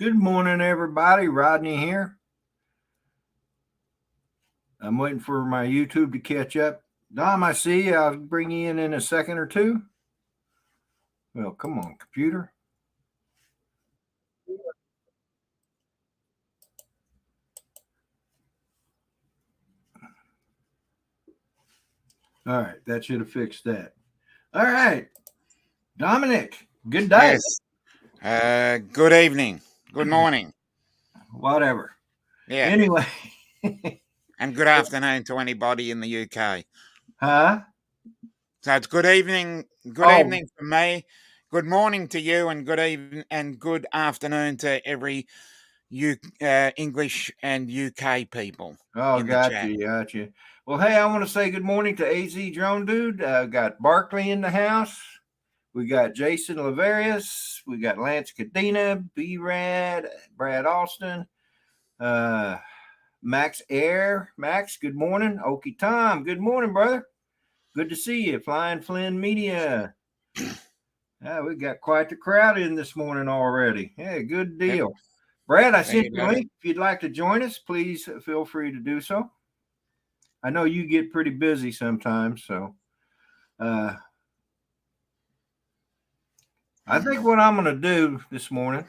Good morning, everybody. Rodney here. I'm waiting for my YouTube to catch up. Dom, I see you. I'll bring you in a second or two. Well, come on, computer. All right, that should have fixed that. All right, Dominic, good day. Yes. Good evening. Good morning. Whatever. Yeah. Anyway. And good afternoon to anybody in the UK. Huh? So it's good evening. Good evening for me. Good morning to you, and good evening and good afternoon to every English and UK people. Oh, got you. Well, hey, I want to say good morning to AZ Drone Dude. Got Barkley in the house. We got Jason Laverius. We got Lance Cadena, B-Rad, Brad Austin, Max Air. Max, good morning. Okie Tom, good morning, brother. Good to see you. Flying Flynn Media. We got quite the crowd in this morning already. Yeah, good deal. Yep. Brad, I sent you a link. If you'd like to join us, please feel free to do so. I know you get pretty busy sometimes, so I think what I'm going to do this morning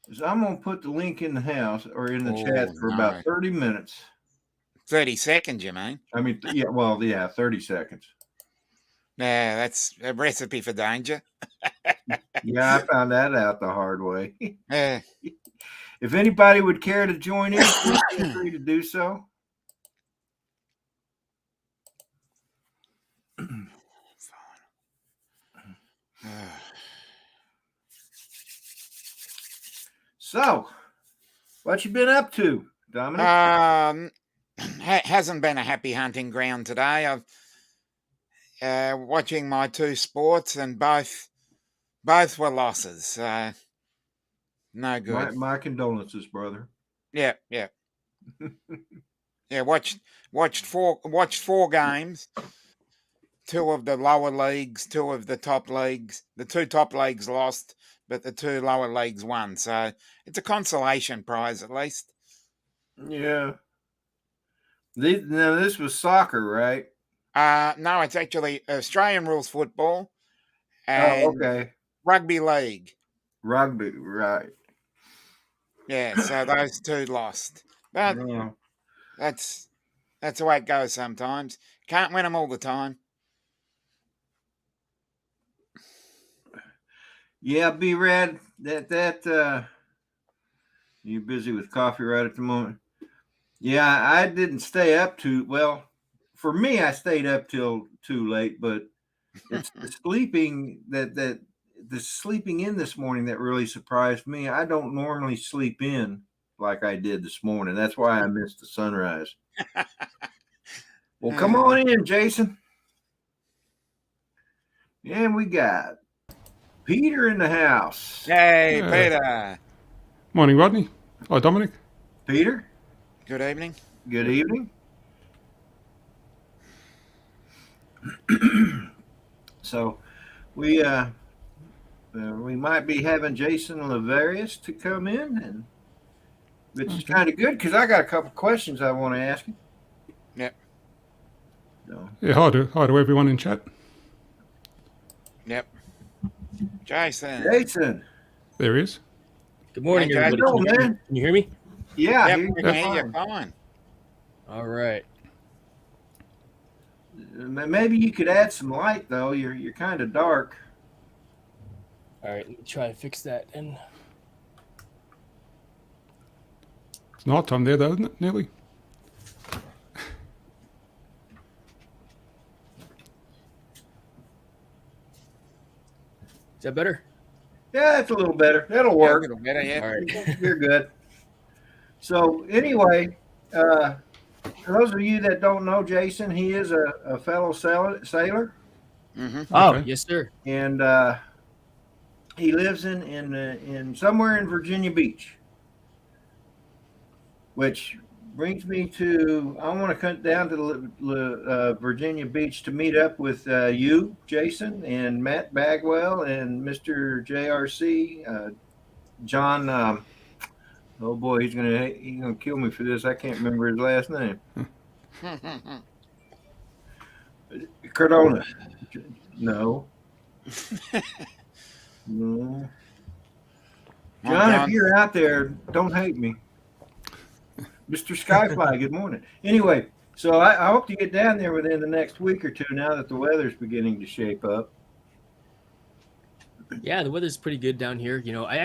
is I'm going to put the link in the house or in the chat for about 30 minutes. 30 seconds, you mean? I mean, 30 seconds. Yeah, that's a recipe for danger. Yeah, I found that out the hard way. Yeah. If anybody would care to join in, feel free to do so. So, what you been up to, Dominic? Hasn't been a happy hunting ground today. I've watching my two sports, and both were losses. No good. My condolences, brother. Yeah. Yeah, watched four games. Two of the lower leagues, two of the top leagues. The two top leagues lost, but the two lower leagues won. So it's a consolation prize, at least. Yeah. Now this was soccer, right? No, it's actually Australian rules football and rugby league. Rugby, right? Yeah. So those two lost, but that's the way it goes sometimes. Can't win them all the time. Yeah, B-Rad, that you're busy with coffee right at the moment. Yeah, I didn't stay up too well. For me, I stayed up till too late, but it's the sleeping the sleeping in this morning that really surprised me. I don't normally sleep in like I did this morning. That's why I missed the sunrise. Well, come on in, Jason. And we got Peter in the house. Hey, Peter. Morning, Rodney. Hi, Dominic. Peter. Good evening. Good evening. So we might be having Jason Laverius to come in, and which is kind of good because I got a couple questions I want to ask him. Yep. So. Yeah, hi to everyone in chat. Yep. Jason. There he is. Good morning, everybody. Can you hear me? Yeah, we can hear you fine. All right. Maybe you could add some light, though. You're kind of dark. All right, let me try to fix that. And it's night time there, though, isn't it? Nearly. Is that better? Yeah, it's a little better. That'll work. Yeah, a little better, yeah. All right. You're good. So anyway, for those of you that don't know Jason, he is a fellow sailor. Mm-hmm. Oh, okay. Yes, sir. And he lives in somewhere in Virginia Beach, which brings me to I want to come down to Virginia Beach to meet up with you, Jason, and Matt Bagwell and Mr. JRC, John. Oh boy, he's gonna kill me for this. I can't remember his last name. Cardona. No. No. John, if you're out there, don't hate me. Mr. Skyfly, good morning. Anyway, so I hope to get down there within the next week or two now that the weather's beginning to shape up. Yeah, the weather's pretty good down here. You know, I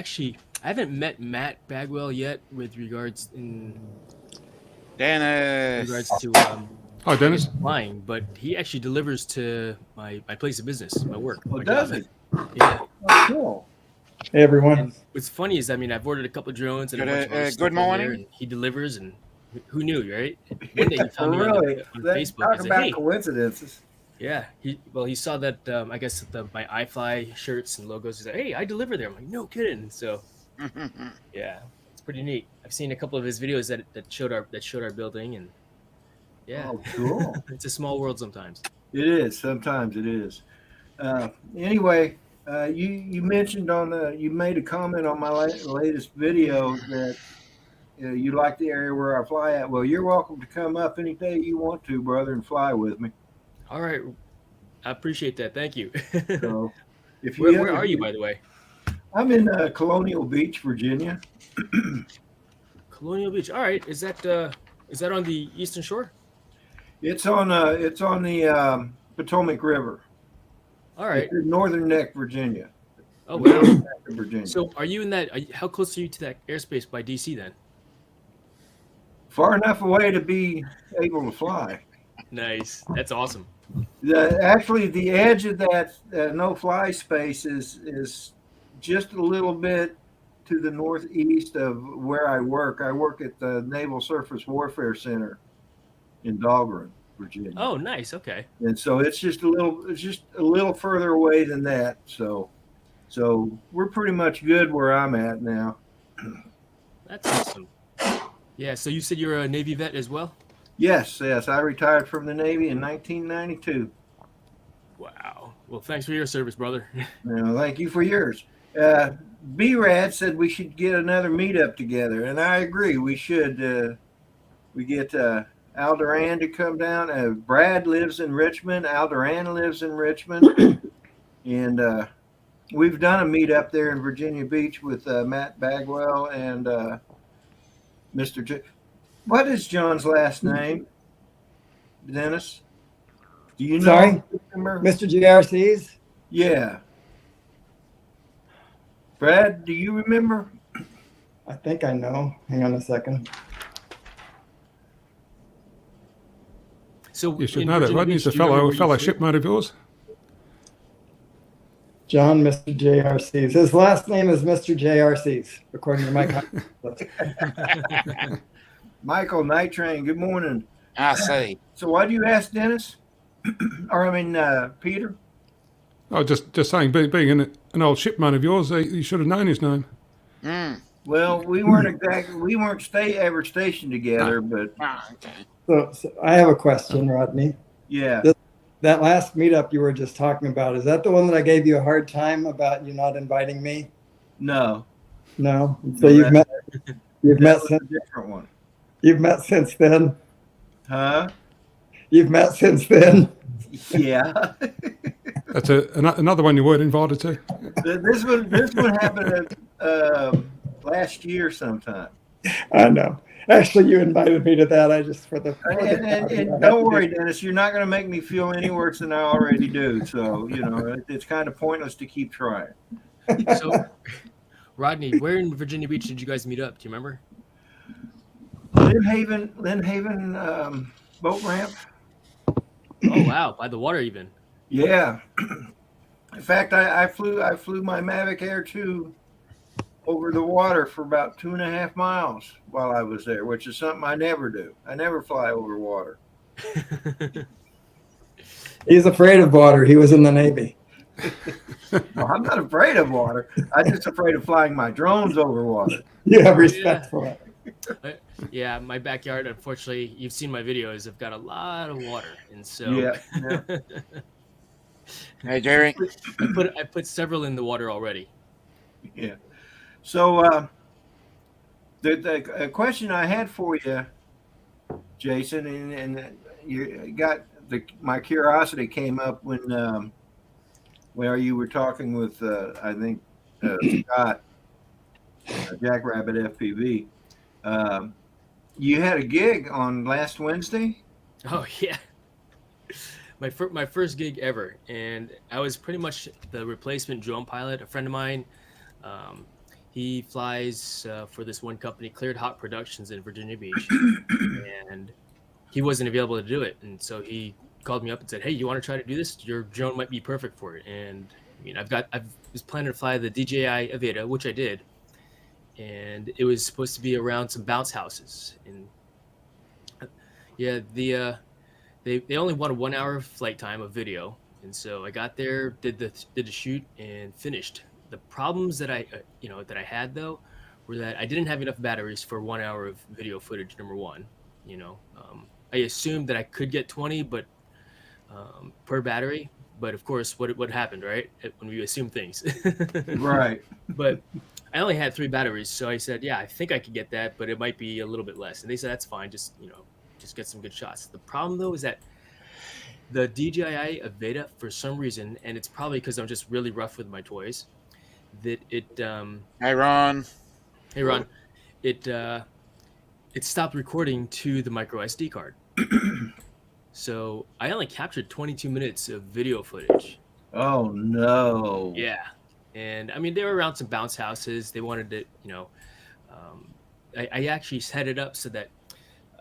haven't met Matt Bagwell yet with regards Dennis. to Hi, Dennis. flying, but he actually delivers to my place of business, my work. Oh, my does job. it? Yeah. Oh, cool. Hey everyone. And what's funny is, I mean, I've ordered a couple drones and a Good, bunch of other good stuff on morning. there, and he delivers, and who knew, right? One day he found me Really? on That- Facebook. Talk He's about like, hey, coincidences. yeah. He saw that I guess my iFly shirts and logos. He's like, hey, I deliver there. I'm like, no kidding. So yeah, it's pretty neat. I've seen a couple of his videos that showed our building, and yeah, Oh, cool. it's a small world sometimes. It is. Sometimes it is. Anyway, you mentioned you made a comment on my latest video that you like the area where I fly at. Well, you're welcome to come up any day you want to, brother, and fly with me. All right, I appreciate that. Thank you. So, if you Where are you, by the way? I'm in Colonial Beach, Virginia. Colonial Beach. All right, is that on the Eastern Shore? It's on the Potomac River. All right. It's in Northern Neck, Virginia. Oh wow. Virginia. So, are you in that? How close are you to that airspace by DC then? Far enough away to be able to fly. Nice. That's awesome. Actually, the edge of that no-fly space is just a little bit to the northeast of where I work. I work at the Naval Surface Warfare Center in Dahlgren, Virginia. Oh, nice. Okay. And so it's just a little further away than that. So we're pretty much good where I'm at now. That's awesome. Yeah. So you said you're a Navy vet as well? Yes. I retired from the Navy in 1992. Wow. Well, thanks for your service, brother. Well, thank you for yours. B-Rad said we should get another meetup together, and I agree. We should. We get Al Duran to come down. Brad lives in Richmond. Al Duran lives in Richmond. And we've done a meetup there in Virginia Beach with Matt Bagwell and Mr. J. What is John's last name, Dennis? Do you know? Sorry? Remember? Mr. JRCs? Yeah. Brad, do you remember? I think I know. Hang on a second. So You should in know that, Virginia Rodney. Beach, He's a do you remember fellow where you flew? shipmate of yours. John, Mr. JRCs. His last name is Mr. JRCs, according to my contact. Michael Night Train, good morning. I see. So why do you ask Dennis? Peter? Oh, just saying, being an old shipmate of yours, you should have known his name. Well, we weren't ever stationed together, but Okay. So I have a question, Rodney. yeah. That last meetup you were just talking about, is that the one that I gave you a hard time about you not inviting me? No. No. So No, you've met That was since a different one. you've met since then. Huh? You've met since then. Yeah. That's another one you weren't invited to. This one happened last year sometime. I know. Actually, you invited me to that. I just for the And don't worry, Dennis, you're not going to make me feel any worse than I already do. So, it's kind of pointless to keep trying. So, Rodney, where in Virginia Beach did you guys meet up? Do you remember? Lynn Haven boat ramp. Oh wow, by the water even. Yeah. In fact, I flew my Mavic Air 2 over the water for about 2.5 miles while I was there, which is something I never do. I never fly over water. He's afraid of water. He was in the Navy. Well, I'm not afraid of water. I'm just afraid of flying my drones over water. You have respect for it. Yeah, my backyard, unfortunately, you've seen my videos, I've got a lot of water. And so Yeah. Hey, Jerry. I put several in the water already. Yeah. So the question I had for you, Jason, and you got my curiosity came up when where you were talking with I think Scott Jackrabbit FPV. Um, you had a gig on last Wednesday. Oh yeah, my first gig ever, and I was pretty much the replacement drone pilot. A friend of mine, um, he flies for this one company, Cleared Hot Productions in Virginia Beach, and he wasn't available to do it, and so he called me up and said, "Hey, you want to try to do this? Your drone might be perfect for it." And I mean, I was planning to fly the DJI Aveda, which I did, and it was supposed to be around some bounce houses, and yeah, they only wanted 1 hour flight time of video, and so I got there, did the shoot, and finished. The problems that that I had though were that I didn't have enough batteries for 1 hour of video footage. Number one, I assumed that I could get 20, but per battery. But of course, what happened, right? When we assume things, Right. but I only had 3 batteries, so I said, yeah, I think I could get that, but it might be a little bit less. And they said that's fine, just get some good shots. The problem though is that the DJI Aveda, for some reason, and it's probably because I'm just really rough with my toys, that Hey, Ron. hey Ron, it stopped recording to the micro SD card. So I only captured 22 minutes of video footage. Oh no. Yeah, and I mean they were around some bounce houses. They wanted to, I actually set it up so that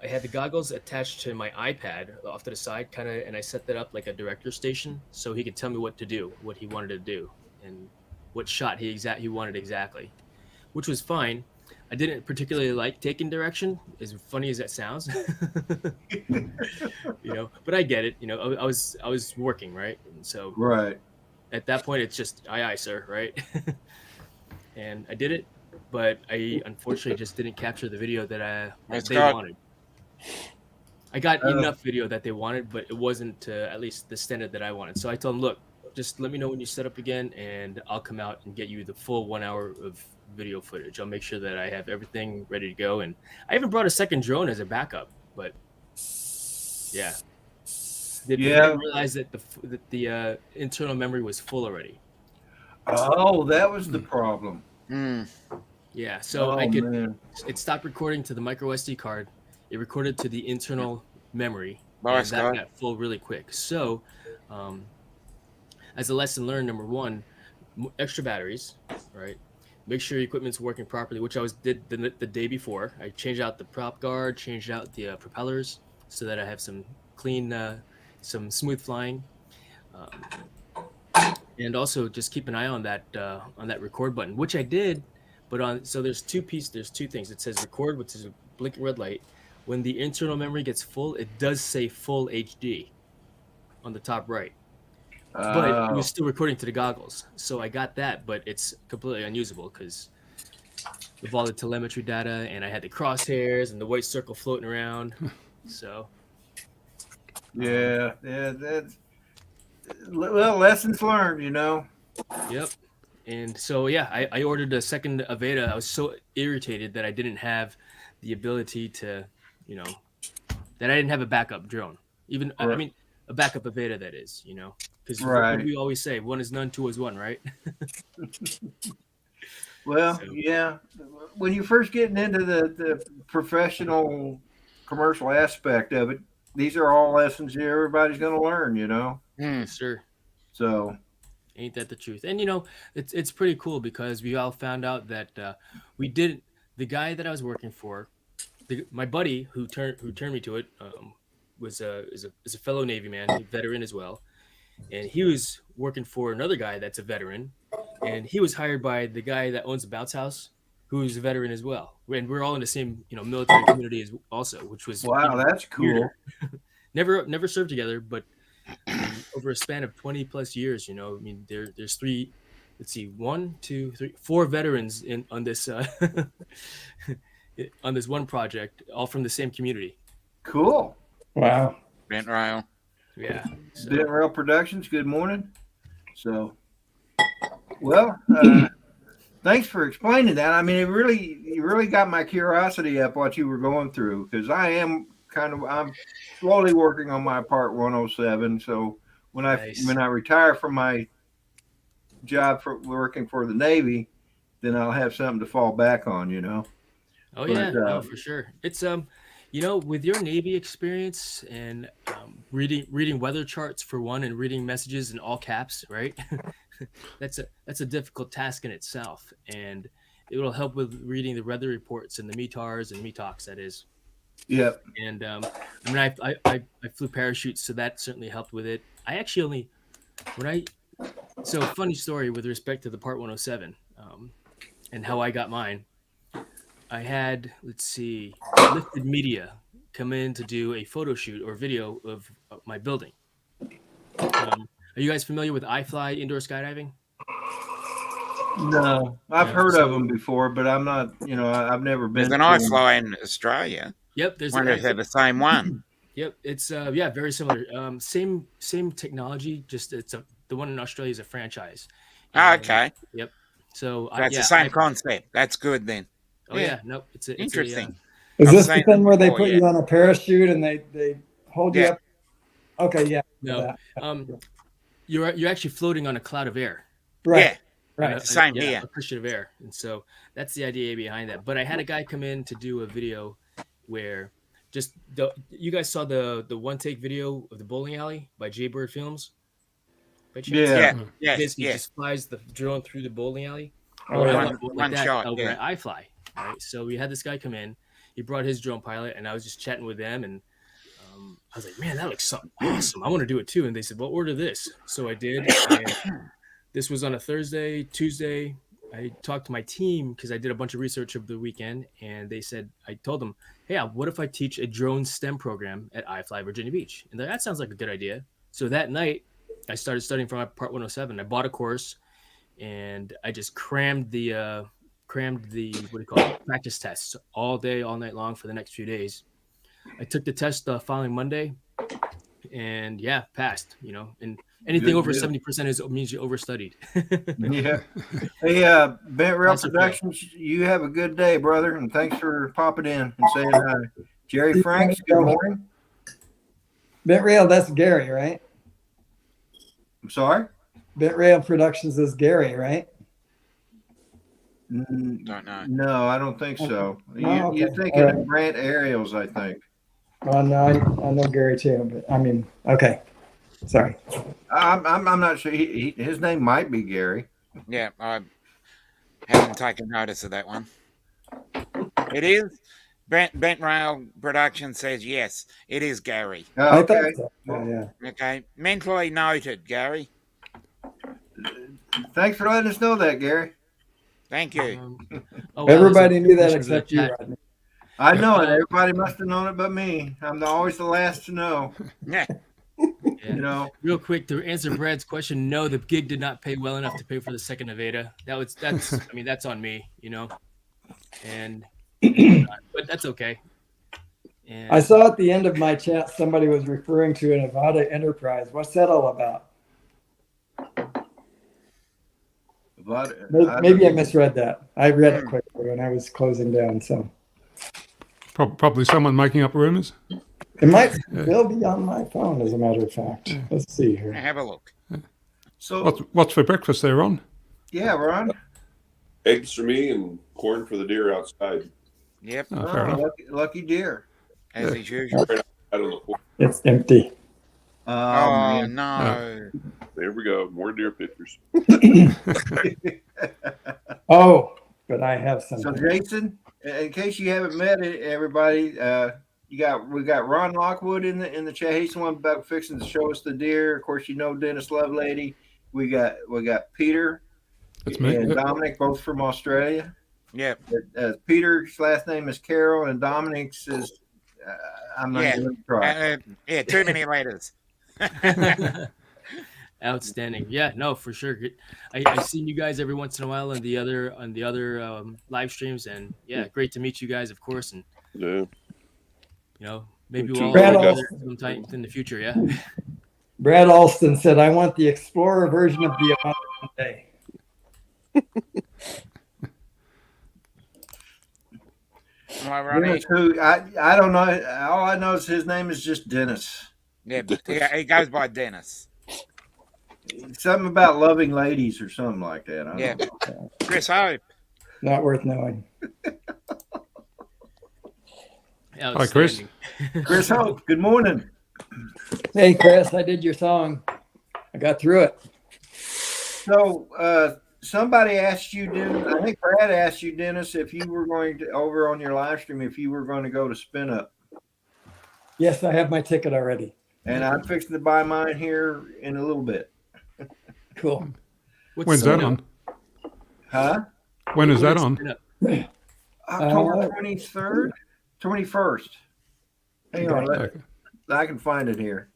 I had the goggles attached to my iPad off to the side, kind of, and I set that up like a director station, so he could tell me what to do, what he wanted to do, and what shot he wanted exactly, which was fine. I didn't particularly like taking direction, as funny as that sounds, But I get it. I was working, right, and so Right. at that point, it's just aye, sir, right? And I did it, but I unfortunately just didn't capture the video that Nice they cut. wanted. I got enough video that they wanted, but it wasn't to at least the standard that I wanted. So I told them, look, just let me know when you set up again, and I'll come out and get you the full 1 hour of video footage. I'll make sure that I have everything ready to go. And I even brought a second drone as a backup, but yeah. They didn't realize that the internal memory was full already. Oh, that was the problem. Yeah, so it stopped recording to the micro SD card. It recorded to the internal memory, and that got full really quick. So, as a lesson learned, number one, extra batteries, right? Make sure your equipment's working properly, which did the day before. I changed out the prop guard, changed out the propellers, so that I have some clean, some smooth flying. And also just keep an eye on that record button, which I did. But there's two things. It says record, which is a blinking red light. When the internal memory gets full, it does say full HD on the top right. But it was still recording to the goggles. So I got that, but it's completely unusable because of all the telemetry data, and I had the crosshairs and the white circle floating around. So that's lessons learned, Yep. And so I ordered a second Aveda. I was so irritated that I didn't have the ability to, that I didn't have a backup drone. Even I mean a backup Aveda, that is, because what we always say, one is none, two is one, right? Well, yeah. When you're first getting into the professional commercial aspect of it, these are all lessons everybody's going to learn, Yes, sir. So ain't that the truth? And it's pretty cool because we all found out that the guy that I was working for, my buddy who turned me to it, is a fellow Navy man, a veteran as well, and he was working for another guy that's a veteran, and he was hired by the guy that owns the bounce house, who's a veteran as well. And we're all in the same military community also, which was that's cool. Never served together, but over a span of 20 plus years, there's three. Let's see, 1, 2, 3, 4 veterans on this on this one project, all from the same community. Cool. Wow. Bent Rail. Yeah. Bent Rail Productions. Good morning. So, well, thanks for explaining that. I mean, you really got my curiosity up what you were going through because I'm slowly working on my Part 107. So Nice. when I retire from my job for working for the Navy, then I'll have something to fall back on. Oh But yeah, no, for sure. It's with your Navy experience and reading weather charts for one, and reading messages in all caps, right? That's a difficult task in itself, and it will help with reading the weather reports and the METARs and METOCs. That is, yeah, and I mean, I flew parachutes, so that certainly helped with it. I actually only when I so funny story with respect to the Part 107 and how I got mine. I had, let's see, Lifted Media come in to do a photo shoot or video of my building. Are you guys familiar with iFly indoor skydiving? no, I've No. heard of So, them before, but I'm not. I've never There's been an to 'em. iFly in Australia. yep, there's Wonder if they're the same one. yep, it's yeah, very similar. Same technology, just the one in Australia is a franchise. Oh, And, okay. Yep. So That's the same concept. That's good then. Oh yeah, no, it's Interesting. Is I've this the seen thing them where they before, put you on a parachute and they hold you Yeah. up? Okay, yeah. no, you're actually floating on a cloud of air. Right. Yeah. Right. Same yeah, here. a cushion of air, and so that's the idea behind that. But I had a guy come in to do a video where you guys saw the one take video of the bowling alley by Jaybird Films. By chance? Yeah. Yeah. Yes. Basically, Yes. just flies the drone through the bowling alley. Oh, I yeah. want one like One that shot, over yeah. at iFly. Right, so we had this guy come in. He brought his drone pilot, and I was just chatting with them, and I was like, "Man, that looks so awesome! I want to do it too." And they said, "Well, order this." So I did. And this was on a Thursday. Tuesday, I talked to my team because I did a bunch of research over the weekend, and they said, I told them, "Hey, what if I teach a drone STEM program at iFly Virginia Beach?" And that sounds like a good idea. So that night, I started studying for my Part 107. I bought a course, and I just crammed the what do you call it, practice tests all day, all night long for the next few days. I took the test the following Monday, and yeah, passed. And anything Good over deal. 70% means you overstudied. Yeah. Hey, Bent Rail Pass or fail. Productions, you have a good day, brother, and thanks for popping in and saying hi. Jerry Franks, good morning. Bent Rail, that's Gary, right? I'm sorry? Bent Rail Productions is Gary, right? Don't know. No, I don't think so. Oh, You're okay. thinking All of right. Grant Ariels, I think. Well, no, I know Gary too, but I mean, okay. Sorry. I'm not sure. His name might be Gary. Yeah, I haven't taken notice of that one. It is. Bent Rail Production says yes, it is Gary. Oh, I thought okay. so. Yeah. Okay, mentally noted, Gary. Thanks for letting us know that, Gary. Thank you. Oh, wow, Everybody knew that there's a except you, chat. Rodney. I know it. Everybody must have known it but me. I'm always the last to know. Yeah. Yeah. Real quick to answer Brad's question, no, the gig did not pay well enough to pay for the second Aveda. That's on me, and but that's okay. And I saw at the end of my chat somebody was referring to an Avada Enterprise. What's that all about? Maybe I misread that. I read it quickly when I was closing down. So Probably someone making up rumors. it might still be on my phone, as a matter of fact. Let's see here. Have a look. So What's for breakfast there, Ron? yeah, Ron. Eggs for me and corn for the deer outside. Yep, Oh, fair enough. Lucky deer. as is usual. Right out on the porch. It's empty. Oh, Man. no. There we go. More deer pictures. Oh, but I have some. So Jason, in case you haven't met everybody, we got Ron Lockwood in the chat. He's the one about fixing to show us the deer. Of course, Dennis Lovelady. We got Peter That's me. and Yep. Dominic, both from Australia. Yep. Peter's last name is Carroll, and Dominic's is I'm not Yeah. going to try. Yeah, too many letters. outstanding. Yeah, no, for sure. I seen you guys every once in a while on the other live streams, and yeah, great to meet you guys, of course, and Yeah. maybe Two we'll all Brad work also- together sometime in the future. Yeah. Brad Alston said, "I want the Explorer version of the Avada today." like, Ronnie? Dennis, who I don't know. All I know is his name is just Dennis. Yeah, but he goes by Dennis. Something about loving ladies or something like that. I Yeah. don't know. Chris Hope. Not worth knowing. Hi, Chris. Outstanding. Chris Hope, good morning. Hey, Chris, I did your song. I got through it. So somebody asked you, I think Brad asked you, Dennis, if you were going to, over on your live stream, if you were going to go to Spin Up. Yes, I have my ticket already. And I'm fixing to buy mine here in a little bit. Cool. When's that on? Huh? When is that on? October 23rd, 21st. Hang on, Okay. I can find it here.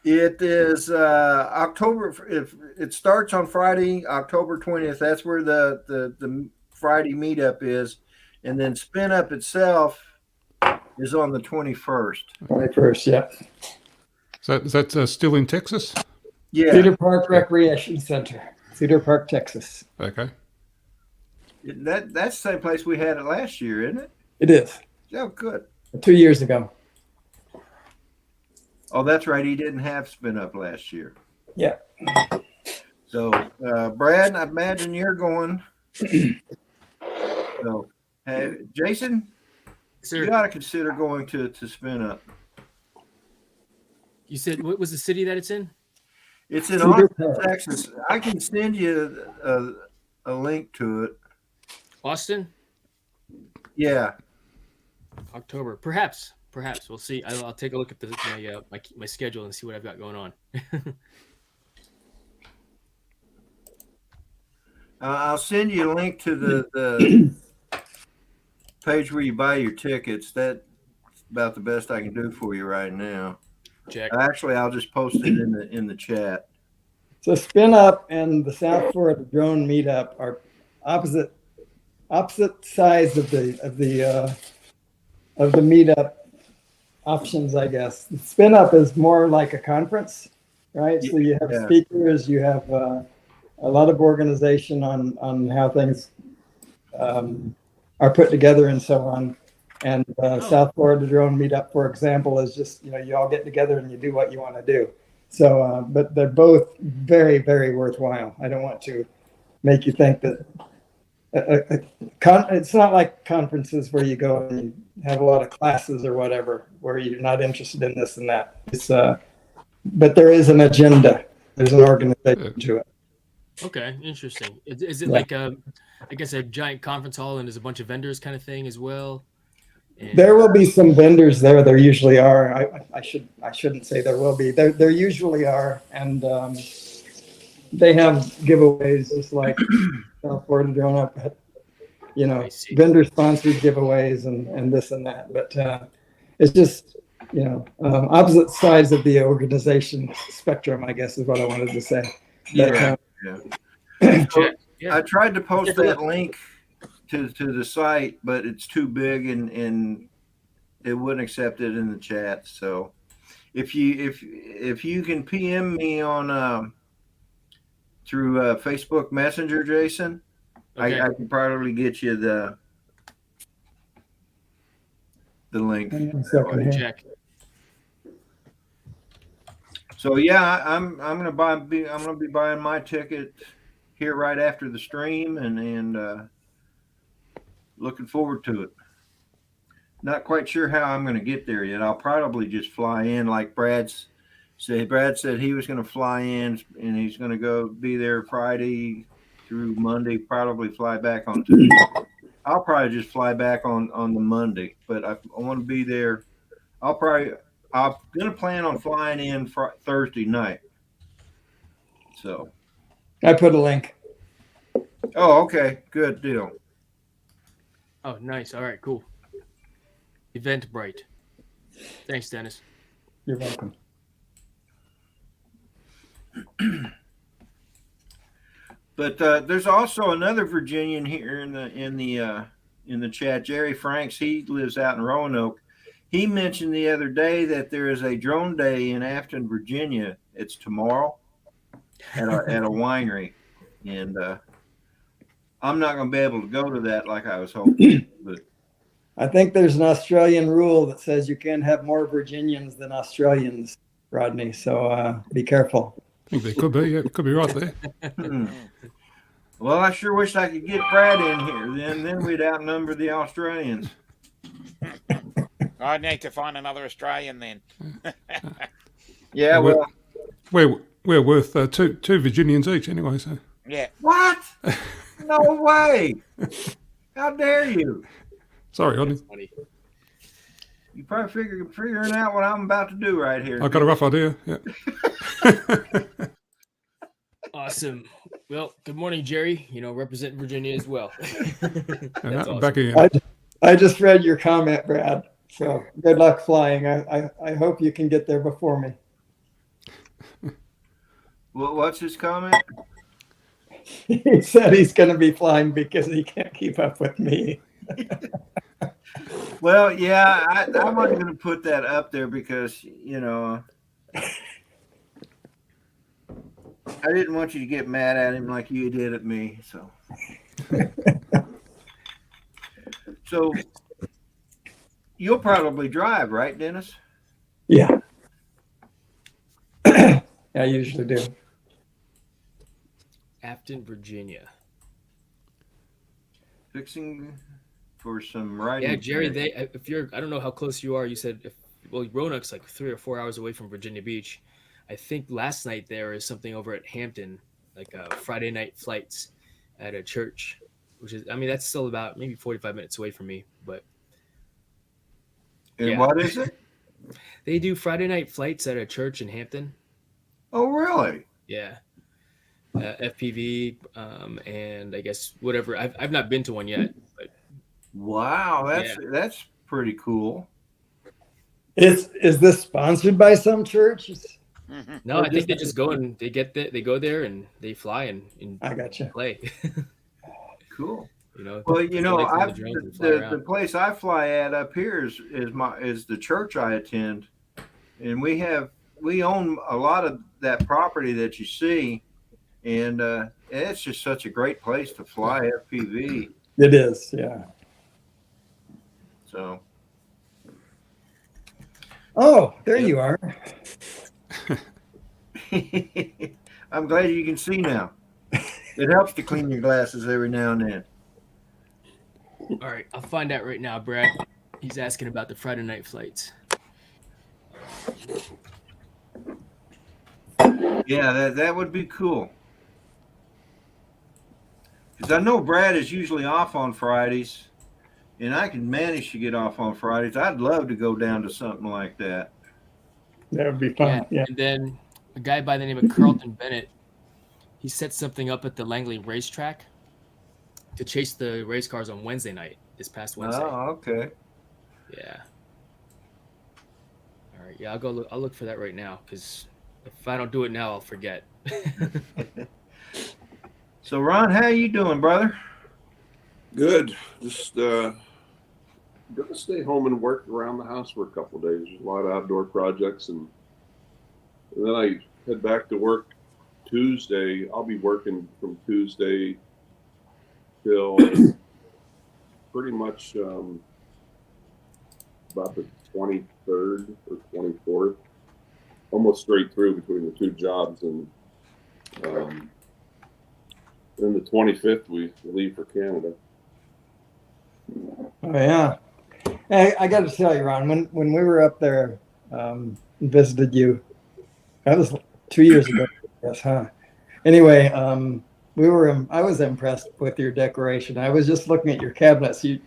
It is October. If it starts on Friday, October 20th, that's where the Friday meetup is, and then Spin Up itself is on the 21st. 21st, yeah. Is that still in Texas? Yeah, Cedar Park Recreation Center, Cedar Park, Texas. Okay. that's the same place we had it last year, isn't it? It is. Oh, good. 2 years ago. Oh, that's right. He didn't have Spin Up last year. Yeah. So, Brad, I imagine you're going. So, Jason, Sir, you ought to consider going to Spin Up. you said what was the city that it's in? It's in Cedar Austin, Park. Texas. I can send you a link to it. Austin, Yeah. October, perhaps we'll see. I'll take a look at my schedule and see what I've got going on. I'll send you a link to the page where you buy your tickets. That's about the best I can do for you right now. Check. Actually, I'll just post it in the chat. So Spin Up and the South Florida Drone Meetup are opposite sides of the meetup options, I guess. Spin Up is more like a conference, right? So you have speakers, you have a lot of organization on how things are put together and so on. And South Florida Drone Meetup, for example, is just, you all get together and you do what you want to do. So, but they're both very, very worthwhile. I don't want to make you think that it's not like conferences where you go and you have a lot of classes or whatever, where you're not interested in this and that. It's, but there is an agenda. There's an organization to it. Okay, interesting. Is it like I guess a giant conference hall and there's a bunch of vendors kind of thing as well? And There will be some vendors there. There usually are. I shouldn't say there will be. There usually are, and they have giveaways just like South Florida Drone Up. I see. Vendor sponsored giveaways and this and that. But it's just opposite sides of the organization spectrum, I guess, is what I wanted to say. Yeah. Check. Yeah. I tried to post that link to the site, but it's too big and it wouldn't accept it in the chat. So if you can PM me on through Facebook Messenger, Jason, Okay. I can probably get you the link. Check. So yeah, I'm gonna be buying my ticket here right after the stream and looking forward to it. Not quite sure how I'm going to get there yet. I'll probably just fly in like Brad said he was going to fly in and he's going to go be there Friday through Monday, probably fly back on Tuesday. I'll probably just fly back on the Monday, but I want to be there. I'm going to plan on flying in Thursday night. So. I put a link. Oh, okay. Good deal. Oh, nice. All right, cool. Eventbrite. Thanks, Dennis. You're welcome. But there's also another Virginian here in the chat. Jerry Franks. He lives out in Roanoke. He mentioned the other day that there is a drone day in Afton, Virginia. It's tomorrow at a winery, and I'm not going to be able to go to that like I was hoping. But I think there's an Australian rule that says you can't have more Virginians than Australians, Rodney. So be careful. I think there could be. Yeah, could be right there. well, I sure wish I could get Brad in here. Then we'd outnumber the Australians. I need to find another Australian then. Yeah, well, we're worth two Virginians each anyway. So Yeah. what? No way! How dare you? sorry, Rodney. That's funny. You probably figuring out what I'm about to do right here. I got a rough idea. Yeah. Awesome. Well, good morning, Jerry. Represent Virginia as well. And That's I'm awesome. back again. I just read your comment, Brad. So good luck flying. I hope you can get there before me. What's his comment? He said he's going to be flying because he can't keep up with me. Well, yeah, I wasn't going to put that up there because, I didn't want you to get mad at him like you did at me. So you'll probably drive, right, Dennis? Yeah. I usually do. Afton, Virginia. Fixing for some riding. Yeah, Jerry. I don't know how close you are. You said, Roanoke's like 3 or 4 hours away from Virginia Beach. I think last night there is something over at Hampton, like Friday night flights at a church, which is, that's still about maybe 45 minutes away from me. But And what is it? they do Friday night flights at a church in Hampton. Oh, really? Yeah. FPV, and I guess whatever. I've not been to one yet, but Wow, that's pretty cool. Is this sponsored by some church? no, I think they just go and they go there and they fly and I gotcha. play. Well, fly from the drones and fly the around. place I fly at up here is the church I attend, and we own a lot of that property that you see, and it's just such a great place to fly FPV. It is, yeah. So, Oh, there you are. I'm glad you can see now. It helps to clean your glasses every now and then. All right, I'll find out right now, Brad. He's asking about the Friday night flights. Yeah, that would be cool. Because I know Brad is usually off on Fridays, and I can manage to get off on Fridays. I'd love to go down to something like that. That would be fun. Yeah. And then a guy by the name of Carlton Bennett, he set something up at the Langley racetrack to chase the race cars on Wednesday night, this past Wednesday. Oh, okay. Yeah. All right. Yeah, I'll look for that right now, because if I don't do it now, I'll forget. So, Ron, how you doing, brother? Good. Just gonna stay home and work around the house for a couple of days. There's a lot of outdoor projects, and then I head back to work Tuesday. I'll be working from Tuesday till pretty much about the 23rd or 24th, almost straight through between the two jobs, and then the 25th we leave for Canada. Oh, yeah. I got to tell you, Ron, when we were up there and visited you, that was 2 years ago, yes, huh? Anyway, I was impressed with your decoration. I was just looking at your cabinets. You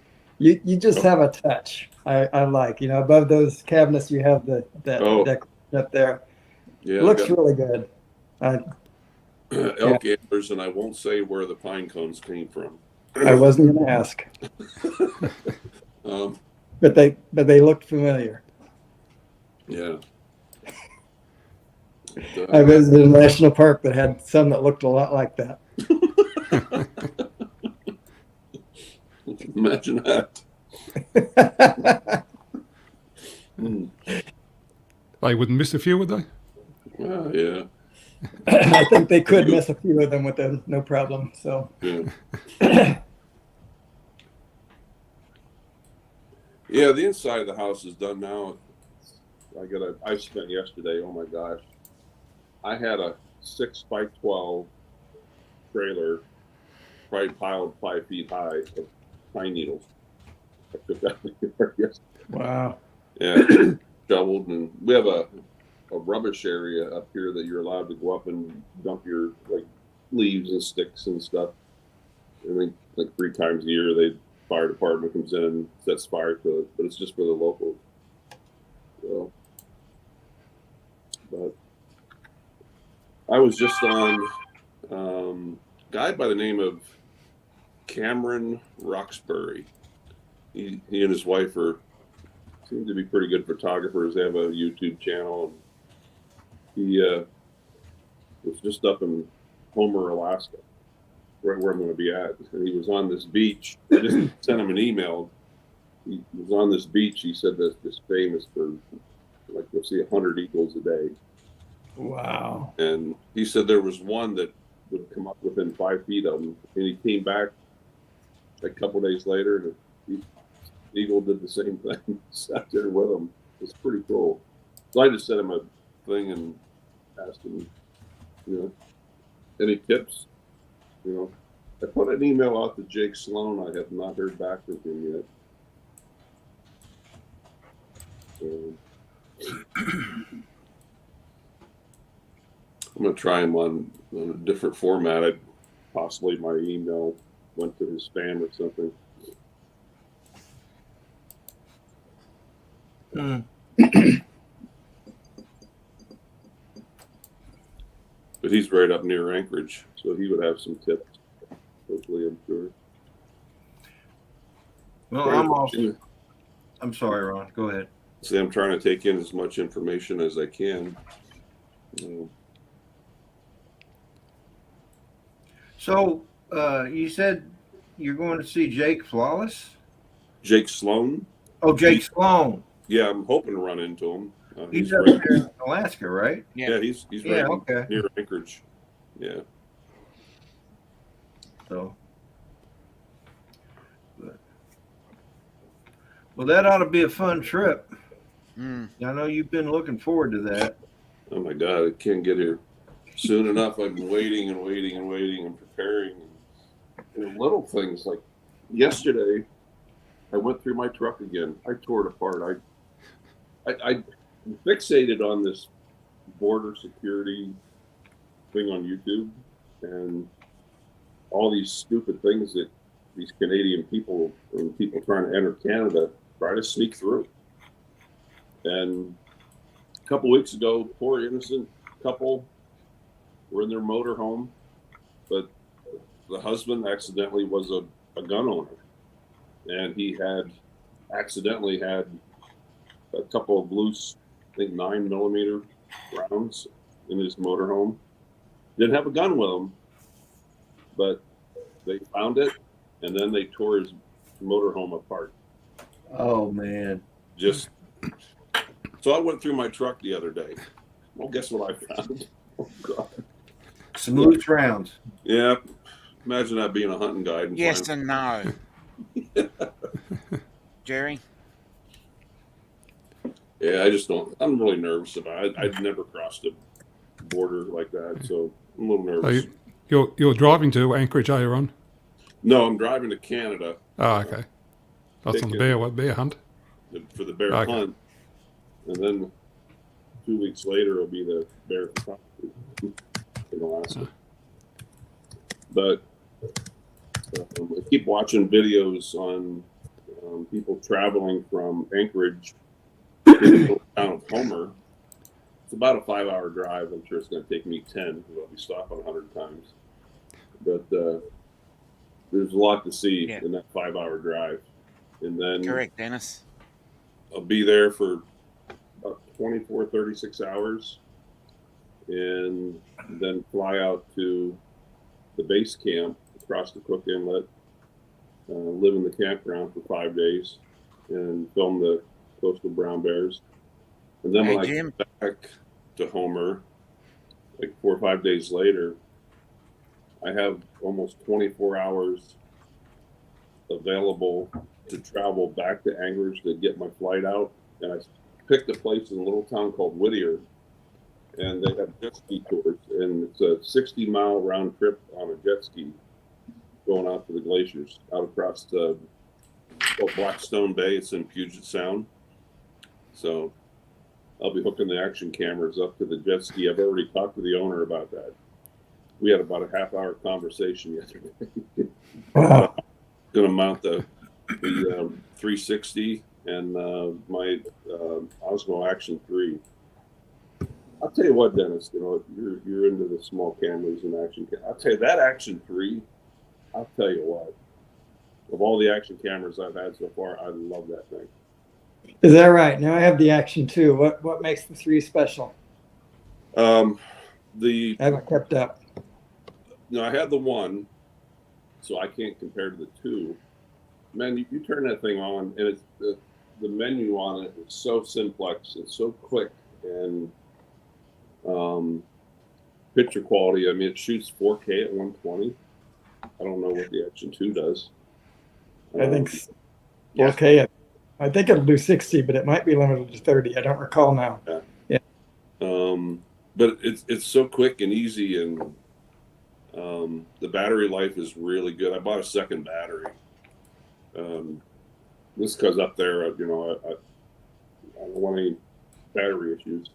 just have a touch. I like, above those cabinets you have that decoration up there. Yeah, It looks really good. elk antlers, and I won't say where the pine cones came from. I wasn't going to ask, but they looked familiar. Yeah. I visited a national park that had some that looked a lot like that. Imagine that. They wouldn't miss a few, would they? Yeah. I think they could miss a few of them with them, no problem. So, Yeah. Yeah, the inside of the house is done now. I spent yesterday, oh my gosh. I had a 6x12 trailer, probably piled 5 feet high of pine needles. I took that yesterday. Wow. Yeah, shoveled, and we have a rubbish area up here that you're allowed to go up and dump your like leaves and sticks and stuff. I think like 3 times a year, the fire department comes in and sets fire to it, but it's just for the locals. So, but I was just on a guy by the name of Cameron Roxbury. He and his wife seem to be pretty good photographers. They have a YouTube channel. And he was just up in Homer, Alaska, right where I'm going to be at. And he was on this beach. I just sent him an email. He was on this beach. He said that this famous for like you'll see 100 eagles a day. Wow. And he said there was one that would come up within 5 feet of him. And he came back a couple days later, and the eagle did the same thing. Sat there with him. It's pretty cool. So I just sent him a thing and asked him, any tips? I put an email out to Jake Sloan. I have not heard back from him yet. I'm going to try him on a different format. Possibly my email went to his spam or something. But he's right up near Anchorage, so he would have some tips. Hopefully, I'm sure. Well, I'm sorry, Ron. Go ahead. See, I'm trying to take in as much information as I can. So, you said you're going to see Jake Flawless? Jake Sloan? Oh, Jake Sloan. Yeah, I'm hoping to run into him. He's up there in Alaska, right? Yeah, he's right near Anchorage. Yeah. So, well, that ought to be a fun trip. I know you've been looking forward to that. Oh my God, I can't get here soon enough. I've been waiting and waiting and waiting and preparing. And little things like yesterday, I went through my truck again. I tore it apart. I fixated on this border security thing on YouTube and all these stupid things that these Canadian people and people trying to enter Canada try to sneak through. And a couple weeks ago, poor innocent couple were in their motorhome, but the husband accidentally was a gun owner, and he had accidentally had a couple of loose, I think 9mm rounds in his motorhome. Didn't have a gun with him, but they found it, and then they tore his motorhome apart. Oh, man. So I went through my truck the other day. Well, guess what I found? Oh, God. Some loose rounds. Yeah. Imagine that being a hunting guide. Yes and no. Jerry? Yeah, I just don't. I'm really nervous about it. I've never crossed a border like that, so I'm a little nervous. So you're driving to Anchorage, are you, Ron? No, I'm driving to Canada. Oh, okay. That's on the bear hunt. For the bear hunt. And then 2 weeks later, it'll be the bear photography in Alaska. But I keep watching videos on people traveling from Anchorage to the little town of Homer. It's about a 5-hour drive. I'm sure it's going to take me 10 because I'll be stopping 100 times. But there's a lot to see in that 5-hour drive. And then Correct, Dennis. I'll be there for about 24, 36 hours and then fly out to the base camp across the Cook Inlet, live in the campground for 5 days and film the coastal brown bears. And then when I get back to Homer, like 4 or 5 days later, I have almost 24 hours available to travel back to Anchorage to get my flight out, and I picked a place in a little town called Whittier, and they have jet ski tours, and it's a 60-mile round trip on a jet ski going out to the glaciers out across the Blackstone Bay. It's in Puget Sound. So I'll be hooking the action cameras up to the jet ski. I've already talked to the owner about that. We had about a half-hour conversation yesterday. Wow. Going to mount the 360 and my Osmo Action 3. I'll tell you what, Dennis. You know, if you're into the small cameras and action. I'll tell you that Action 3. I'll tell you what. Of all the action cameras I've had so far, I love that thing. Is that right? Now I have the Action 2. What makes the 3 special? I haven't kept up. I had the 1, so I can't compare to the 2. Man, you turn that thing on, and it's the menu on it is so simplex. It's so quick, and picture quality. I mean, it shoots 4K at 120. I don't know what the Action 2 does. I think 4K. Yeah. I think it'll do 60, but it might be limited to 30. I don't recall now. Yeah. But it's so quick and easy, and the battery life is really good. I bought a second battery. This because up there, I don't want any battery issues.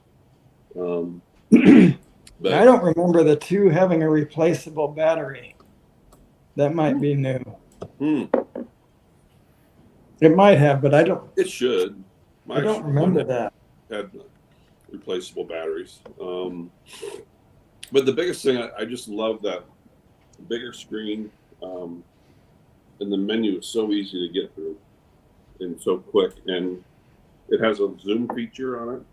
But I don't remember the 2 having a replaceable battery. That might be new. It might have, but I don't. It should. I don't remember that. Had replaceable batteries. But the biggest thing, I just love that bigger screen, and the menu is so easy to get through and so quick. And it has a zoom feature on it.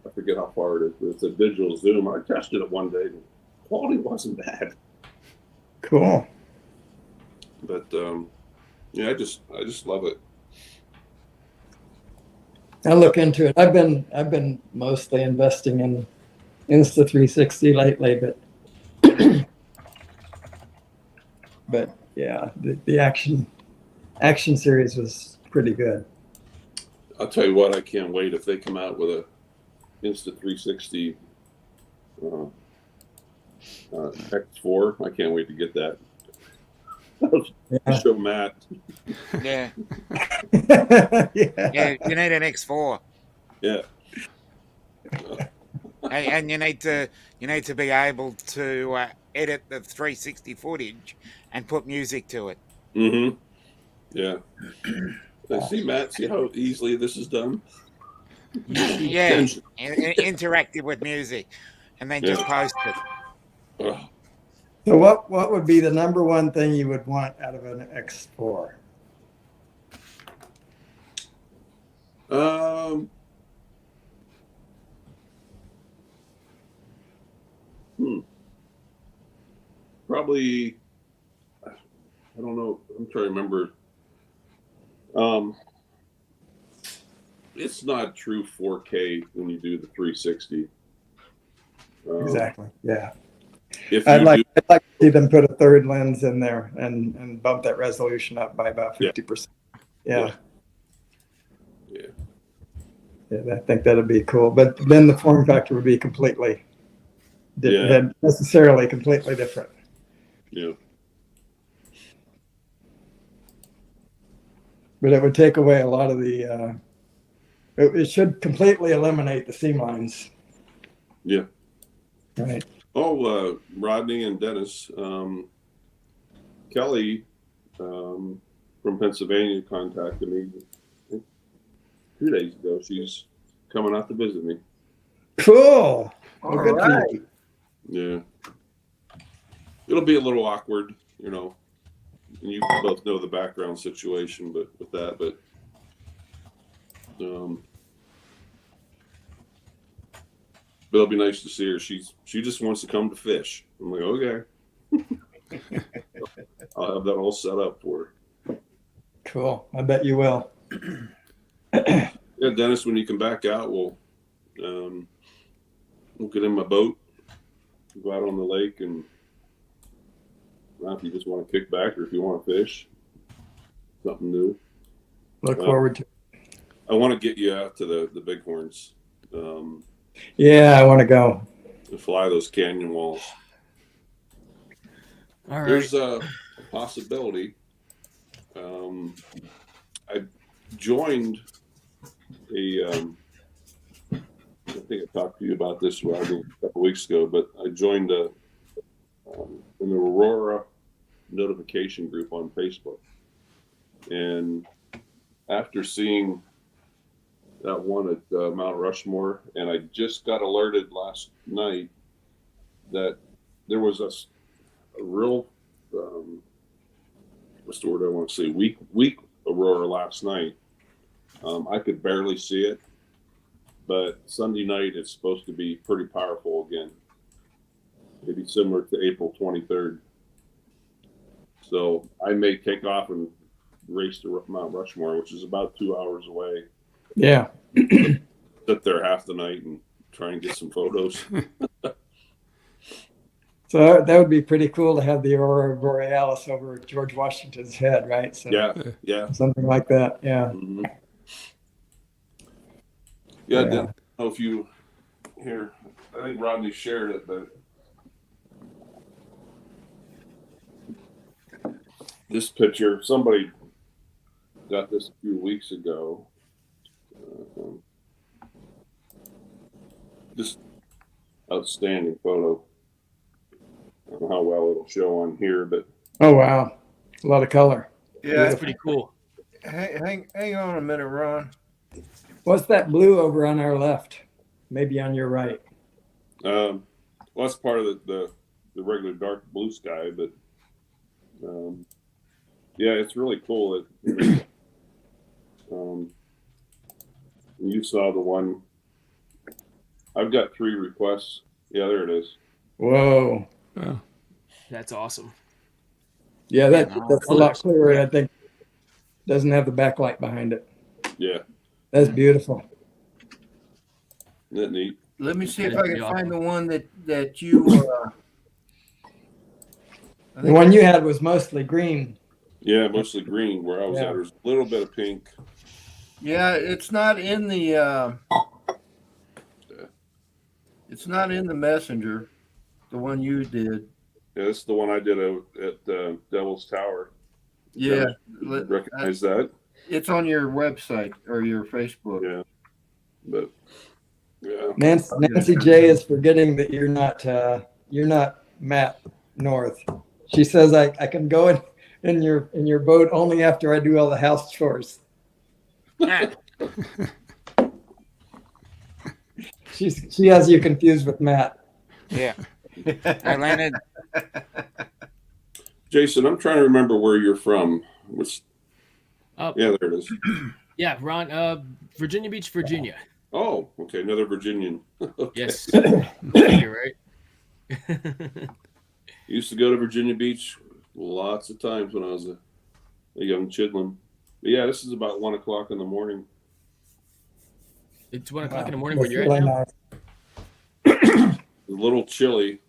I forget how far it is, but it's a digital zoom. I tested it one day. The quality wasn't bad. Cool. But yeah, I just love it. I'll look into it. I've been mostly investing in Insta360 lately, but yeah, the action series was pretty good. I'll tell you what, I can't wait if they come out with a Insta360 X4. I can't wait to get that. Yeah. Show Matt. Yeah. Yeah. Yeah, you need an X4. Yeah. And you need to be able to edit the 360 footage and put music to it. Mm-hmm. Yeah. See, Matt, see how easily this is done? Yeah. Interactive with music, and then just post it. Oh. So what would be the number one thing you would want out of an X4? Probably, I don't know. I'm trying to remember. It's not true 4K when you do the 360. Exactly. Yeah. If I'd you like to see them put a third lens in there and bump that resolution up by about 50%. Yeah. I think that'd be cool. But then the form factor would be completely different, necessarily completely different. Yeah. But it would take away a lot of the. It should completely eliminate the seam lines. Yeah. Right. Oh, Rodney and Dennis, Kelly from Pennsylvania contacted me 2 days ago. She's coming out to visit me. Cool. Well, All good for right. you. Yeah. It'll be a little awkward, and you both know the background situation, but with that, but it'll be nice to see her. She just wants to come to fish. I'm like, okay. I'll have that all set up for her. Cool. I bet you will. Yeah, Dennis, when you come back out, we'll get in my boat, go out on the lake, and know if you just want to kick back or if you want to fish something new. Look forward to it. I want to get you out to the Bighorns. Yeah, I want to go. To fly those canyon walls. All right. There's a possibility. I joined I think I talked to you about this, Rodney, a couple weeks ago, but I joined an Aurora notification group on Facebook. And after seeing that one at Mount Rushmore, and I just got alerted last night that there was a real, what's the word I want to say, weak Aurora last night. I could barely see it, but Sunday night it's supposed to be pretty powerful again. Maybe similar to April 23rd. So I may take off and race to Mount Rushmore, which is about 2 hours away. Yeah. Sit there half the night and try and get some photos. So that would be pretty cool to have the Aurora Borealis over George Washington's head, right? So Yeah. something like that. Yeah. Mm-hmm. Yeah, I didn't know if you here. I think Rodney shared it, but this picture, somebody got this a few weeks ago. Just outstanding photo. I don't know how well it'll show on here, but Oh, wow. A lot of color. Yeah, That's pretty cool. hang on a minute, Ron. What's that blue over on our left? Maybe on your right. well, that's part of the regular dark blue sky, but yeah, it's really cool that you saw the one. I've got 3 requests. Yeah, there it is. Whoa. Oh, That's awesome. Yeah, that's a lot Colors. clearer. I think doesn't have the backlight behind it. Yeah, That's beautiful. isn't that neat? Let me see if That'd I be can awesome. find the one that you. I The think one you had was mostly green. Yeah, mostly green. Where I was Yeah. at, there's a little bit of pink. Yeah, it's not in the. It's not in the messenger. The one you did. Yeah, this is the one I did at Devil's Tower. Yeah, Recognize that? it's on your website or your Facebook. Yeah, but yeah, Nancy J is forgetting that you're not Matt North. She says I can go in your boat only after I do all the house chores. She has you confused with Matt. Yeah. I landed. Jason, I'm trying to remember where you're from. Oh, Yeah, there it is. yeah, Ron, Virginia Beach, Virginia. Oh, okay, another Virginian. Okay. Yes. You're right. Used to go to Virginia Beach lots of times when I was a young chidlin. But yeah, this is about 1 o'clock in the morning. It's 1 o'clock in the morning That's where you're really at now. nice. A little chilly.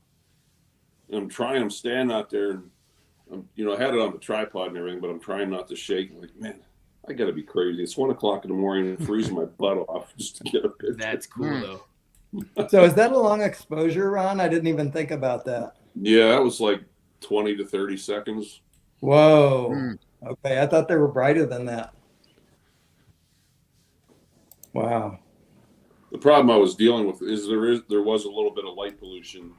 I'm standing out there and I had it on the tripod and everything, but I'm trying not to shake. I'm like, man, I gotta be crazy. It's 1 o'clock in the morning and freezing my butt off just to get a picture. That's cool though. So is that a long exposure, Ron? I didn't even think about that. Yeah, that was like 20 to 30 seconds. Whoa. Okay, I thought they were brighter than that. Wow. The problem I was dealing with is there was a little bit of light pollution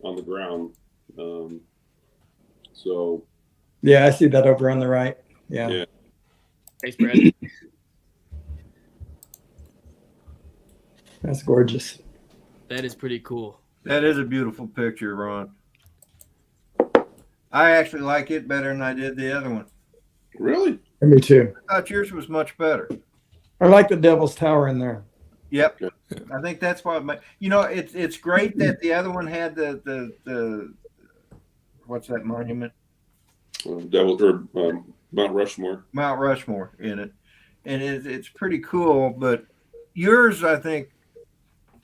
on the ground. So Yeah, I see that over on the right. Yeah. Yeah. Thanks, Brad. That's gorgeous. That is pretty cool. That is a beautiful picture, Ron. I actually like it better than I did the other one. really, Me too. I thought yours was much better. I like the Devil's Tower in there. Yep. Yeah. I think that's what it's great that the other one had the what's that monument? Mount Rushmore. Mount Rushmore in it. And it's pretty cool, but yours I think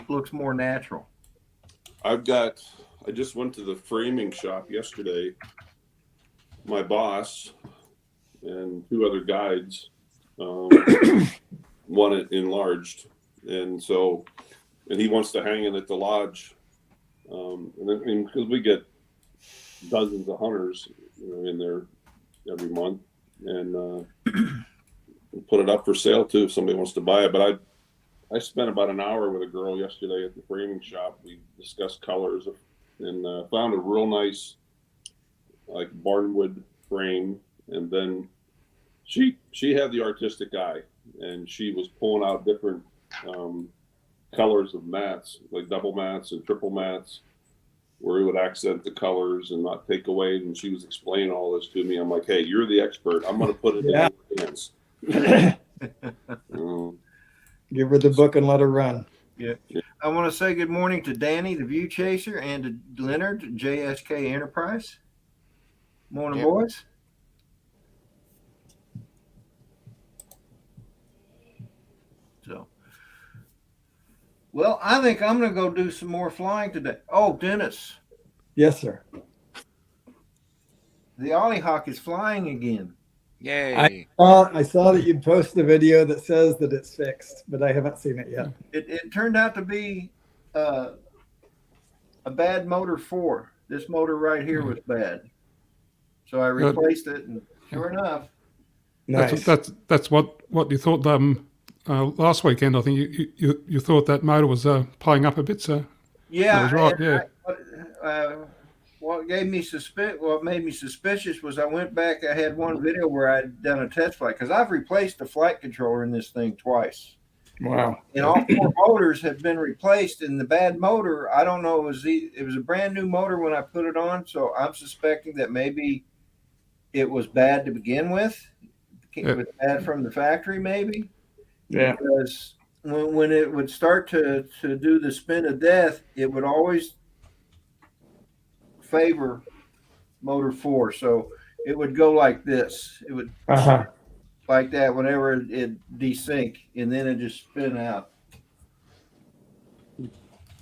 looks more natural. I just went to the framing shop yesterday my boss and 2 other guides want it enlarged, and he wants to hang it at the lodge, and because we get dozens of hunters, in there every month, and put it up for sale too if somebody wants to buy it. But I spent about an hour with a girl yesterday at the framing shop. We discussed colors and found a real nice, like, barnwood frame. And then she had the artistic eye, and she was pulling out different colors of mats, like double mats and triple mats, where it would accent the colors and not take away. And she was explaining all this to me. I'm like, hey, you're the expert. I'm going to put it in your hands. Give her the book and let her run. Yeah. I want to say good morning to Danny, the View Chaser, and to Leonard, JSK Enterprise. Morning, boys. So, well, I think I'm going to go do some more flying today. Oh, Dennis. Yes, sir. The Ollie Hawk is flying again. Yay. I saw that you posted a video that says that it's fixed, but I haven't seen it yet. It turned out to be a bad motor 4. This motor right here was bad. So I replaced it, and sure enough. Nice. That's what you thought last weekend. I think you thought that motor was playing up a bit. So yeah, that was right. Yeah. What made me suspicious was I went back. I had one video where I'd done a test flight because I've replaced the flight controller in this thing twice. Wow. And all 4 motors have been replaced. And the bad motor, I don't know, it was a brand new motor when I put it on. So I'm suspecting that maybe it was bad to begin with. It was bad from the factory, maybe. Yeah. Because when it would start to do the spin of death, it would always favor motor 4. So it would go like this. It would like that whenever it desync, and then it just spin out.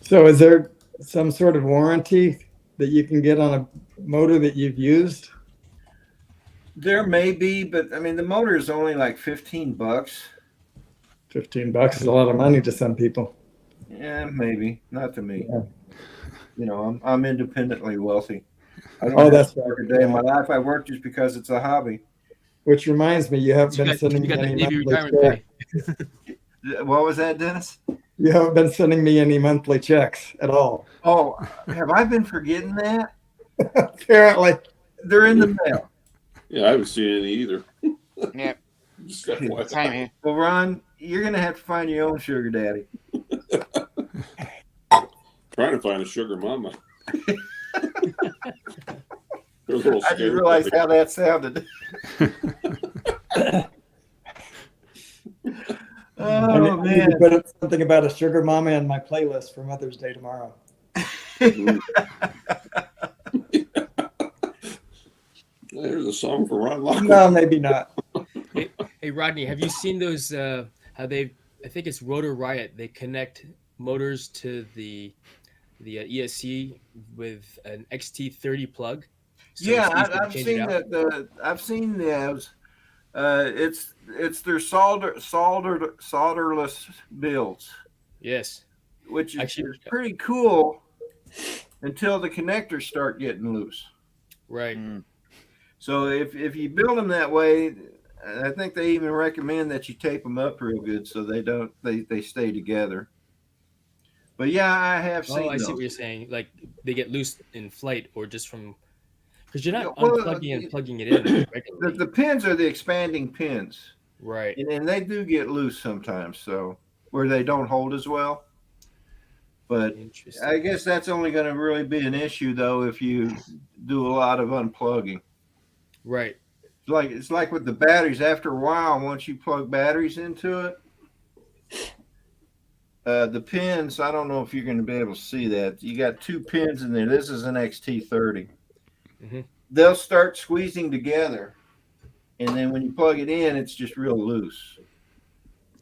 So is there some sort of warranty that you can get on a motor that you've used? There may be, but I mean, the motor is only like $15. $15 is a lot of money to some people. Yeah, maybe not to me. Yeah. I'm independently wealthy. I don't Oh, have that's to work right. a day in my life. I work just because it's a hobby. Which reminds me, you haven't been sending me you got that any Navy monthly retirement checks. pay. What was that, Dennis? You haven't been sending me any monthly checks at all. Oh, have I been forgetting that? Apparently. They're in the mail. Yeah, I haven't seen any either. Yep. Just FYI. Same here. Well, Ron, you're going to have to find your own sugar daddy. Trying to find a sugar mama. They're a little I scared. didn't realize how that sounded. I need to put up something about a sugar mama in my playlist for Mother's Day tomorrow. There's a song for Ron Lockwood. No, maybe not. Hey Rodney, have you seen those? How they? I think it's Rotor Riot. They connect motors to the ESC with an XT30 plug. So Yeah, it's easy to I've change seen it out. that. I've seen those. It's their solderless builds, Yes. which is Actually, pretty cool until the connectors start getting loose. right. So if you build them that way, I think they even recommend that you tape them up real good so they stay together. But yeah, I have seen. Oh, I see those. what you're saying. Like they get loose in flight or just from because you're not Well, unplugging and plugging it in regularly. The pins are the expanding pins, Right. and they do get loose sometimes, so where they don't hold as well. But Interesting. I guess that's only going to really be an issue though if you do a lot of unplugging. Right. It's like with the batteries. After a while, once you plug batteries into it, the pins. I don't know if you're going to be able to see that. You got 2 pins in there. This is an XT30. Mhm. They'll start squeezing together, and then when you plug it in, it's just real loose.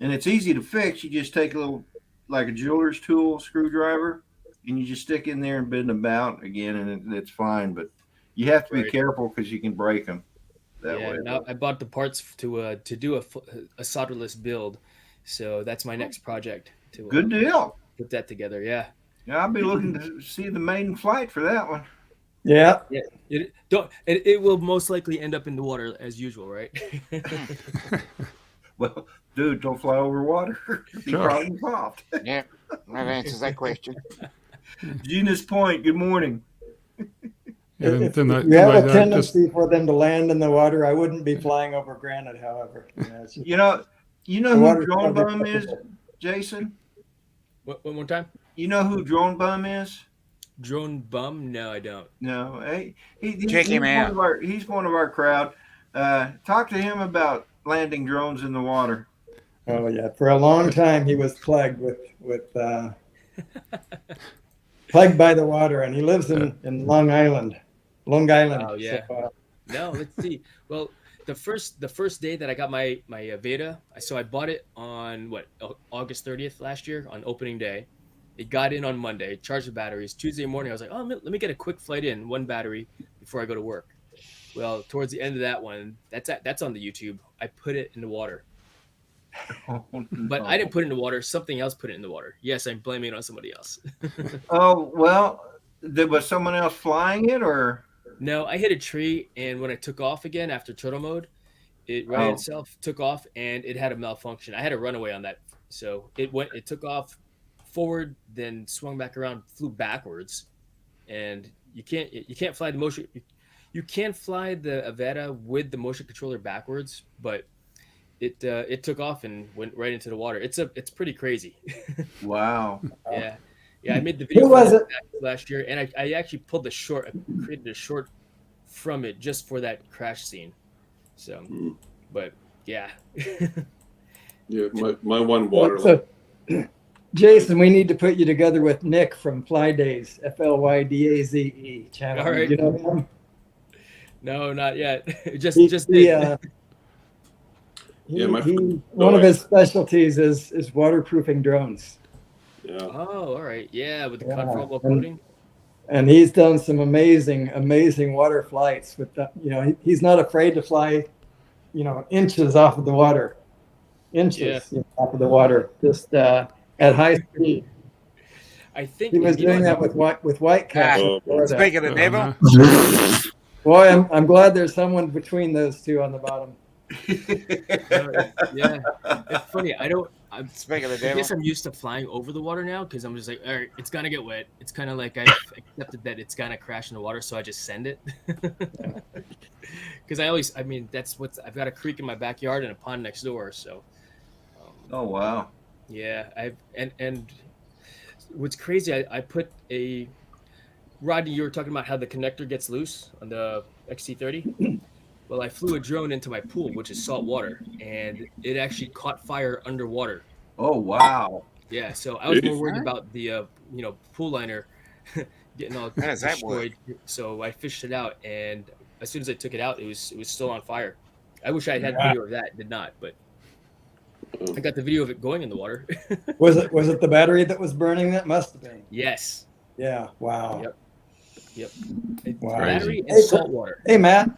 And it's easy to fix. You just take a little, like a jeweler's tool, screwdriver, and you just stick in there and bend them out again, and it's fine. But You have to be Right. careful because you can break them that Yeah. way. Now I bought the parts to do a solderless build, so that's my next project to Good deal. put that together. Yeah. Yeah, I'll be looking to see the maiden flight for that one. Yeah. Yeah. It will most likely end up in the water as usual, right? Well, dude, don't fly over water. Be Sure. problem solved. Yeah, that answers that question. Genus Point, good morning. Yeah, If then you have a just tendency for them to land in the water, I wouldn't be flying over granite, however. It's just- You know The who water's Drone not Bum is, acceptable. Jason? One more time. You know who Drone Bum is? Drone bum? No, I don't. No, Check him out. He's one of our crowd. Talk to him about landing drones in the water. Oh yeah, for a long time he was plagued with plagued by the water, and he lives in Long Island. Oh, yeah. So, No, let's see. Well, the first day that I got my Veda, so I bought it on August 30th last year on opening day. It got in on Monday, charged the batteries. Tuesday morning, I was like, oh, let me get a quick flight in, one battery before I go to work. Well, towards the end of that one, that's on the YouTube. I put it in the water, but I didn't put it in the water. Something else put it in the water. Yes, I'm blaming it on somebody else. Oh well, there was someone else flying it, or No, I hit a tree, and when I took off again after turtle mode, it righted Oh. itself, took off, and it had a malfunction. I had a runaway on that, so it took off forward, then swung back around, flew backwards, and you can't fly the motion. You can fly the Avata with the motion controller backwards, but it took off and went right into the water. It's pretty crazy. wow. Yeah. I made the video Who was for it? that last year, and I actually pulled the short. I created a short from it just for that crash scene. So, but yeah. Yeah, my one water. so, Jason, we need to put you together with Nick from Fly Days, FLYDAZE channel. All right. You know him? No, not yet. just He, just he, did. Yeah, my friend- one of his specialties is waterproofing drones. Yeah. Oh, all right. Yeah, with the Yeah, conformal and- coating. And he's done some amazing water flights with that. You know, he's not afraid to fly, inches off of the water, off of the water, just at high speed. I think He was you know doing that with white caps. Oh, Speaking of the devil, Boy, I'm glad there's someone between those two on the bottom. Yeah, it's funny. I'm speaking of the I devil, guess I'm used to flying over the water now because I'm just like, all right, it's gonna get wet. It's kind of like I've accepted that it's gonna crash in the water, so I just send it. Because I've got a creek in my backyard and a pond next door. So, Oh wow. yeah, and what's crazy, I put a Rodney. You were talking about how the connector gets loose on the XT30. Well, I flew a drone into my pool, which is salt water, and it actually caught fire underwater. Oh wow. Yeah, so I was more Jeez. worried about the pool liner getting all How does that destroyed. So I fished it out, and as soon as I took it out, it was still on fire. I wish I had video of that. Did not, but I got the video of it going in the water. Was it the battery that was burning? That must have been. Yes. Yeah. Wow. Yep. Wow. Battery Hey, and salt water. Hey, Matt.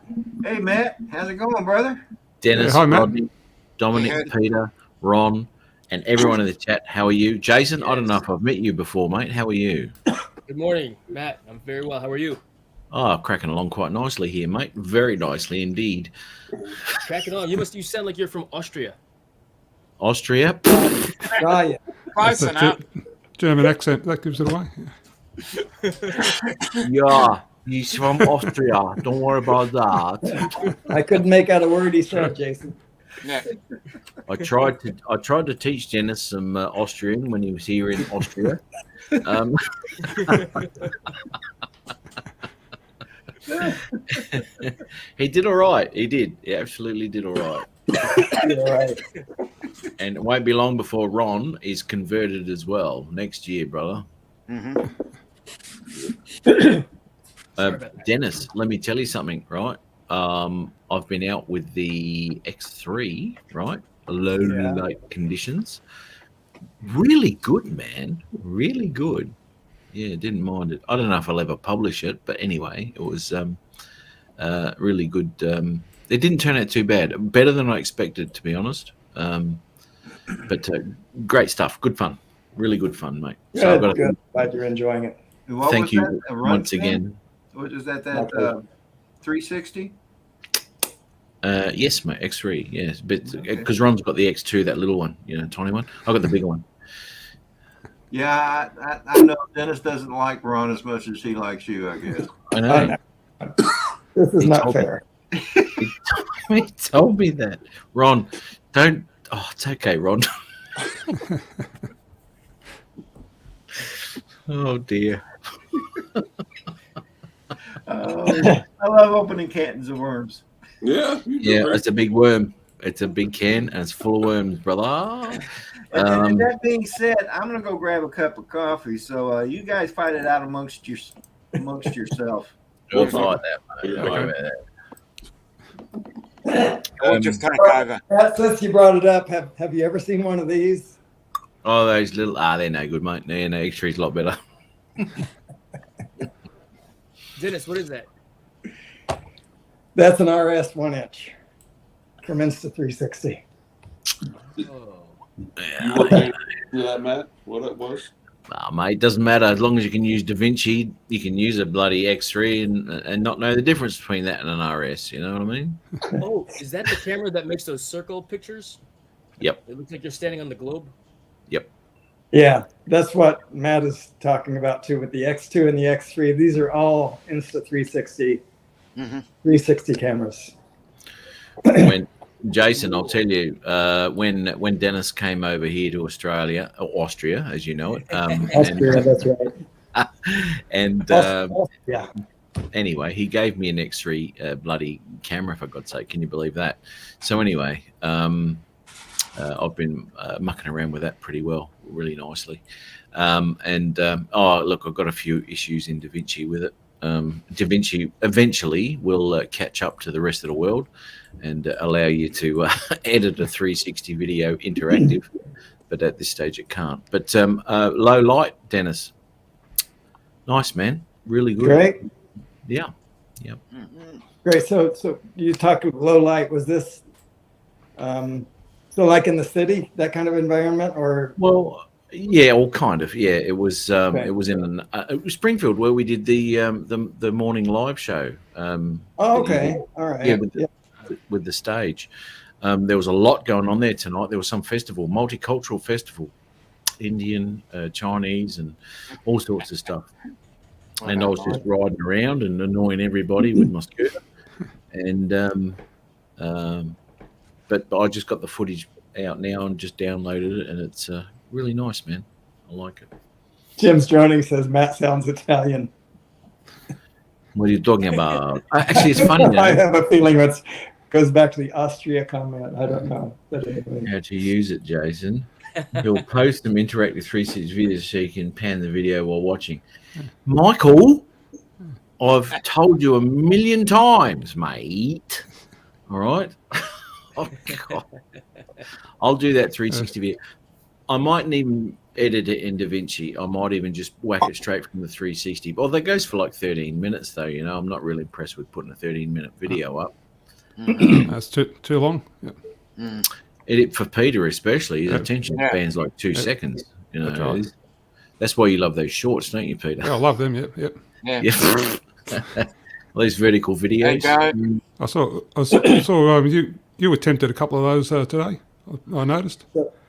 Hey Matt, how's it going, brother? Dennis, Yeah, hi, Matt. Rodney, Dominic, Peter, Ron, and everyone in the chat. How are you? Jason, I don't know if I've met you before, mate. How are you? Good morning, Matt. I'm very well. How are you? Oh, cracking along quite nicely here, mate. Very nicely indeed. Cracking on. You sound like you're from Austria. Austria? Try it. close That's enough. German accent, that gives it away. Yeah, he's from Austria. Don't worry about that. I couldn't make out a word he said, Jason. Yeah. I tried to teach Dennis some Austrian when he was here in Austria. He did all right. He did. He absolutely did all right. You're right. And it won't be long before Ron is converted as well next year, brother. Mm-hmm. Sorry about that. Dennis, let me tell you something, right? I've been out with the X3, right? Low Yeah. light conditions. Really good, man. Really good. Yeah, didn't mind it. I don't know if I'll ever publish it, but anyway, it was Really good. It didn't turn out too bad. Better than I expected, to be honest. But great stuff. Good fun. Really good fun, mate. So I've got Good. Glad you're enjoying it. What thank was you that? A run once stand? again. What is that? My pleasure. 360? Yes, mate. X3. Yes, but Okay. because Ron's got the X2, that little one, tiny one. I got the bigger one. Yeah, I know Dennis doesn't like Ron as much as he likes you, I guess. I know. This is He not told me. fair. He told me that. Ron, don't. Oh, it's okay, Ron. Oh dear. I love opening cans of worms. Yeah. Yeah, it's a big worm. It's a big can and it's full of worms, brother. And that being said, I'm gonna go grab a cup of coffee. So you guys fight it out amongst yourself. We'll fight that, mate. Yeah. Don't worry about that. We'll just take over. Since you brought it up, have you ever seen one of these? Oh, those little they're no good, mate. No, X3's a lot better. Dennis, what is that? That's an RS 1-inch from Insta360. Oh, You look at that, Matt? What it was? Mate, doesn't matter as long as you can use DaVinci. You can use a bloody X3 and not know the difference between that and an RS. You know what I mean? oh, is that the camera that makes those circle pictures? Yep. It looks like you're standing on the globe. Yep. Yeah, that's what Matt is talking about too with the X2 and the X3. These are all Insta360 360 cameras. When Jason, I'll tell you, when Dennis came over here to Australia, or Austria, as you know it, Austria, that's right. and Yeah. anyway, he gave me an X3 bloody camera, for God's sake. Can you believe that? So anyway, I've been mucking around with that pretty well, really nicely. Look, I've got a few issues in DaVinci with it. DaVinci eventually will catch up to the rest of the world and allow you to edit a 360 video interactive, but at this stage it can't. But low light, Dennis, nice, man, really good. Great. Yeah. Great. So you talked with low light. Was this so like in the city, that kind of environment, or? Well, yeah, well, kind of. Yeah, it was. Okay. It was in it was Springfield where we did the morning live show. Oh, okay. All right. Yeah, with the stage. There was a lot going on there tonight. There was some festival, multicultural festival, Indian, Chinese, and all sorts of stuff. And I was just riding around and annoying everybody with my scooter. And but I just got the footage out now and just downloaded it, and it's really nice, man. I like it. Jim's droning says Matt sounds Italian. What are you talking about? Actually, it's funny. I have a feeling it goes back to the Austria comment. I don't know. But anyway. How to use it, Jason. He'll post some interactive 360 videos so you can pan the video while watching. Michael, I've told you 1,000,000 times, mate. All right? Oh, God. I'll do that 360 video. I mightn't even edit it in DaVinci. I might even just whack it straight from the 360. Well, that goes for like 13 minutes, though. You know, I'm not really impressed with putting a 13-minute video up. That's too long. Yeah. Edit for Peter, especially. His attention span's like 2 seconds. You know, That's right. That's why you love those shorts, don't you, Peter? Yeah, I love them. Yep. Yeah. These vertical videos. I saw you attempted a couple of those today. I noticed.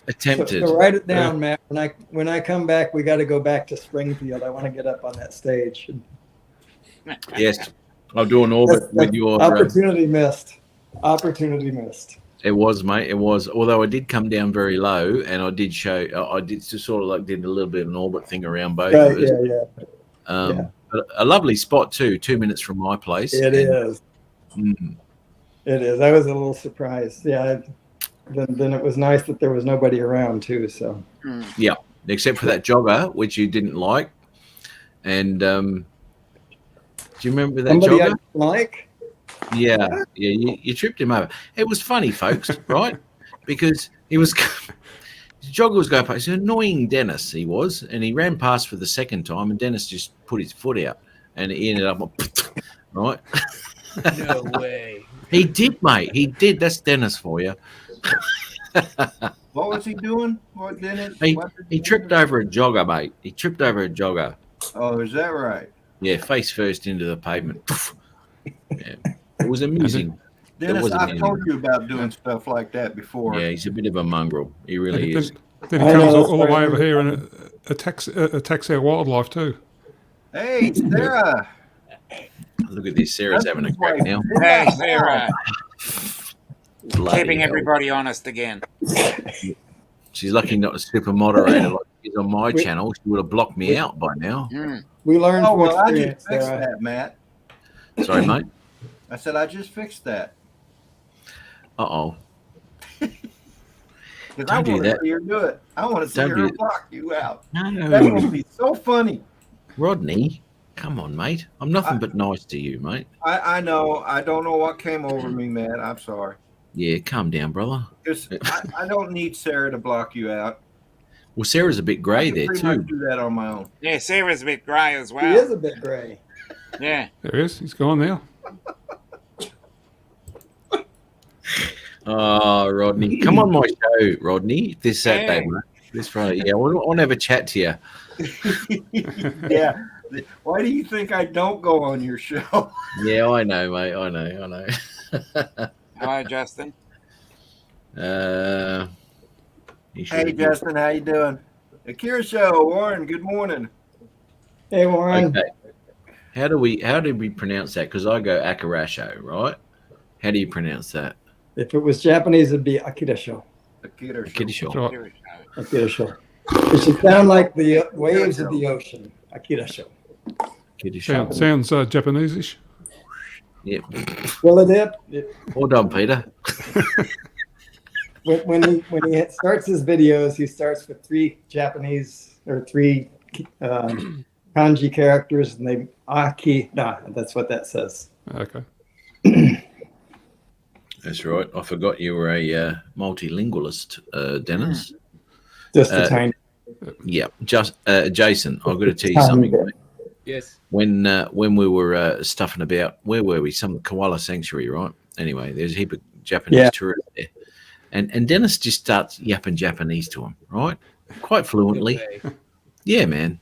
Attempted. So write it down, Matt. When I come back, we got to go back to Springfield. I want to get up on that stage. Yes, I'll do an orbit with your opportunity missed. Opportunity missed. It was, mate. It was. Although I did come down very low, and I did show. I did just sort of like did a little bit of an orbit thing around both of us. Yeah. But a lovely spot too. 2 minutes from my place. It is. It is. I was a little surprised. Yeah. Then it was nice that there was nobody around too. So. Yeah, except for that jogger, which you didn't like. And do you remember that Somebody jogger? I like. Yeah. You tripped him over. It was funny, folks, right? Because he was. The jogger was going past. He's an annoying Dennis, he was, and he ran past for the second time, and Dennis just put his foot out, and he ended up right. No way. He did, mate. He did. That's Dennis for you. What was he doing? What did He tripped over a jogger, mate. He tripped over a jogger. Oh, is that right? Yeah, face first into the pavement. Yeah. It was amusing. Dennis, was I've amazing. told you about doing stuff like that before. Yeah, he's a bit of a mongrel. He really is. Then he I comes know, that's all the way right. over here and attacks our wildlife too. Hey, Sarah. Look at this. Sarah's having a crack now. Hey, Sarah. Bloody Keeping hell. everybody honest again. She's lucky not a super moderator like she's on my channel. She would have blocked me out by now. Mm. We learned Oh, from well, I experience, just fixed Sarah. that, Matt. Sorry, mate. I said I just fixed that. Uh-oh. Because I Don't do want to that. see her do it. I want to see Don't her do it. block you out. That No. would be so funny. Rodney, come on, mate. I'm nothing but nice to you, mate. I know. I don't know what came over me, Matt. I'm sorry. Yeah, calm down, brother. Because I don't need Sarah to block you out. Well, Sarah's a bit grey I can there, pretty too. much do that on my own. Yeah, Sarah's a bit grey as He well. is a bit gray. Yeah. There he is. He's gone now. Oh, Rodney. Come on my show, Rodney. This Saturday, mate. This Friday. Yeah, I want to have a chat to you. Yeah. Why do you think I don't go on your show? Yeah, I know, mate. I know. Hello, Justin. Hey, Justin, how you doing? Akira Show, Warren, good morning. Hey, Warren. Okay. How do we pronounce that? Because I go Akarasho, right? How do you pronounce that? If it was Japanese, it'd be Akirasho. Akira Show. Kidisho. Right. Akirasho. It should sound like the waves of the ocean. Akirasho. Kidisho. Sounds Japanese-ish. Yep. Well, it Well done, Peter. when he starts his videos, he starts with three Japanese or three kanji characters, and they that's what that says. Okay. That's right. I forgot you were a multilingualist, Dennis. Just a tiny. Yeah. Just Jason, I've got to tell you something. Mate. Yes. When we were stuffing about, where were we? Some koala sanctuary, right? Anyway, there's a heap of Japanese tourists there, and Dennis just starts yapping Japanese to him, right? Quite fluently. No way. Yeah, man.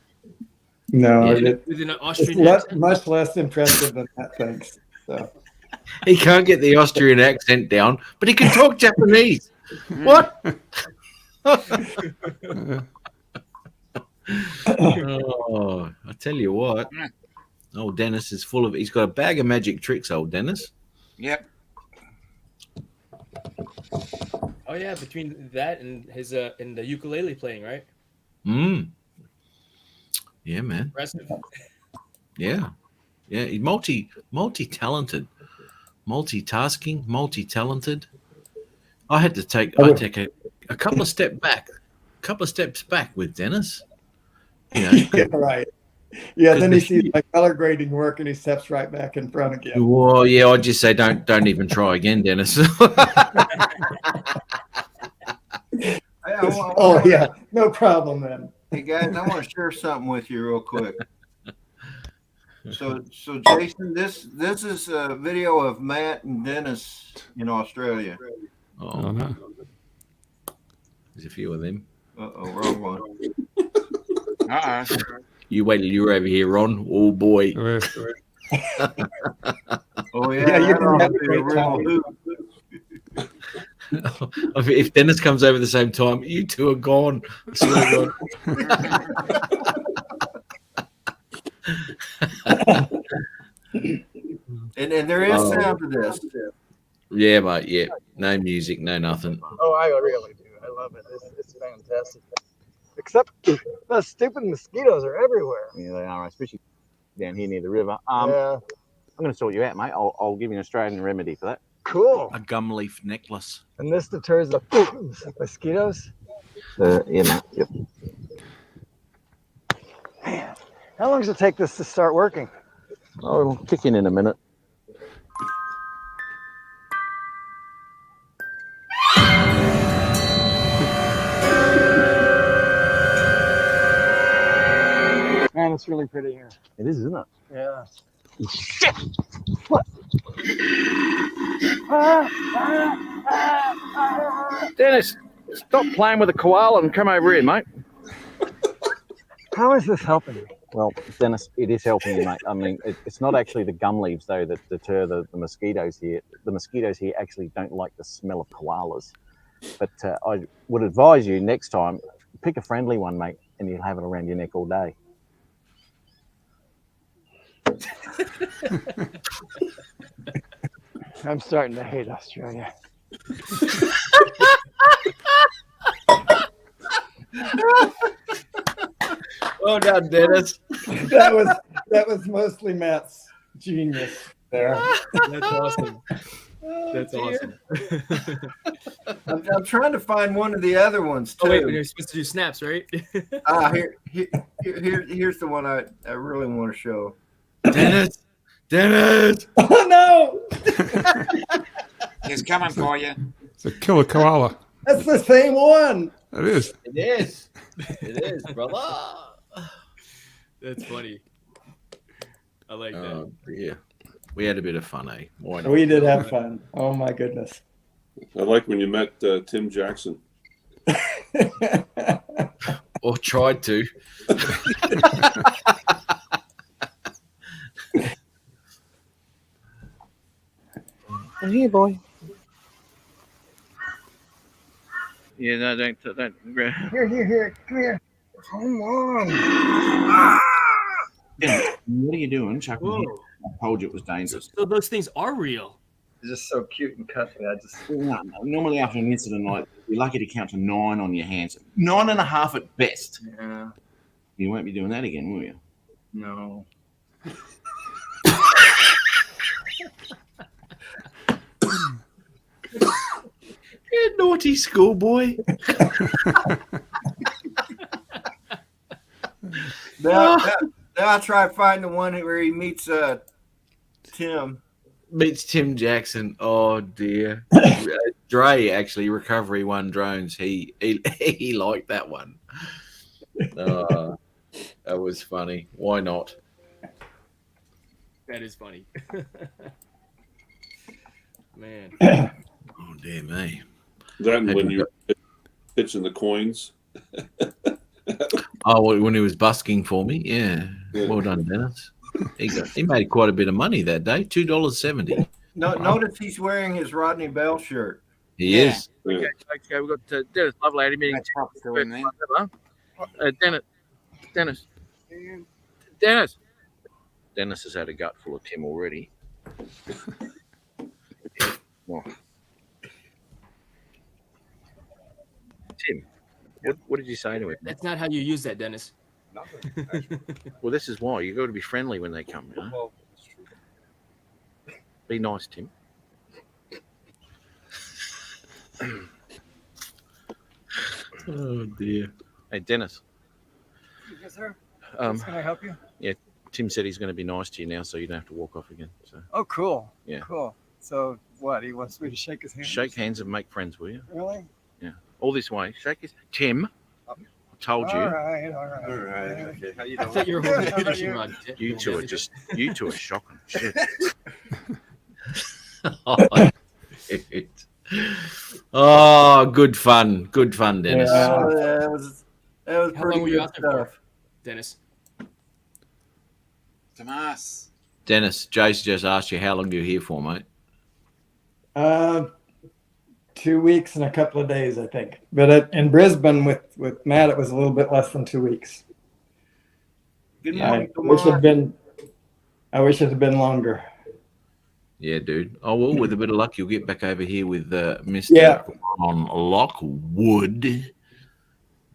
No, Yeah. With an it's Austrian accent? much less impressive than that. Thanks. So. He can't get the Austrian accent down, but he can talk Japanese. What? Oh, I tell you what. Old Dennis is full of. He's got a bag of magic tricks, old Dennis. Yep. Oh yeah, between that and his and the ukulele playing, right? Yeah, man. Impressive. Yeah. He's multi-talented, multitasking, multi-talented. I take a couple of steps back with Dennis. You know. Yeah, right. Yeah, then he sees my color grading work and he steps right back in front again. Well, yeah, I'd just say don't even try again, Dennis. Oh yeah, no problem then. Hey guys, I want to share something with you real quick. So Jason, this is a video of Matt and Dennis in Australia. Oh no. There's a few of them. Uh-oh, wrong one. You wait till you're over here, Ron. Oh boy. Yeah. Oh yeah, Yeah, you that can ought have to a be great real time. hoot. If Dennis comes over at the same time, you two are gone. I swear to God. And there is sound to this. Yeah, mate. Yeah, no music, no nothing. Oh, I really do. I love it. It's fantastic. Except the stupid mosquitoes are everywhere. Yeah, they are, especially down here near the river. Yeah, I'm going to sort you out, mate. I'll give you an Australian remedy for that. cool. A gum leaf necklace. And this deters the mosquitoes. Yeah, mate. Yep. Man, how long does it take this to start working? Oh, it'll kick in a minute. Man, it's really pretty here. It is, isn't it? Yeah. What? Dennis, stop playing with a koala and come over here, mate. How is this helping me? Well, Dennis, it is helping you, mate. I mean, it's not actually the gum leaves, though, that deter the mosquitoes here. The mosquitoes here actually don't like the smell of koalas. But I would advise you next time, pick a friendly one, mate, and you'll have it around your neck all day. I'm starting to hate Australia. Well done, Dennis. That was mostly Matt's genius there. That's awesome. That's awesome. I'm trying to find one of the other ones too. Oh wait, you're supposed to do snaps, right? Here's the one I really want to show. Dennis. Dennis. Oh no! He's coming for you. It's a killer koala. That's the same one. It is. It is. It is, brother. That's funny. I like that. Oh, dear. We had a bit of fun, eh? Why not? We did have fun. Oh my goodness. I like when you met Tim Jackson. Or tried to. Come here, boy. Yeah, no, don't. Here. Come here. Come on. What are you doing, Chuck? Whoa. I told you it was dangerous. So those things are real. It's just so cute and cuddly. No, normally after an incident like you're lucky to count to 9 on your hands. 9.5 at best. Yeah. You won't be doing that again, will you? No. You naughty schoolboy. Now I'll try to find the one where he meets Tim. Meets Tim Jackson. Oh dear. Dre actually Recovery One Drones. He liked that one. That was funny. Why not? That is funny. Man. Oh dear me. That and when you're pitching the coins. Oh, when he was busking for me, yeah. Well done, Dennis. He made quite a bit of money that day. $2.70. Notice he's wearing his Rodney Bell shirt. He is. Yeah. Okay, we've got Dennis Lovelady meeting. Dennis has had a gut full of Tim already. Oh. Tim, what did you say to him? That's not how you use that, Dennis. Well, this is why you got to be friendly when they come. You know? Well, that's true. Be nice, Tim. Oh dear. Hey, Dennis. Yes, sir. Can I help you? Yeah, Tim said he's going to be nice to you now, so you don't have to walk off again. So Oh, cool. Yeah. Cool. So what? He wants me to shake his hand? shake hands and make friends, will you? Really? All this way. Shake his Tim. I told you. All right. Okay. How you I doing? thought you were holding a fishing rod. You two are shocking. Shit. Oh, good fun. Good fun, Dennis. Oh, that was How pretty long were you good out there for, stuff. Dennis? Tomas. Dennis, Jace just asked you how long you're here for, mate. 2 weeks and a couple of days, I think. But in Brisbane with Matt, it was a little bit less than 2 weeks. Good Yeah. morning, I wish it had been longer. Yeah, dude. Oh, well, with a bit of luck, you'll get back over here with Mr. Yeah. on Lockwood.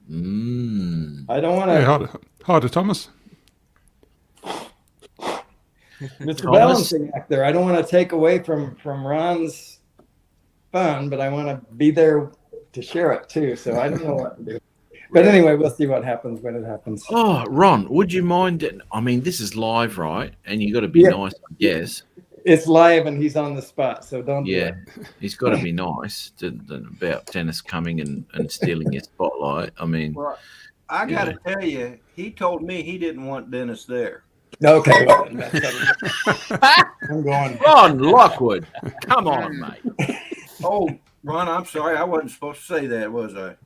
I don't want Hey, to. hi to Thomas. It's a Thomas? balancing act there. I don't want to take away from Ron's fun, but I want to be there to share it too. So I don't know what to do. But anyway, we'll see what happens when it happens. Oh, Ron, would you mind? I mean, this is live, right? And you got to be Yeah. nice, I guess. It's live and he's on the spot, so don't. Yeah, Do it. he's got to be nice about Dennis coming and stealing your spotlight. I mean, Well, I got to tell you, he told me he didn't want Dennis there. Okay, well, then that settles it. I'm going. Ron Lockwood, come on, mate. Oh, Ron, I'm sorry. I wasn't supposed to say that, was I?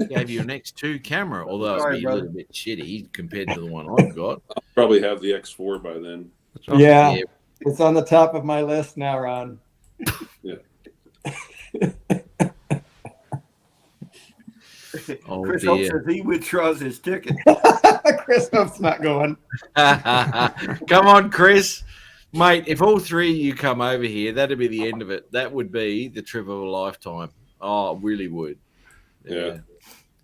Gave you an X2 camera, although Sorry, it'd be a brother. little bit shitty compared to the one I've got. Probably have the X4 by then. Yeah, it's on the top of my list now, Ron. Yeah. Oh, Chris Hope dear. says he withdraws his ticket. Chris Hope's not going. Come on, Chris. Mate, if all three of you come over here, that'd be the end of it. That would be the trip of a lifetime. Oh, it really would. Yeah.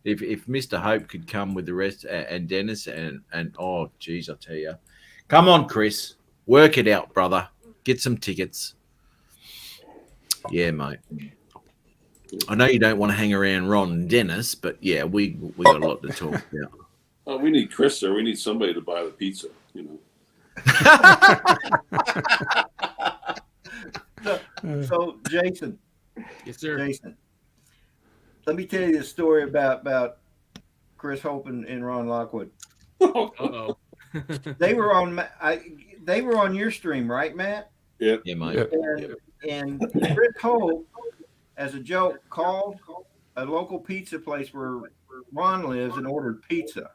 If Mr. Hope could come with the rest and Dennis and oh, geez, I tell you. Come on, Chris. Work it out, brother. Get some tickets. Yeah, mate. I know you don't want to hang around Ron and Dennis, but yeah, we got a lot to talk about. Oh, we need Chris there. We need somebody to buy the pizza, you know. So, Jason, Yes, sir. Jason, let me tell you the story about Chris Hope and Ron Lockwood. Uh-oh. They were on your stream, right, Matt? Yeah. Yeah, mate. And Chris Hope, as a joke, called a local pizza place where Ron lives and ordered pizza.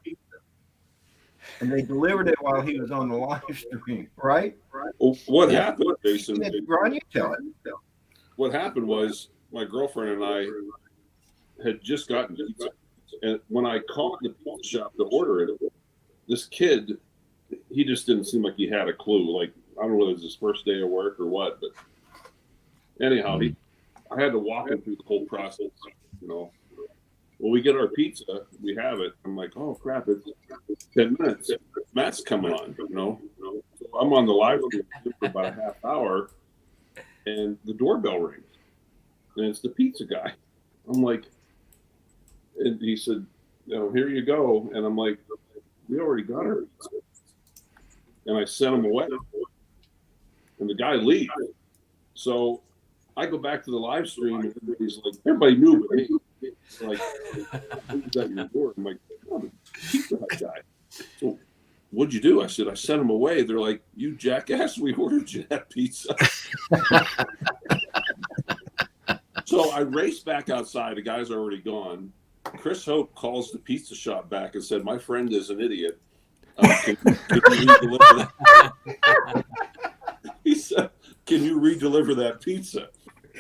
And they delivered it while he was on the live stream, right? Well, what happened, Jason? Ron, you tell it. What happened was my girlfriend and I had just gotten pizza. And when I called the pizza shop to order it, this kid, he just didn't seem like he had a clue. Like, I don't know whether it was his first day of work or what, but anyhow, I had to walk him through the whole process, you know. When we get our pizza, we have it. I'm like, oh crap, it's 10 minutes. Matt's coming on, you know. So I'm on the live stream for about a half hour, and the doorbell rings, and it's the pizza guy. I'm like, and he said, you know, here you go. And I'm like, we already got our pizza. And I sent him away, and the guy leaves. So I go back to the live stream, and everybody's like, everybody knew but me. It's like, who's at your door? I'm like, oh, the pizza Hut guy. So what'd you do? I said, I sent him away. They're like, you jackass, we ordered you that pizza. So I raced back outside. The guy's already gone. Chris Hope calls the pizza shop back and said, my friend is an idiot. Can you redeliver that? He said, can you redeliver that pizza?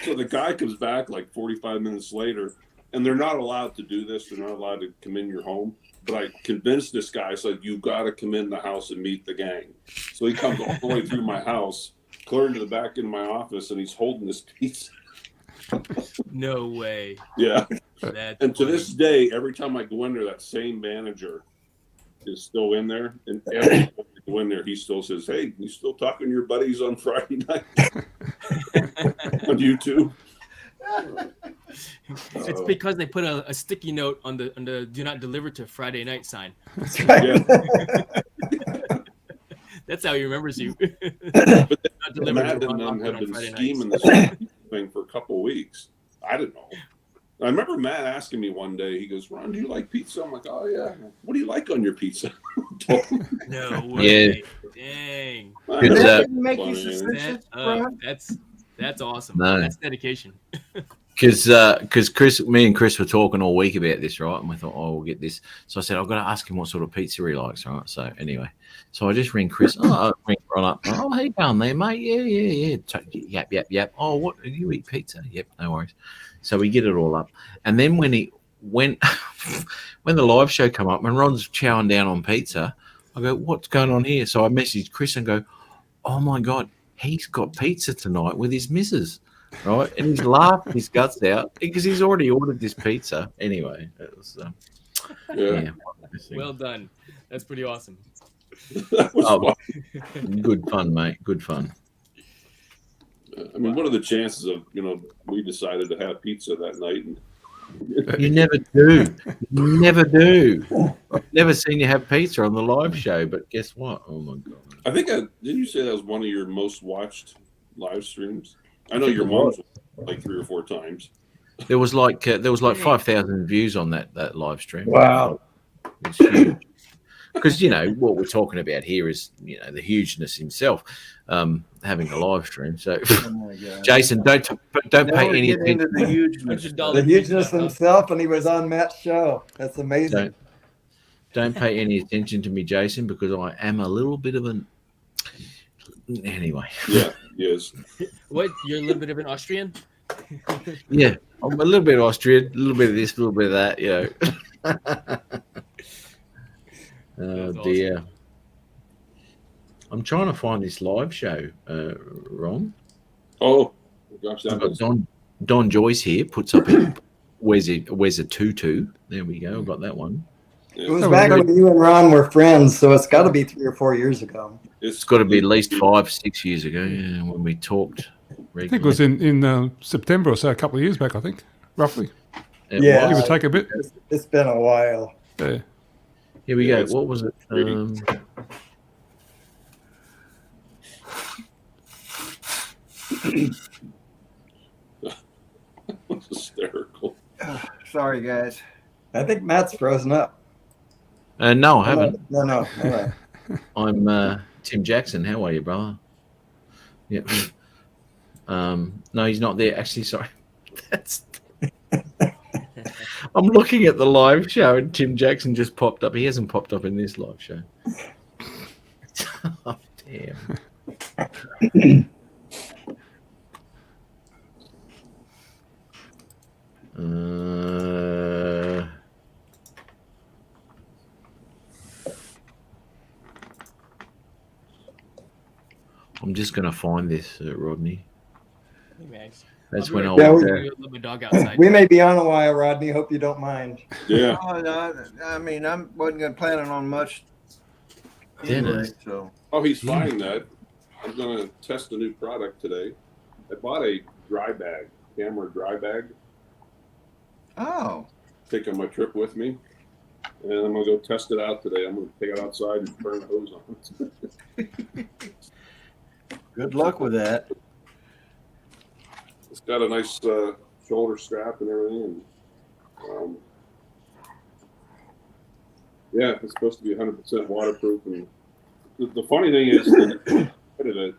So the guy comes back like 45 minutes later, and they're not allowed to do this. They're not allowed to come in your home. But I convinced this guy, I said, you got to come in the house and meet the gang. So he comes all the way through my house, clear into the back into my office, and he's holding this pizza. No way. Yeah. That's And to funny. this day, every time I go in there, that same manager is still in there. And every time I go in there, he still says, hey, you still talking to your buddies on Friday night on YouTube? It's because they put a sticky note on the do not deliver to Friday night sign. That's right. Yeah. That's how he remembers you. But Not delivered Matt to and Ron them Lockwood have on been Friday nights. scheming this thing for a couple of weeks. I didn't know. I remember Matt asking me one day, he goes, Ron, do you like pizza? I'm like, oh, yeah. What do you like on your pizza? No way. Yeah. Dang. Good That job. didn't make you Funny, suspicious, That, Ron? that's awesome. No. That's dedication. Because Chris, me and Chris were talking all week about this, right? And we thought, oh, we'll get this. So I said, I've got to ask him what sort of pizza he likes, right? So anyway, so I just ring Chris. I ring Ron up. Oh, how you going there, mate? Yeah. Yep. Oh, what? Do you eat pizza? Yep, no worries. So we get it all up. And then when the live show come up and Ron's chowing down on pizza, I go, what's going on here? So I message Chris and go, oh my God, he's got pizza tonight with his missus. Right, and he's laughing his guts out because he's already ordered this pizza. Anyway, it was Yeah. Well done. That's pretty awesome. That was fun. Good fun, mate. Good fun. I mean, what are the chances of, we decided to have pizza that night? And You never do. You never do. I've never seen you have pizza on the live show, but guess what? Oh my God! I think didn't you say that was one of your most watched live streams? I know your mom's like 3 or 4 times. There was like 5,000 views on that live stream. Wow. It's huge. because what we're talking about here is the hugeness himself, having a live stream. So, Oh my God. Jason, don't Now pay we're any getting into attention. the hugeness. $100 The hugeness himself, and he was on Matt's show. That's amazing. Don't pay any attention to me, Jason, because I am a little bit of an. Anyway. Yeah. Yes. What? You're a little bit of an Austrian? Yeah, I'm a little bit Austrian, a little bit of this, a little bit of that. Oh That's dear. I'm trying to find this live show, Ron. Oh, gosh, I've that got was, Don Joyce here, puts up a where's a tutu. There we go. I've got that one. It was That was back very- when you and Ron were friends, so it's got to be 3 or 4 years ago. It's got to be at least 5-6 years ago, when we talked I think it was regularly. in September or so, a couple of years back, I think, roughly. It Yeah. Give was. or take a bit. It's been a while. Yeah. Here we Yeah, go. it's What was it? pretty. That's hysterical. Sorry, guys. I think Matt's frozen up. No, I haven't. No. All right. I'm Tim Jackson. How are you, brother? Yeah. No, he's not there. Actually, sorry. That's. I'm looking at the live show, and Tim Jackson just popped up. He hasn't popped up in this live show. Oh, damn. I'm just going to find this, Rodney. Hey, Max. That's I'll be when I right was back. there. Let my dog outside. We may be on a while, Rodney. Hope you don't mind. Yeah. Oh, no, I mean, I wasn't going to planning on much anyway, Dennis. so. Oh, he's finding that. I'm going to test a new product today. I bought a dry bag, camera dry bag. Oh, Take on my trip with me. And I'm going to go test it out today. I'm going to take it outside and turn the hose on. good luck with that. It's got a nice shoulder strap and everything. And yeah, it's supposed to be 100% waterproof. And the funny thing is, that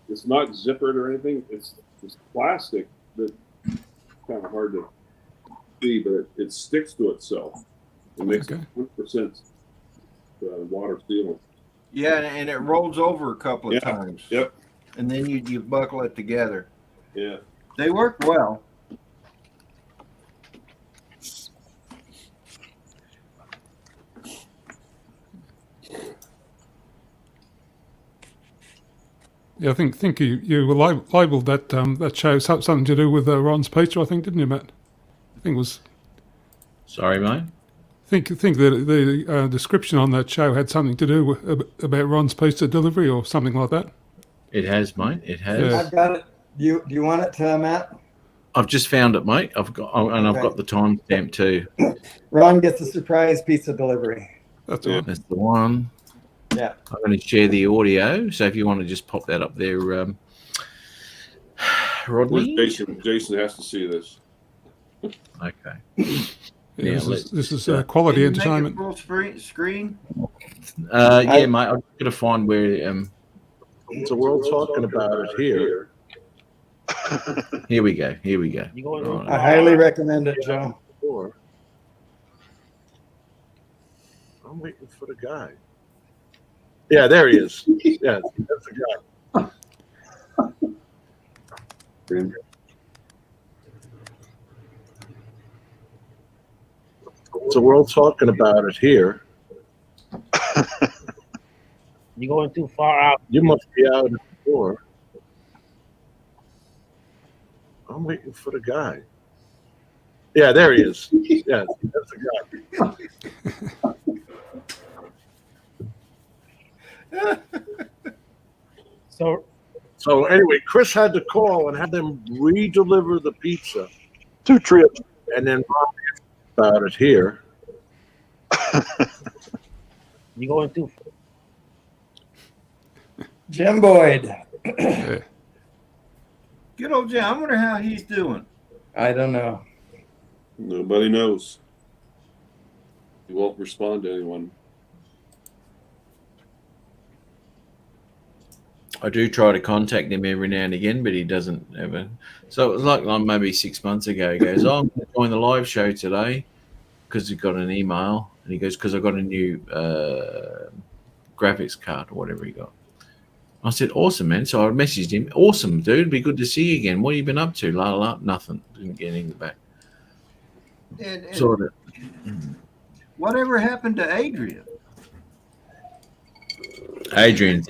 it's not zippered or anything. It's plastic that kind of hard to see, but it sticks to itself. It makes Okay. it 100% water sealant. Yeah, and it rolls over a couple of Yeah. times. Yep. And then you buckle it together. Yeah. They work well. Yeah, I think you labelled that that show something to do with Ron's pizza, I think, didn't you, Matt? I think it was. Sorry, mate. Think that the description on that show had something to do with, about Ron's pizza delivery or something like that. It has, mate. It has. Yeah. I've got it. Do you want it, Matt? I've just found it, mate. I've got the timestamp too. Ron gets a surprise pizza delivery. That's Yeah. all. That's the one. Yeah. I'm going to share the audio. So if you want to just pop that up there, Where's Rodney. Jason? Jason has to see this. Okay. Yeah, Yeah, this is quality Can you make it entertainment. full screen? Yeah, mate. I've got to find where. So we're all talking about it here. Here we go. Here we go. I Right. highly recommend it, Joe. Or I'm waiting for the guy. Yeah, there he is. Yeah, that's the guy. So we're all talking about it here. You're going too far out. You must be out at the door. I'm waiting for the guy. Yeah, there he is. Yeah, that's the guy. So anyway, Chris had to call and had them re-deliver the pizza. 2 trips. And then about it here. You're going too far. Jim Boyd. Yeah. Good old Jim. I wonder how he's doing. I don't know. Nobody knows. He won't respond to anyone. I do try to contact him every now and again, but he doesn't ever. So it was like maybe 6 months ago. He goes, "Oh, I'm going to join the live show today," because he got an email, and he goes, "Because I got a new graphics card or whatever he got." I said, "Awesome, man." So I messaged him, "Awesome, dude. Be good to see you again. What have you been up to?" La la, la. Nothing. Didn't get anything back. And Sort of. whatever happened to Adrian? Adrian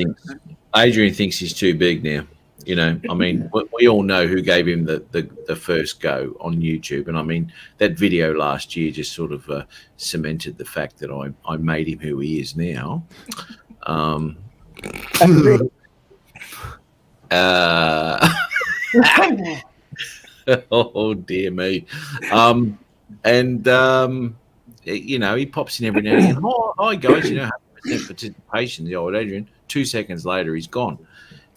thinks he's too big now. You know, I mean, we all know who gave him the first go on YouTube, and I mean that video last year just sort of cemented the fact that I made him who he is now. Oh dear me. You know, he pops in every now and again. "Oh, hi guys, you know, 100% participation." The old Adrian. 2 seconds later, he's gone.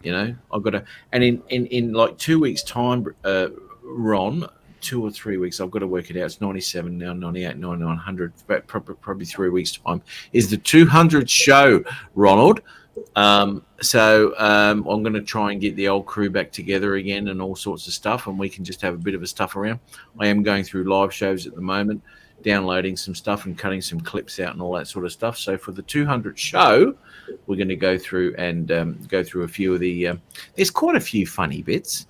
You know, I've got to, and in like 2 weeks' time, Ron, 2 or 3 weeks, I've got to work it out. It's 97 now, 98, 99, 100, probably 3 weeks' time is the 200 show, Ronald. So I'm going to try and get the old crew back together again and all sorts of stuff, and we can just have a bit of a stuff around. I am going through live shows at the moment, downloading some stuff and cutting some clips out and all that sort of stuff. So for the 200 show, we're going to go through and go through a few of the. There's quite a few funny bits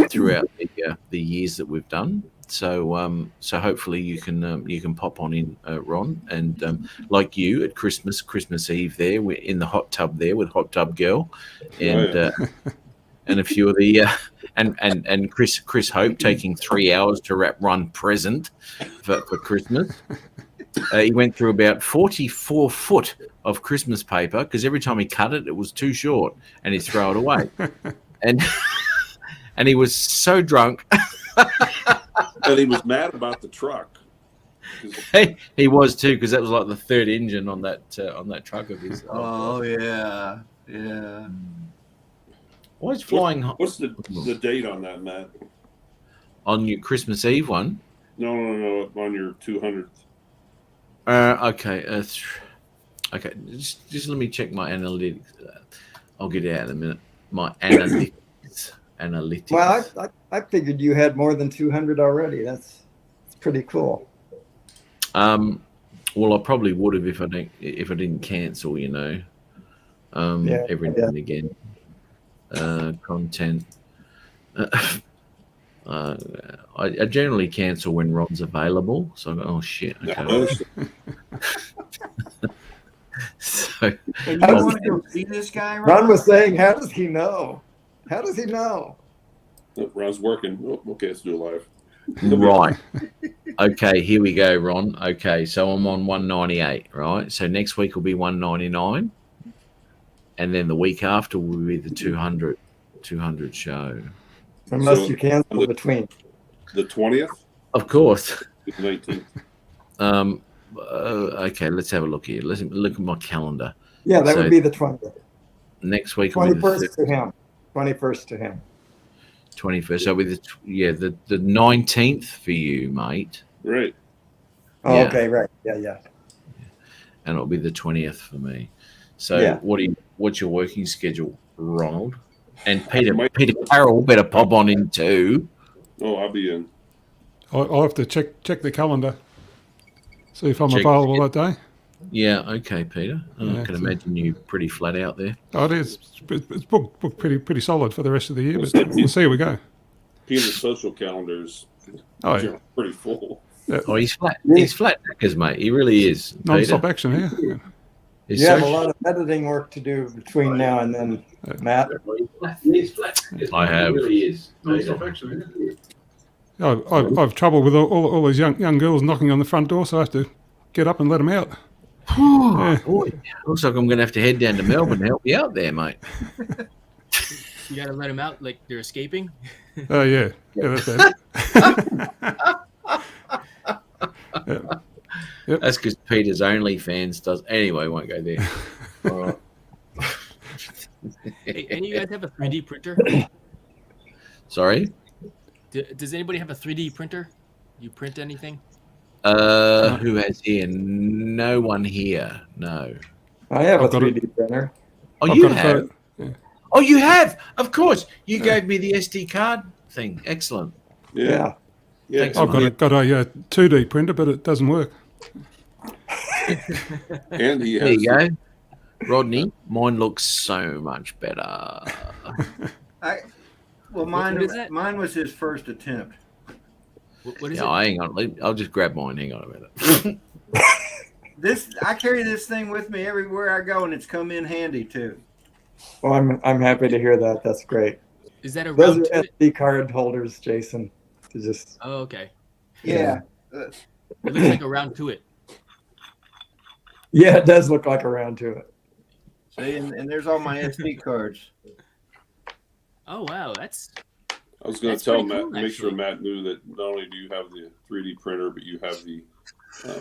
throughout the years that we've done. So hopefully you can pop on in, Ron, and like you at Christmas Eve there, we're in the hot tub there with Hot Tub Girl, and and a few of the and Chris Hope taking 3 hours to wrap one present for Christmas. He went through about 44 foot of Christmas paper because every time he cut it, it was too short, and he'd throw it away. And he was so drunk. And he was mad about the truck. He was too, because that was like the third engine on that truck of his. Oh yeah. Why is flying? What's the date on that, Matt? On your Christmas Eve one? No, on your 200th. Okay. Okay. Just let me check my analytics. I'll get it out in a minute. My analytics. Well, I figured you had more than 200 already. That's pretty cool. Well, I probably would have if I didn't cancel. You know, every now and again. Content. I generally cancel when Ron's available. So I go, oh shit. Okay. So And you want to go see this guy, Ron was saying, how does he know? How does he know? Ron's working. Oh, okay, let's do a live. Right. Okay, here we go, Ron. Okay, so I'm on 198, right? So next week will be 199. And then the week after will be the 200 show. Unless you cancel between. The 20th? Of course. The 19th. Okay, let's have a look here. Let's look at my calendar. Yeah, that would be the 20th. Next week will be the 21st to him. 21st to him. 21st. So with the 19th for you, mate. Right. Oh, Yeah. okay, right. Yeah. And it'll be the 20th for me. So what's your working schedule, Ronald? And Peter Carroll better pop on in too. Oh, I'll be in. I'll have to check the calendar, see if I'm available that day. Yeah, okay, Peter. Yeah, I can imagine you pretty flat out there. Oh, it is. It's booked pretty solid for the rest of the year, but we'll see how we go. Peter's social calendar's pretty full. Yeah. Oh, he's flat. He's flat knackers, mate. He really is. Non-stop action here. You have a lot of editing work to do between now and then, Matt. He's flat. I have. He really is. I've trouble with all these young girls knocking on the front door, so I have to get up and let them out. Boy, looks like I'm going to have to head down to Melbourne to help you out there, mate. You gotta let them out like they're escaping. Oh yeah, that's it. Yep. That's because Peter's OnlyFans does. Anyway, won't go there. All right. Hey, and you guys have a 3D printer? Sorry? Does anybody have a 3D printer? You print anything? Who has here? No one here. No. I have a 3D printer. Oh, you have? Oh, you have? Of course. You gave me the SD card thing. Excellent. Yeah. Thanks, I've mate. got a 2D printer, but it doesn't work. And he There has you go. Rodney, mine looks so much better. Mine what is that? mine was his first attempt. What is it? Hang on. I'll just grab mine. Hang on a minute. I carry this thing with me everywhere I go, and it's come in handy too. Well, I'm happy to hear that. That's great. Is that a Those round are to it? SD card holders, Jason. To just Oh, okay. Yeah. It looks like a round to it. yeah, it does look like a round to it. See, and there's all my SD cards. Oh wow, that's I was going That's to tell pretty Matt, cool, make sure actually. Matt knew that not only do you have the 3D printer, but you have the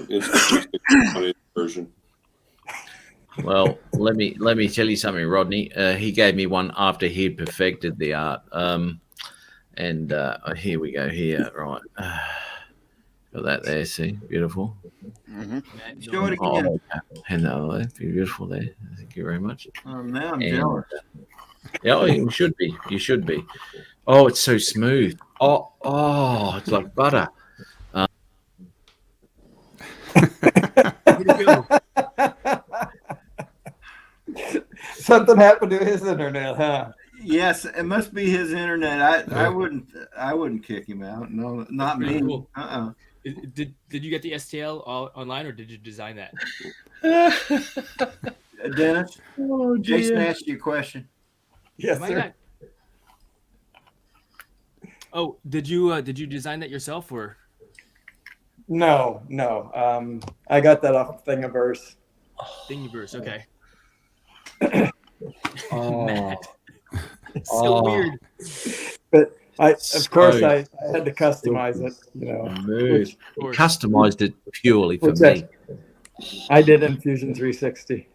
Instant version. Well, let me tell you something, Rodney. He gave me one after he had perfected the art. And here we go. Here, right. Got that there. See, beautiful. Show it again. And beautiful there. Thank you very much. Now I'm jealous. Yeah, you should be. You should be. Oh, it's so smooth. Oh, it's like butter. Something happened to his internet, huh? Yes, it must be his internet. I wouldn't kick him out. No, not me. Cool. Did you get the STL online, or did you design that? Dennis, Oh, Jason asked you a question. Yes, Am I sir. not- Oh, did you design that yourself, or? No. I got that off Thingiverse. Thingiverse, okay. Oh, It's so weird. But I had to So customize it, smooth. Of course. Customized it purely for Which me. I did in Fusion 360.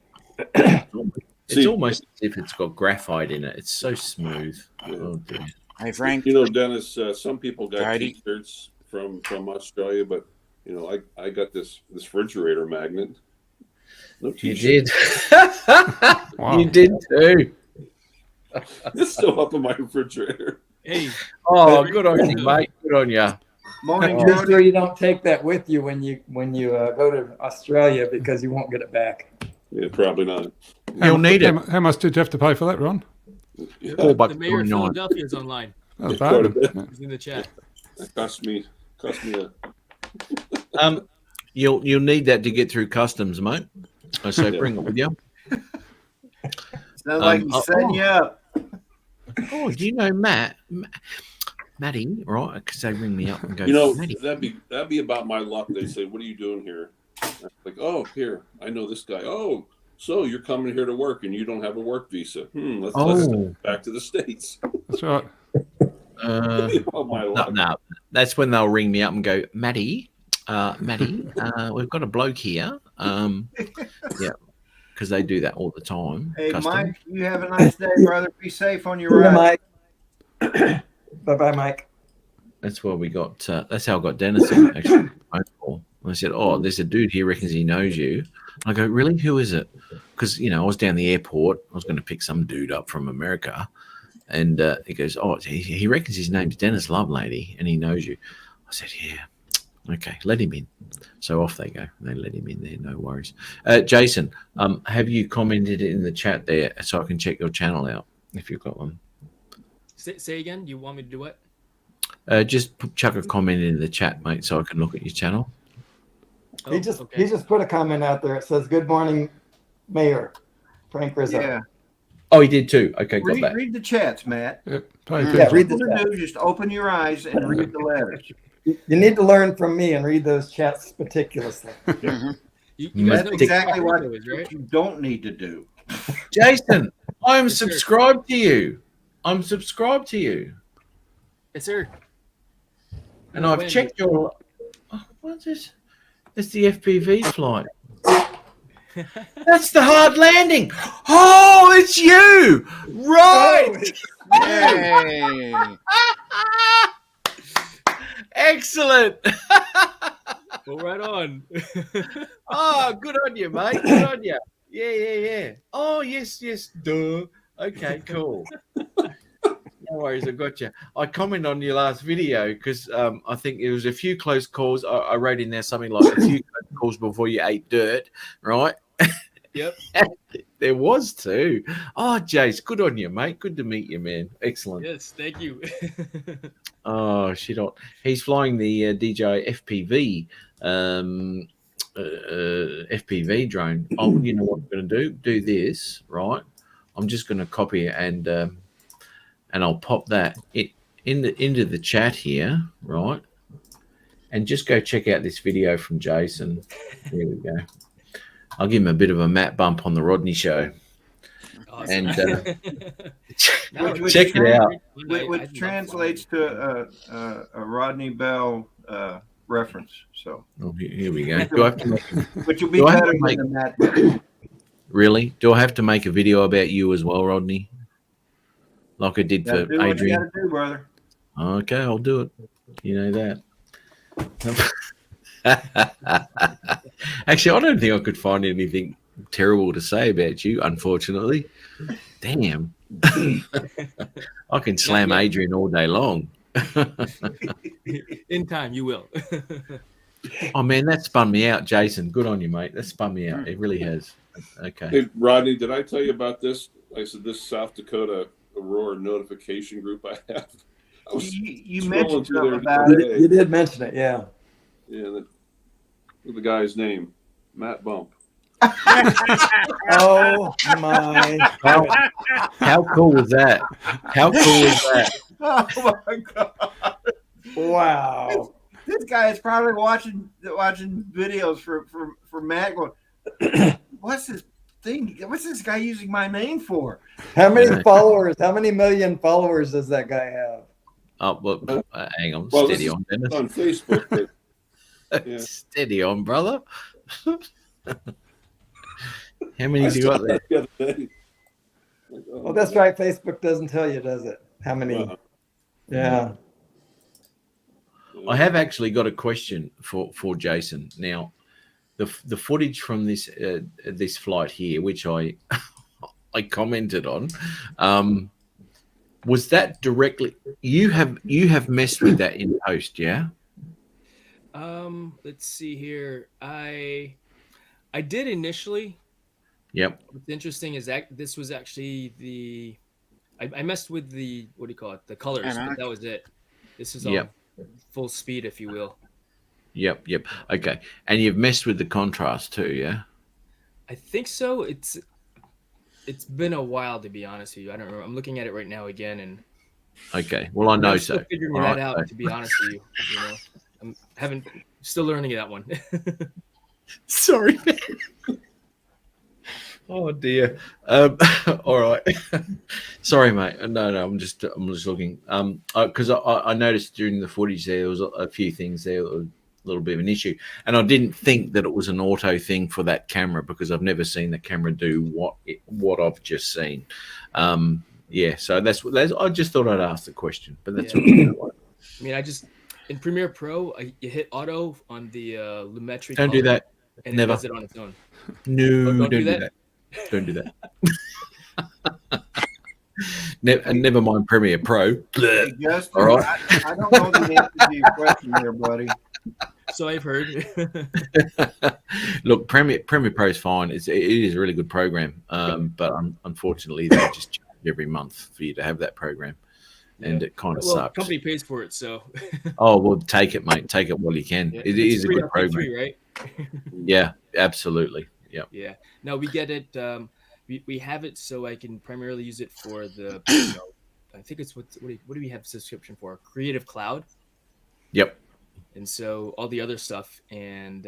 It's almost as if it's got graphite in it. It's so smooth. Oh, dear. Hey, Frank. You know, Dennis, some people got Heidi. T-shirts from Australia, but I got this refrigerator magnet. No You T-shirt. did. Wow. You did too. It's still up in my refrigerator. Hey, Oh, good on you, mate. Good on you. Morning, Just Jody. sure you don't take that with you when you go to Australia, because you won't get it back. Yeah, probably not. You'll need it. How much did you have to pay for that, Ron? Yeah, $4 the mayor of 49. Philadelphia is online. That was Quite a bargain. bit. Yeah. He's in the chat. that cost me a. You'll need that to get through customs, mate. So bring it with you. Sounds like he's setting you up. Oh, do you know Matty, right? Because they ring me up and go, Matty. that'd be about my luck. They say, "What are you doing here?" I'm like, "Oh, here, I know this guy." "Oh, so you're coming here to work and you don't have a work visa? Let's go back to the States." That's right. Oh, my luck. No, that's when they'll ring me up and go, Matty, we've got a bloke here. Yeah, because they do that all the time. Hey, Custom. Mike, you have a nice day, brother. Be safe on your Yeah, ride. Mike. Bye-bye, Mike. That's where we got. That's how I got Dennis on, actually. Phone call. And I said, "Oh, there's a dude here reckons he knows you." I go, "Really? Who is it?" Because I was down the airport. I was going to pick some dude up from America, and he goes, "Oh, he reckons his name's Dennis Lovelady, and he knows you." I said, "Yeah, okay, let him in." So off they go. They let him in there. No worries. Jason, have you commented in the chat there so I can check your channel out if you've got one? Say again. You want me to do what? Just chuck a comment in the chat, mate, so I can look at your channel. Oh, He just put a comment out there. It says, "Good morning, Mayor Frank Rizzo." Yeah. Oh, he did too. Okay, got that. Read the chats, Matt. Yep. Pay Yeah, attention. read the All you chat. do, just open your eyes and read the letters. You need to learn from me and read those chats meticulously. You guys That's know exactly what Franco is, right? you don't need to do. Jason, I'm Yes, sir. subscribed to you. I'm subscribed to you. Yes, sir. And I've checked your. Oh, what's this? It's the FPV flight. That's the hard landing. Oh, it's you. Right. Hey. Excellent. Well, right on. Oh, good on you, mate. Good on you. Yeah. Oh, yes. Duh. Okay, cool. No worries, I got you. I commented on your last video because I think it was a few close calls. I wrote in there something like a few close calls before you ate dirt, right? Yep. There was too. Oh, Jace, good on you, mate. Good to meet you, man. Excellent. Yes, thank you. Oh, shit. He's flying the DJI FPV FPV drone. Oh, you know what I'm going to do? Do this, right? I'm just going to copy it and I'll pop that into the chat here, right? And just go check out this video from Jason. There we go. I'll give him a bit of a Matt bump on the Rodney show. Awesome. And Which check it out. Which translates to a Rodney Bell reference. So Here we go. Do I have to make, which will be do I have better to make- than that. really? Do I have to make a video about you as well, Rodney? Like I did Gotta for do what you Adrian? gotta do, brother. Okay, I'll do it. You know that. Actually, I don't think I could find anything terrible to say about you, unfortunately. Damn. I can slam Adrian all day long. In time, you will. Oh, man, that spun me out, Jason. Good on you, mate. That spun me out. It really has. Okay. Hey, Rodney, did I tell you about this? I said this South Dakota Aurora notification group I have. I was You scrolling mentioned through something there about today. it. You did mention it, yeah. Yeah, the guy's name, Matt Bump. Oh my! How cool was that? How cool was that? Oh my god! Wow! This guy is probably watching videos for Matt going, what's this thing? What's this guy using my name for? How many followers? How many million followers does that guy have? Oh, well, hang on. Well, Steady this on, is Dennis. on Facebook. But, yeah. Steady on, brother. How many have you got there? The other day. Like, oh, Well, that's right. Facebook doesn't tell you, does it? How many? uh-uh. Yeah. I have actually got a question for Jason. Now, the footage from this this flight here, which I I commented on, was that directly you have messed with that in post, yeah? Let's see here. I did initially. Yep. What's interesting is that this was actually I messed with the, what do you call it? The colors, but that was it. This is all full speed, if you will. Yep. Okay. And you've messed with the contrast too, yeah? I think so. It's been a while, to be honest with you. I don't remember. I'm looking at it right now again, and Okay. Well, I know I'm still so. figuring All that right, out, so- to be honest with you. You know, I'm still learning that one. Sorry. Oh dear. All right. Sorry, mate. No. I'm just looking. Because I noticed during the footage there was a few things there that were a little bit of an issue, and I didn't think that it was an auto thing for that camera because I've never seen the camera do what I've just seen. Yeah. So that's I just thought I'd ask the question, but that's all right. I mean, in Premiere Pro, you hit auto on the Lumetri. Don't do color, that. and Never. it does it on its own. No, don't don't do do that? that. Don't do that. Never mind Premiere Pro. Hey, Justin, All right. I don't know the answer to your question there, buddy. So I've heard. Look, Premiere Pro is fine. It is a really good program, but unfortunately, they just charge every month for you to have that program, and it kind of Well, sucks. the company pays for it, so. Oh well, take it, mate. Take it while you can. Yeah, It it's is a free good on program. free, right? Yeah, absolutely. Yeah. Yeah. No, we get it. We have it so I can primarily use it for the. I think it's what do we have subscription for? Creative Cloud. Yep. And so all the other stuff, and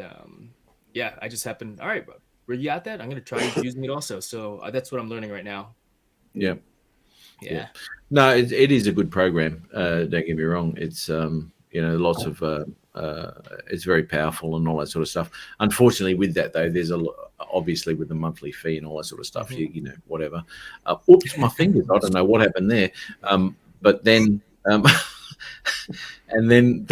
yeah, I just happened. All right, bro, where you got that? I'm gonna try using it also. So that's what I'm learning right now. Yeah. Yeah. No, it is a good program. Don't get me wrong. It's lots of it's very powerful and all that sort of stuff. Unfortunately, with that though, there's obviously with the monthly fee and all that sort of stuff. You know, whatever. Oops, my fingers. I don't know what happened there. But then, and then.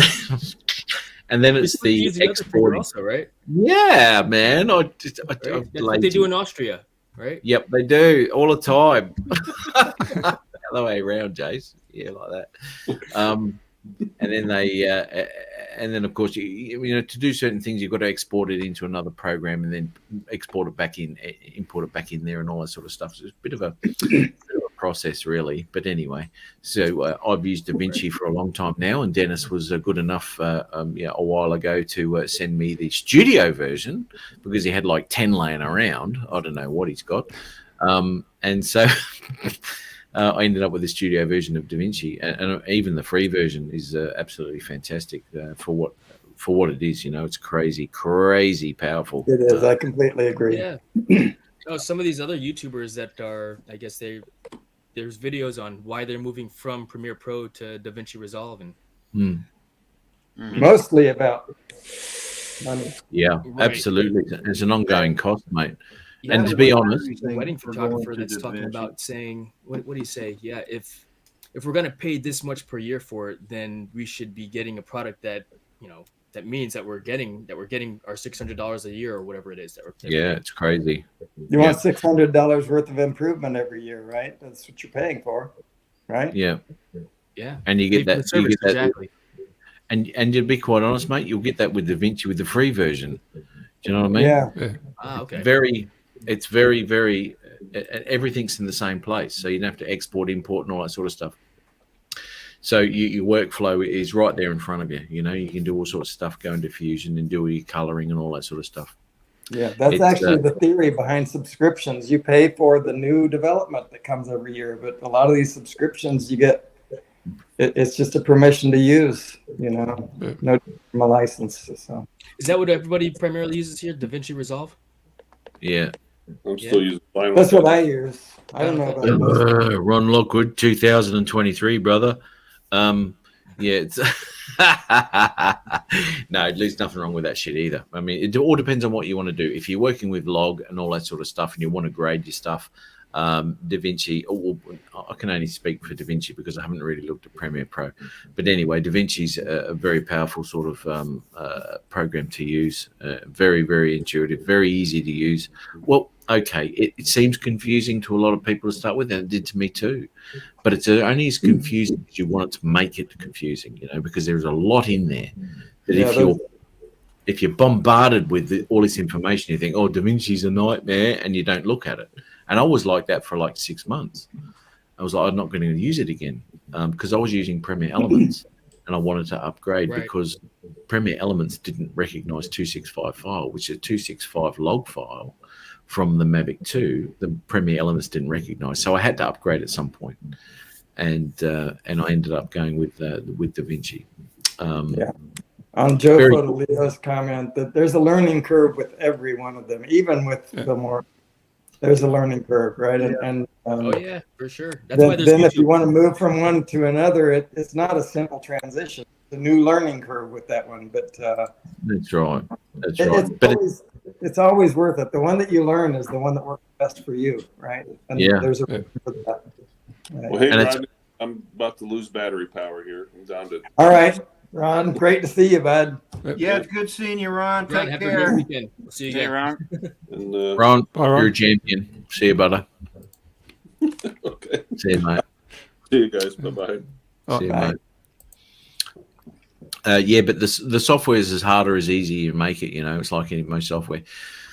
And then it's the export export also, right? Yeah, man. Right? That's what they do in Austria. right? Yep, they do all the time. The other way around, Jace. Yeah, like that. And then and then of course, you know, to do certain things, you've got to export it into another program and then export it back in, import it back in there, and all that sort of stuff. So it's a bit of a process, really. But anyway, so I've used DaVinci for a long time now, and Dennis was good enough, a while ago to send me the studio version because he had like 10 laying around. I don't know what he's got, and so. I ended up with the studio version of DaVinci, and even the free version is absolutely fantastic for what it is. You know, it's crazy powerful. It is. I completely agree. Yeah. Some of these other YouTubers that are, I guess there's videos on why they're moving from Premiere Pro to DaVinci Resolve, and mostly about money. Yeah, Right. absolutely. It's an ongoing cost, mate. Yeah, And to be honest, the wedding photographer that's talking about saying, what do you say? Yeah, if we're gonna pay this much per year for it, then we should be getting a product that, you know, that means that we're getting our $600 a year or whatever it is that we're yeah, it's crazy. You want $600 worth of improvement every year, right? That's what you're paying for, right? Yeah, yeah. and you get Pay for that. the service, You get that. exactly. And to be quite honest, mate, you'll get that with DaVinci with the free version. Do you know what I mean? Yeah. Okay. It's very everything's in the same place, so you don't have to export, import, and all that sort of stuff. So your workflow is right there in front of you. You know, you can do all sorts of stuff, go into Fusion and do all your coloring and all that sort of stuff. Yeah, that's actually the theory behind subscriptions. You pay for the new development that comes every year, but a lot of these subscriptions you get, it's just a permission to use, you know, no from a license. So is that what everybody primarily uses here? DaVinci Resolve? Yeah. I'm still using Final that's what Cut. I use. I don't know about most. Ron Lockwood, 2023, brother. Yeah, it's no, there's nothing wrong with that shit either. I mean, it all depends on what you want to do. If you're working with log and all that sort of stuff, and you want to grade your stuff, DaVinci. I can only speak for DaVinci because I haven't really looked at Premiere Pro. But anyway, DaVinci's a very powerful sort of program to use. Very, very intuitive, very easy to use. Well, okay, it seems confusing to a lot of people to start with, and it did to me too. But it's only as confusing as you want it to make it confusing, you know, because there's a lot in there that if you're bombarded with all this information, you think, oh, DaVinci's a nightmare, and you don't look at it. And I was like that for like 6 months. I was like, I'm not going to use it again because I was using Premiere Elements and I wanted to upgrade because Premiere Elements didn't recognize 265 file, which is a 265 log file from the Mavic 2. The Premiere Elements didn't recognize, so I had to upgrade at some point, and I ended up going with DaVinci. Yeah. On Joe Fotolio's comment that there's a learning curve with every one of them, even with the more. There's a learning curve, right? And oh yeah, for sure. That's why there's then if you want to move from one to another, it's not a simple transition. It's a new learning curve with that one. But that's right. That's right. It's always worth it. The one that you learn is the one that works best for you, right? And there's a reason for that. Right. Well, hey, Rodney, I'm about to lose battery power here. I'm down to. All right, Ron. Great to see you, bud. Yeah, it's good seeing you, Ron. Ron, Take have a care. great weekend. We'll see you again. Ron. And, Ron, Bye, Ron. you're a champion. See you, brother. okay. See you, mate. See you guys. Bye-bye. See you, mate. Yeah, but the software is as hard or as easy you make it. You know, it's like most software.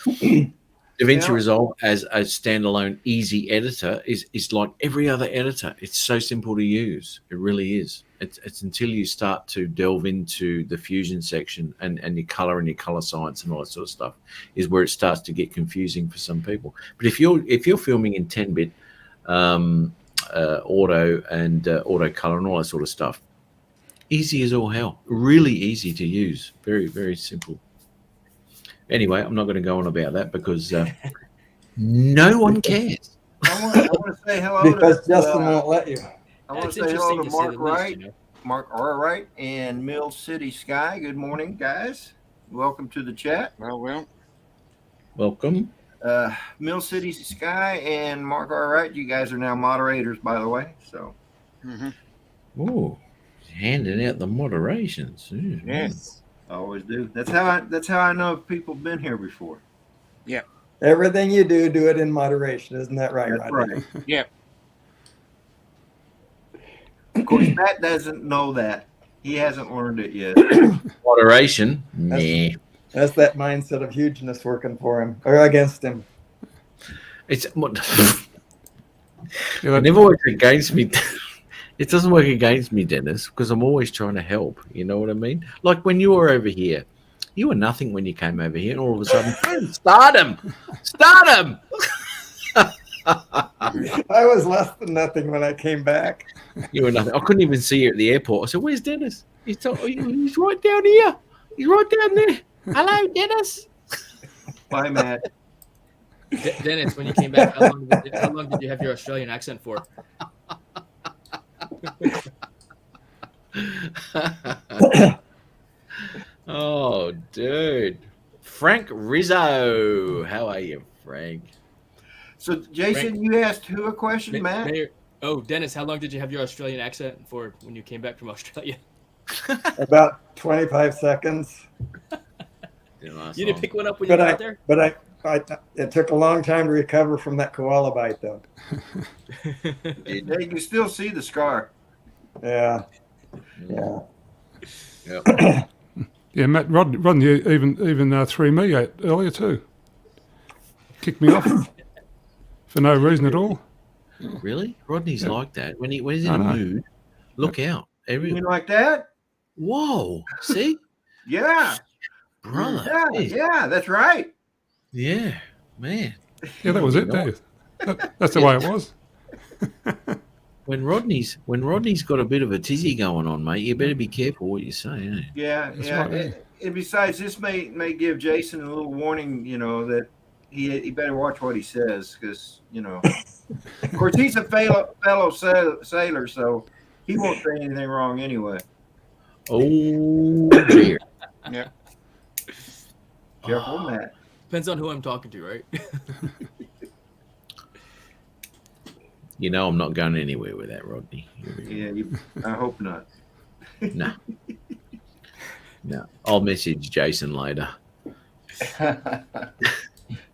DaVinci Resolve as a standalone easy editor is like every other editor. It's so simple to use. It really is. It's until you start to delve into the Fusion section and your color and your color science and all that sort of stuff is where it starts to get confusing for some people. But if you're filming in 10-bit auto and auto color and all that sort of stuff, easy as all hell. Really easy to use. Very, very simple. Anyway, I'm not going to go on about that because no one cares. I want to say hello because to Justin won't let you. I want to say hello to Mark Wright, Mark R. Wright, and Mill City Sky. Good morning, guys. Welcome to the chat. Well. Welcome. Mill City Sky and Mark R. Wright. You guys are now moderators, by the way. So. Oh, handing out the moderations. Yes. I always do. That's how I know if people have been here before. Yeah. Everything you do, do it in moderation. Isn't that right, That's Rodney? right. Yeah. Of course, Matt doesn't know that. He hasn't learned it yet. Moderation. Nah. That's that mindset of hugeness working for him or against him. It's Yeah, it that, never works against me. It doesn't work against me, Dennis, because I'm always trying to help. You know what I mean? Like when you were over here, you were nothing when you came over here, and all of a sudden, start him. I was less than nothing when I came back. You were nothing. I couldn't even see you at the airport. I said, "Where's Dennis?" He's right down here. He's right down there. Hello, Dennis. Bye, Matt. Dennis, when you came back, how long did you have your Australian accent for? Oh, dude. Frank Rizzo. How are you, Frank? So, Jason, you asked who a question, Matt? Dennis, how long did you have your Australian accent for when you came back from Australia? About 25 seconds. You didn't pick one up when you got there? But it took a long time to recover from that koala bite, though. You can still see the scar. Yeah. Yep. yeah, Matt Rodney even threw me out earlier too. Kicked me off for no reason at all. Really? Rodney's like that. When he's in I a know. mood, look out. You mean like that? Whoa. See? Yeah. Brother. Yeah, that's right. Yeah, man. Yeah, that was it, Dave. That's the way it was. When Rodney's got a bit of a tizzy going on, mate, you better be careful what you say, eh? Yeah, That's yeah. right. And besides, this may give Jason a little warning, that he better watch what he says, because of course he's a fellow sailor, so he won't say anything wrong anyway. Oh dear. Yeah. Careful, Matt. Depends on who I'm talking to, right? I'm not going anywhere with that, Rodney. Yeah, I hope not. No. No. I'll message Jason later.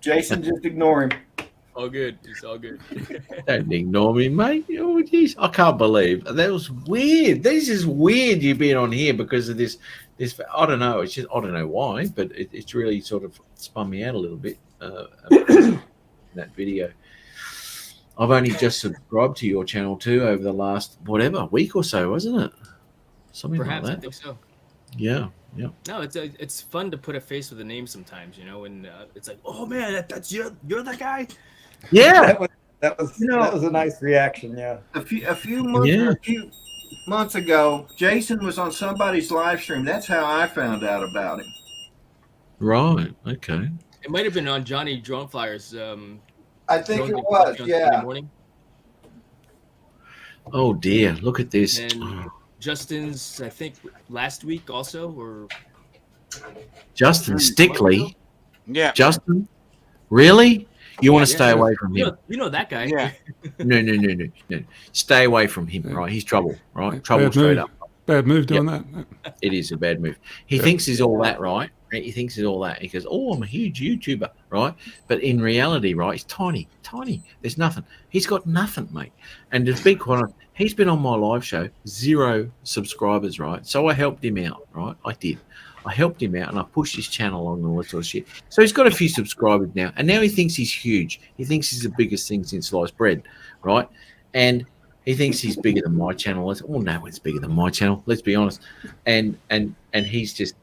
Jason, just ignore him. All good. It's all good. Don't ignore me, mate. Oh, geez. I can't believe that was weird. This is weird. You've been on here because of this. I don't know. It's just I don't know why, but it's really sort of spun me out a little bit. That video. I've only just subscribed to your channel too over the last week or so, wasn't it? Something Perhaps, like I that. think so. Yeah. No, it's fun to put a face with a name sometimes, and it's like, oh man, that's you're that guy. Yeah. That was a nice reaction. Yeah. A few months ago, Jason was on somebody's live stream. That's how I found out about him. Right. Okay. It might have been on Johnny Drone Flyers. I think it was. Yeah. Morning. Oh dear! Look at this. And Justin's, I think, last week also, or Justin Stickley. Yeah. Justin, really? You want to stay away from him? You know that guy. Yeah. No. Stay away from him, right? He's trouble, right? Trouble straight up. Bad move doing that. It is a bad move. He thinks he's all that, right? He thinks he's all that. He goes, "Oh, I'm a huge YouTuber," right? But in reality, right, he's tiny. There's nothing. He's got nothing, mate. And to be quite honest, he's been on my live show, 0 subscribers, right? So I helped him out, right? I did. I helped him out and I pushed his channel along and all that sort of shit. So he's got a few subscribers now. And now he thinks he's huge. He thinks he's the biggest thing since sliced bread, right? And he thinks he's bigger than my channel. Oh, no one's bigger than my channel. Let's be honest. And he's just,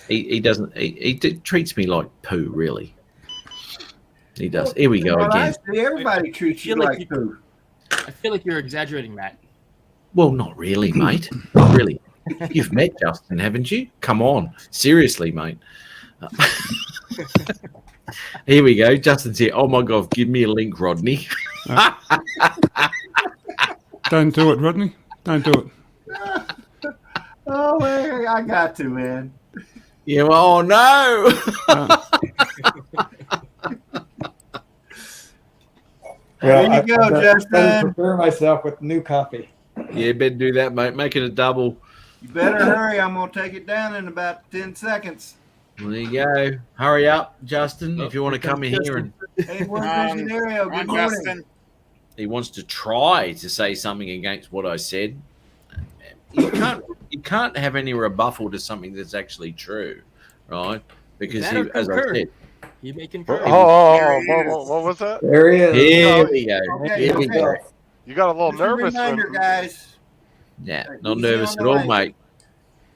he doesn't, he treats me like poo, really. He does. Here we go again. Everybody treats you like poo. I feel like you're exaggerating, Matt. Well, not really, mate. Not really. You've met Justin, haven't you? Come on. Seriously, mate. Here we go. Justin's here. Oh, my God. Give me a link, Rodney. Don't do it, Rodney. Don't do it. Oh, man, I got to, man. Yeah, oh, no. Well, there you go, Justin. Prepare myself with new coffee. Yeah, better do that, mate. Make it a double. You better hurry. I'm going to take it down in about 10 seconds. Well, there you go. Hurry up, Justin, Oh, if you want to here come in comes here. And Hey, one Visionario, Come on, good morning. Justin. he wants to try to say something against what I said. You can't have any rebuttal to something that's actually true, right? Because That or as I concur. said, You may concur. What was that? There he is. here we go. Okay, Here we okay. go. You got a little Just a nervous reminder, when guys. Yeah, Right, not easy nervous on at the all, link. mate.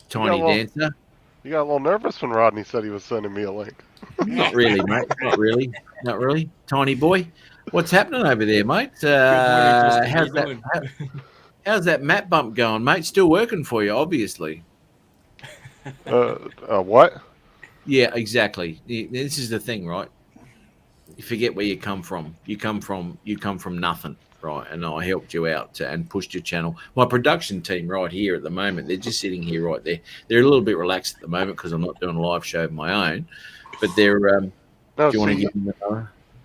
Tiny well- dancer. you got a little nervous when Rodney said he was sending me a link. Not really, mate. Not really. Not really. Tiny boy. What's happening over there, mate? Good morning, Justin. How How's you that? doing? How's that map bump going, mate? Still working for you, obviously. What? Yeah, exactly. This is the thing, right? You forget where you come from. You come from nothing, right? And I helped you out and pushed your channel. My production team right here at the moment, they're just sitting here right there. They're a little bit relaxed at the moment because I'm not doing a live show of my own. But they're. No, do you want to see, give them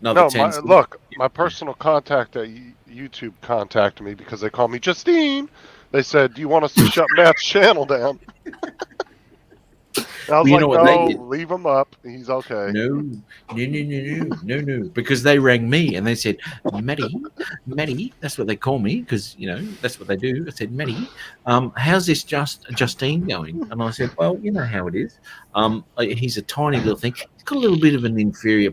another 10 seconds? look, my personal contact at YouTube contacted me because they called me Justine. They said, "Do you want us to shut Matt's channel down?" And I was Well, you know what they "No, did? leave him up. He's okay." No. Because they rang me and they said, Matty, that's what they call me because, that's what they do. I said, Matty, how's this Justine going? And I said, well, you know how it is. He's a tiny little thing. He's got a little bit of an inferior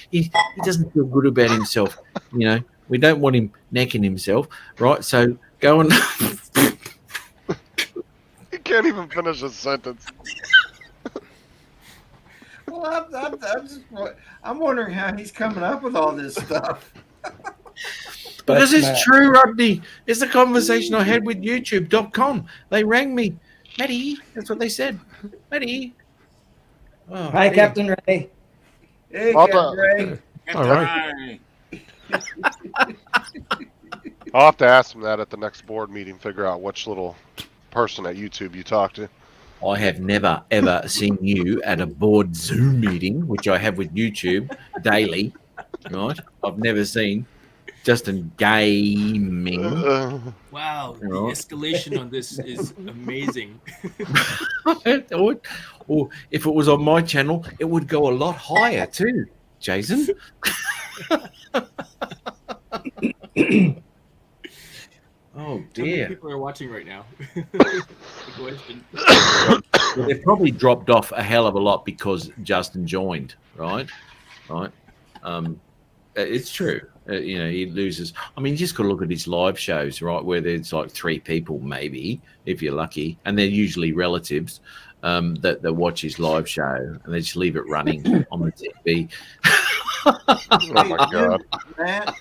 he doesn't feel good about himself. We don't want him necking himself, right? So go and... He can't even finish a sentence. Well, I'm wondering how he's coming up with all this stuff. Because it's true, Rodney. It's the conversation I had with YouTube.com. They rang me. Matty, that's what they said. Matty. Oh, Hi, dear. Captain Ray. Hey, Well Captain Ray. All right. I'll have to ask him that at the next board meeting. Figure out which little person at YouTube you talk to. I have never, ever seen you at a board Zoom meeting, which I have with YouTube daily, right? I've never seen Justin gaming. Wow, the Right. escalation on this is amazing. or if it was on my channel, it would go a lot higher too, Jason. Oh How many dear. people are watching right now? The question. Well, they've probably dropped off a hell of a lot because Justin joined, right? It's true. He loses. I mean, you just got to look at his live shows, right, where there's like 3 people, maybe, if you're lucky, and they're usually relatives that watch his live show, and they just leave it running on the TV. Oh my God. Matt,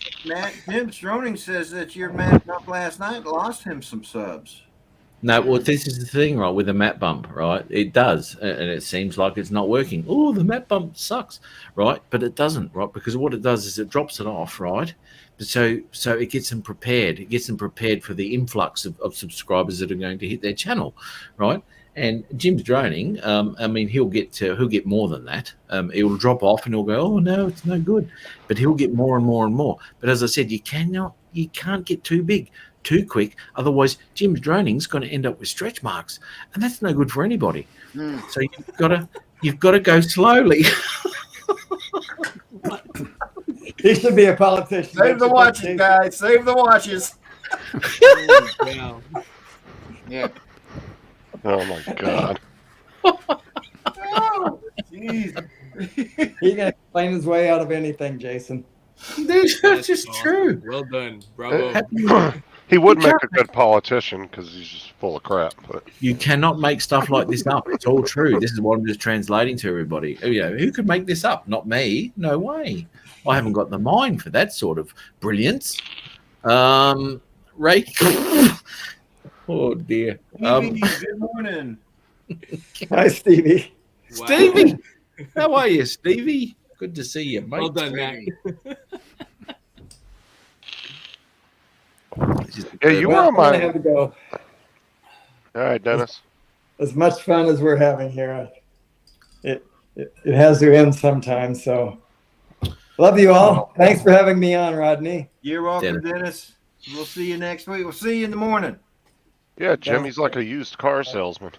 Jim Stroning says that your map up last night lost him some subs. No, well, this is the thing, right, with the map bump, right? It does, and it seems like it's not working. Oh, the map bump sucks, right? But it doesn't, right? Because what it does is it drops it off, right? So it gets them prepared. It gets them prepared for the influx of subscribers that are going to hit their channel, right? And Jim's droning. I mean, he'll get more than that. He'll drop off and he'll go, oh no, it's no good. But he'll get more and more and more. But as I said, you can't get too big too quick, otherwise Jim's droning's going to end up with stretch marks, and that's no good for anybody. So you've got to go slowly. He should be a politician. Save the watches, guys. Save the watches. Wow. Yeah. Oh my God. Oh, jeez. He can explain his way out of anything, Jason. That's just awesome. true. Well done. Bravo. He would make a good politician because he's just full of crap. But You cannot make stuff like this up. It's all true. This is what I'm just translating to everybody. Who could make this up? Not me. No way. I haven't got the mind for that sort of brilliance. Ray. Oh dear. Stevie, good morning. Hi, Stevie. Wow. Stevie, how are you, Stevie? Good to see you, mate. Well done, Matt. yeah, you were Well, on I'm gonna my. have to go. All right, Dennis. As much fun as we're having here, it has to end sometime. So, love you all. Thanks for having me on, Rodney. You're welcome, Dennis. We'll see you next week. We'll see you in the morning. Yeah, Jimmy's like a used car salesman.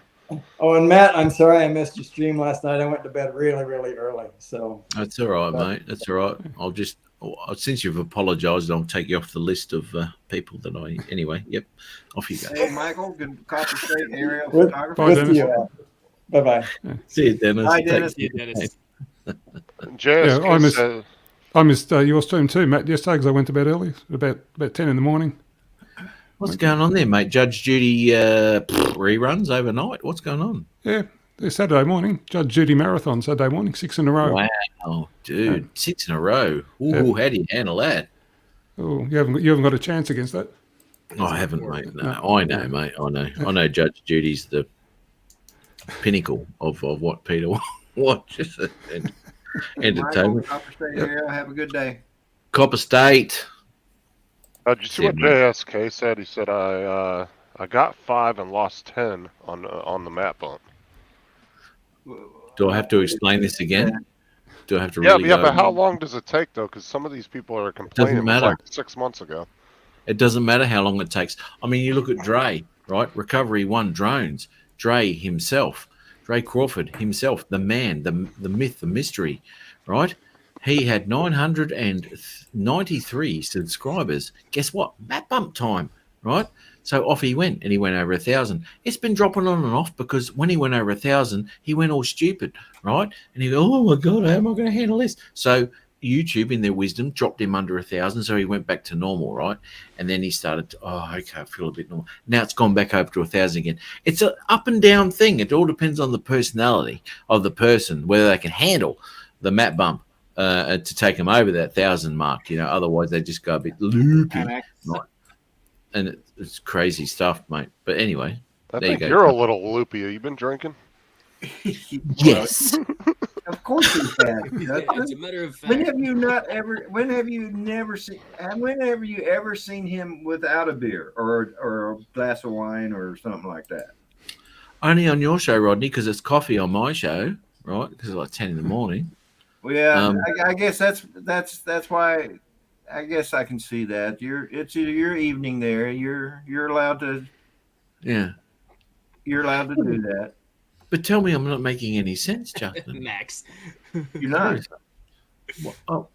Oh, and Matt, I'm sorry I missed your stream last night. I went to bed really, really early. So That's all right, mate. That's all right. I'll just, since you've apologised, I'll take you off the list of people that I. Anyway, yep, off you go. Hey, Michael, good Copper State aerial with, photography. Bye, with Dennis. you. Bye bye. See you, Dennis. Hi, Take Dennis. care. Yeah, Dennis. Yeah, JSK I missed your stream too, Matt, yesterday because I went to bed early, about 10 in the morning. What's going on there, mate? Judge Judy reruns overnight. What's going on? Yeah, it's Saturday morning. Judge Judy Marathon, Saturday morning, 6 in a row. Wow, dude, 6 in a row. Ooh, how do you handle that? Oh, you haven't got a chance against that. I haven't, mate. No, I know, mate. I know. Judge Judy's the pinnacle of what Peter watches and Michael, entertainment. Copper State area. Have a good day. Copper State. Did you see what JSK said? He said I got 5 and lost 10 on the map bump. Do I have to explain this again? Do I have to? Yeah, really go but how long does it take though? Because some of these people are complaining. It was matter. like 6 months ago. It doesn't matter how long it takes. I mean, you look at Dre, right? Recovery 1 drones. Dre himself, Dre Crawford himself, the man, the myth, the mystery, right? He had 993 subscribers. Guess what? Map bump time, right? So off he went, and he went over 1,000. It's been dropping on and off because when he went over 1,000, he went all stupid, right? And he go, oh my God, how am I going to handle this? So YouTube, in their wisdom, dropped him under 1,000, so he went back to normal, right? And then he started to, okay, I feel a bit normal. Now it's gone back over to 1,000 again. It's an up and down thing. It all depends on the personality of the person, whether they can handle the map bump to take them over that 1,000 mark. You know, otherwise they just go a bit loopy, right? And it's crazy stuff, mate. But anyway, I there think you go. you're a little loopy. Have you been drinking? Yes. Of course he has. It's a matter of fact. When have you ever seen him without a beer or a glass of wine or something like that? Only on your show, Rodney, because it's coffee on my show, right? Because it's like 10 in the morning. Well, yeah, I guess that's why. I guess I can see that it's your evening there. You're allowed to. Yeah. You're allowed to do that. But tell me, I'm not making any sense, Justin. Max. You're not. Oh.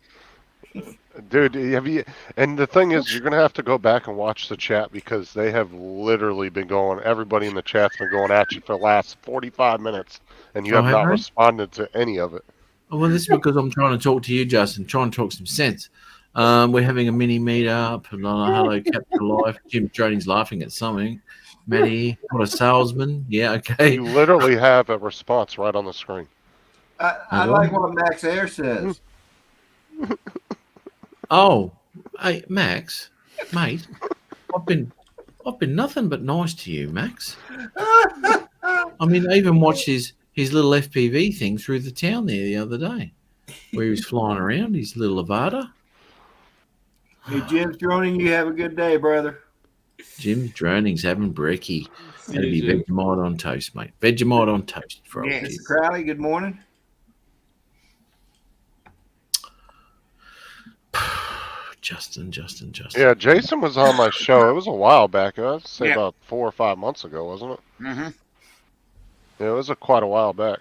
Dude, have you? And the thing is, you're gonna have to go back and watch the chat because they have literally been going. Everybody in the chat's been going at you for the last 45 minutes, and you have not responded to any of it. Oh, well, this is because I'm trying to talk to you, Justin. Trying to talk some sense. We're having a mini meetup. Hello, Captain Life. Jim Strading's laughing at something. Matty, what a salesman. Yeah, okay. You literally have a response right on the screen. I like what Max Air says. Oh, hey, Max, mate, I've been nothing but nice to you, Max. I mean, I even watched his little FPV thing through the town there the other day, where he was flying around his little Avada. Hey, Jim Droning, you have a good day, brother. Jim Droning's having brekkie. That'd be Vegemite on toast, mate. Vegemite on toast for old Mr. Crowley, good morning. Justin. Yeah, Jason was on my show. It was a while back. I'd say about 4 or 5 months ago, wasn't it? Mm-hmm. Yeah, it was quite a while back.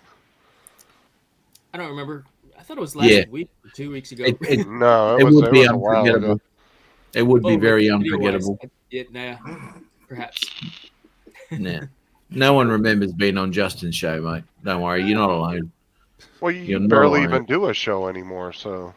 I don't remember. I thought it was last week or 2 weeks ago. No, it would be a while ago. unforgettable. It would be very unforgettable. Perhaps. Nah. No one remembers being on Justin's show, mate. Don't worry, you're not alone. Well, you barely even do a show anymore, so.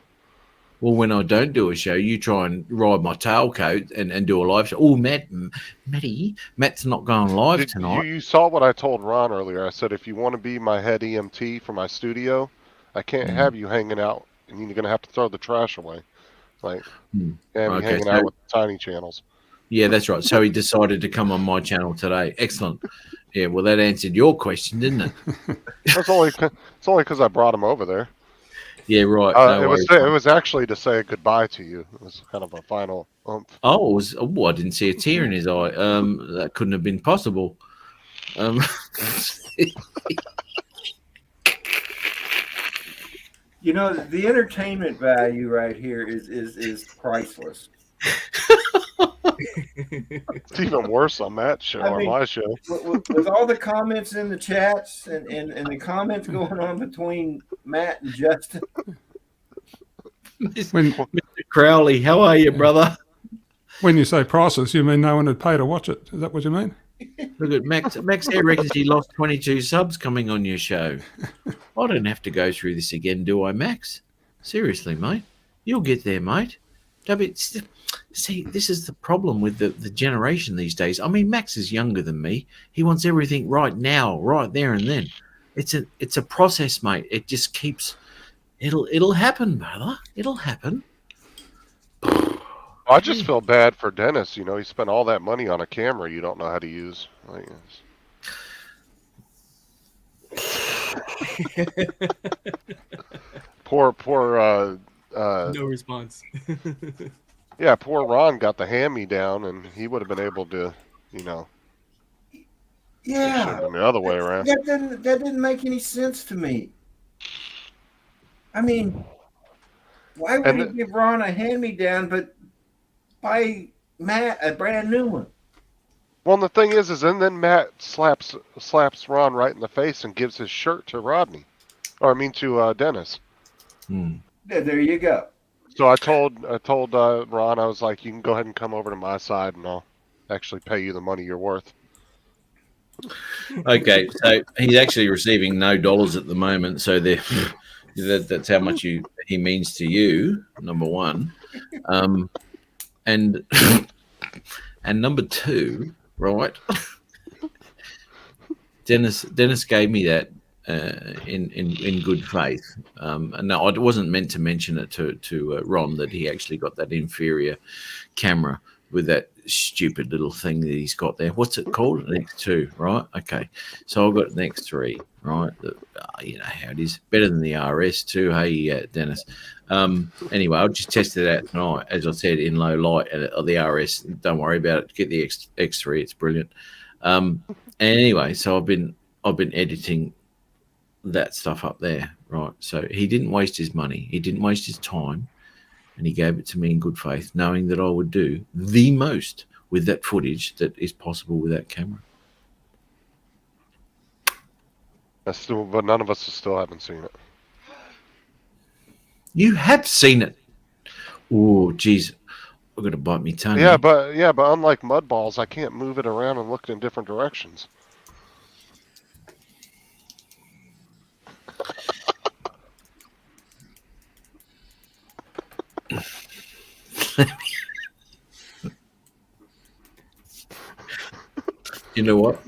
Well, when I don't do a show, you try and ride my tailcoat and do a live show. Oh, Matt's not going live tonight. You saw what I told Ron earlier. I said, if you want to be my head EMT for my studio, I can't have you hanging out, and you're going to have to throw the trash away. Like, hanging out with the tiny channels. Yeah, that's right. So he decided to come on my channel today. Excellent. Yeah, well, that answered your question, didn't it? It's only because I brought him over there. Yeah, right. It was actually to say goodbye to you. It was kind of a final oomph. Oh, I didn't see a tear in his eye. That couldn't have been possible. You know, the entertainment value right here is priceless. It's even worse on that show, I mean, on my show. with all the comments in the chats and the comments going on between Matt and Justin. When Mr. Crowley, how are you, brother? when you say prices, you mean no one would pay to watch it? Is that what you mean? Look at Max. Max here reckons he lost 22 subs coming on your show. I don't have to go through this again, do I, Max? Seriously, mate. You'll get there, mate. See, this is the problem with the generation these days. I mean, Max is younger than me. He wants everything right now, right there and then. It's a process, mate. It just keeps. It'll happen, brother. It'll happen. I just feel bad for Dennis. You know, he spent all that money on a camera you don't know how to use. Like, poor. No response. Yeah, poor Ron got the hand-me-down, and he would have been able to, you know. Yeah, It should have been the other way around. That didn't make any sense to me. I mean, why would he give Ron a hand-me-down, but buy Matt a brand new one? Well, the thing is then Matt slaps Ron right in the face and gives his shirt to Rodney, or I mean to Dennis. Yeah, there you go. So I told Ron, I was like, you can go ahead and come over to my side, and I'll actually pay you the money you're worth. Okay, so he's actually receiving no dollars at the moment. So that's how much he means to you. Number one, and number two, right? Dennis gave me that in good faith. And no, I wasn't meant to mention it to Ron that he actually got that inferior camera with that stupid little thing that he's got there. What's it called? An X2, right? Okay. So I've got an X3, right? You know how it is. Better than the RS too, hey, Dennis. Anyway, I'll just test it out tonight, as I said, in low light. The RS, don't worry about it. Get the X3, it's brilliant. And anyway, so I've been editing that stuff up there, right? So he didn't waste his money. He didn't waste his time. And he gave it to me in good faith, knowing that I would do the most with that footage that is possible with that camera. But none of us still haven't seen it. You have seen it. Oh, geez. I'm going to bite me tongue. Yeah, but unlike mud balls, I can't move it around and look in different directions. You know what?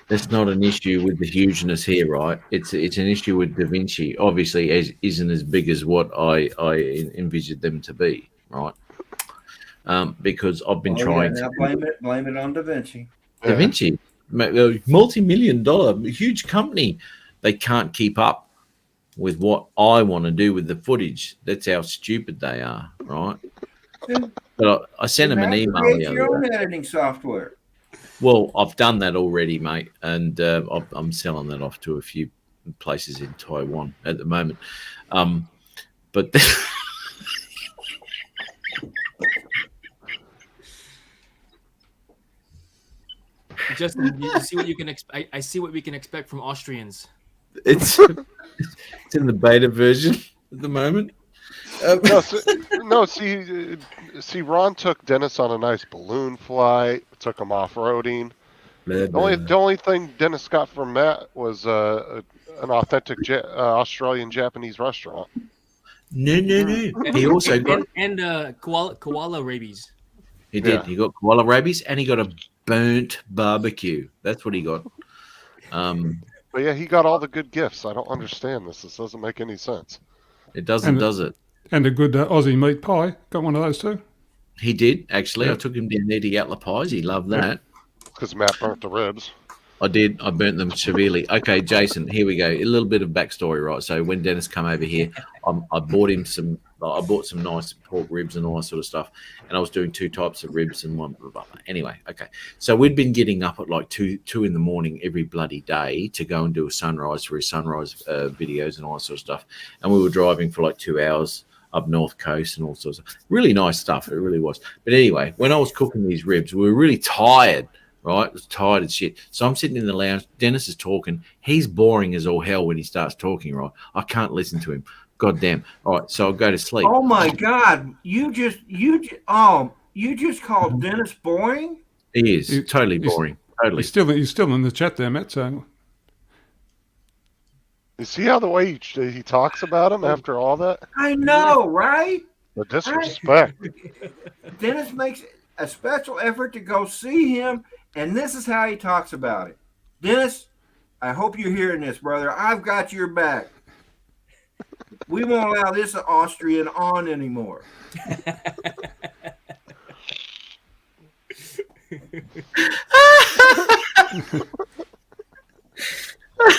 That's not an issue with the hugeness here, right? It's an issue with Da Vinci. Obviously, isn't as big as what I envisioned them to be, right? Because I've been trying to blame it on Da Vinci. Da Vinci, multi-million-dollar, huge company. They can't keep up with what I want to do with the footage. That's how stupid they are, right? But I sent him an email the other your own day. editing software. Well, I've done that already, mate, and I'm selling that off to a few places in Taiwan at the moment. But Justin, you see what you can expect. I see what we can expect from Austrians. it's in the beta version at the moment. See, Ron took Dennis on a nice balloon flight, took him off-roading. The only thing Dennis got from Matt was an authentic Australian Japanese restaurant. No. He also got koala rabies. He did. Yeah. He got koala rabies, and he got a burnt barbecue. That's what he got. But yeah, he got all the good gifts. I don't understand this. This doesn't make any sense. It doesn't, does it? And a good Aussie meat pie. Got one of those too? He did, actually. Yeah. I took him down there to Yatla Pies. He loved that. Because Matt burnt the ribs. I did. I burnt them severely. Okay, Jason, here we go. A little bit of backstory, right? So when Dennis came over here, I bought him some. I bought some nice pork ribs and all that sort of stuff. And I was doing 2 types of ribs and one. Blah, blah, blah. Anyway, okay. So we'd been getting up at like 2 in the morning every bloody day to go and do a sunrise for his sunrise videos and all that sort of stuff. And we were driving for like 2 hours up North Coast and all sorts of really nice stuff. It really was. But anyway, when I was cooking these ribs, we were really tired, right? I was tired as shit. So I'm sitting in the lounge. Dennis is talking. He's boring as all hell when he starts talking, right? I can't listen to him. God damn. All right, so I'll go to sleep. Oh my God! You just called Dennis boring? He is totally boring. Totally. He's still in the chat there, Matt. So You see how the way he talks about him after all that? I know, right? The disrespect. Dennis makes a special effort to go see him, and this is how he talks about it. Dennis, I hope you're hearing this, brother. I've got your back. We won't allow this Austrian on anymore.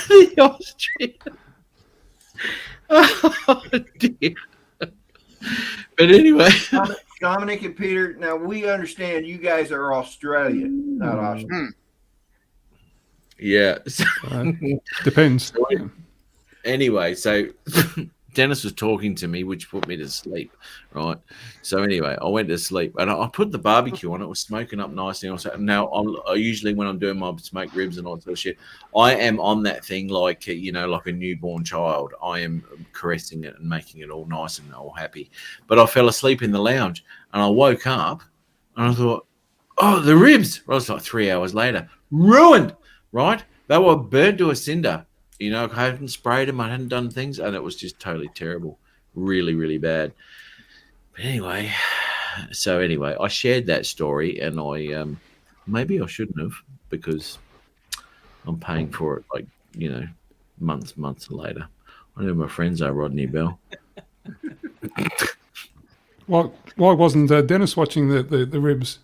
The Austrian. Oh, dear. But anyway, Dominic and Peter, now we understand you guys are Australian, not Austrian. Yeah. Depends. Anyway, so Dennis was talking to me, which put me to sleep, right? So anyway, I went to sleep, and I put the barbecue on. It was smoking up nicely. Now, I usually when I'm doing my smoked ribs and all that sort of shit, I am on that thing like like a newborn child. I am caressing it and making it all nice and all happy. But I fell asleep in the lounge, and I woke up, and I thought, oh, the ribs. Well, it was like 3 hours later, ruined. Right? They were burnt to a cinder. I hadn't sprayed them. I hadn't done things, and it was just totally terrible. Really, really bad. But anyway, I shared that story, and I maybe I shouldn't have, because I'm paying for it like, months later. I know my friends are Rodney Bell. Why wasn't Dennis watching the ribs?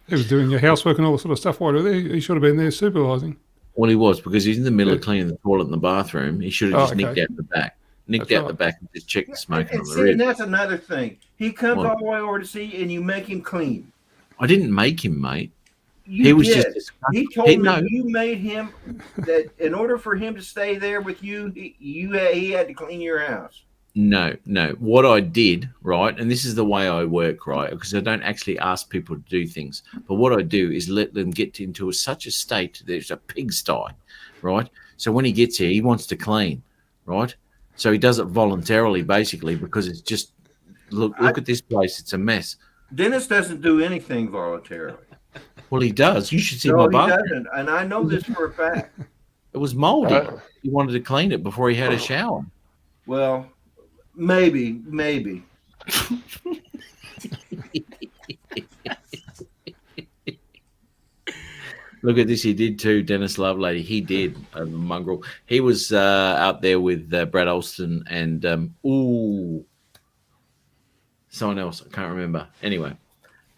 He was doing your housework and all that sort of stuff. Why there? He should have been there supervising. Well, he was, because he's in the middle of cleaning the toilet in the bathroom. He should have just nicked out the back. The back and just checked the smoke on the ribs. And that's another thing. He comes all the way over to see you, and you make him clean. I didn't make him, mate. He told me you made him that in order for him to stay there with you, he had to clean your house. No. What I did, right, and this is the way I work, right, because I don't actually ask people to do things. But what I do is let them get into such a state that it's a pigsty, right? So when he gets here, he wants to clean, right? So he does it voluntarily, basically, because it's just, look at this place. It's a mess. Dennis doesn't do anything voluntarily. Well, he does. You should see my bathroom. He doesn't, and I know this for a fact. It was moldy. He wanted to clean it before he had a shower. Well, maybe. Look at this. He did too, Dennis Lovelady. He did, Mongrel. He was out there with Brad Olston and, someone else. I can't remember. Anyway,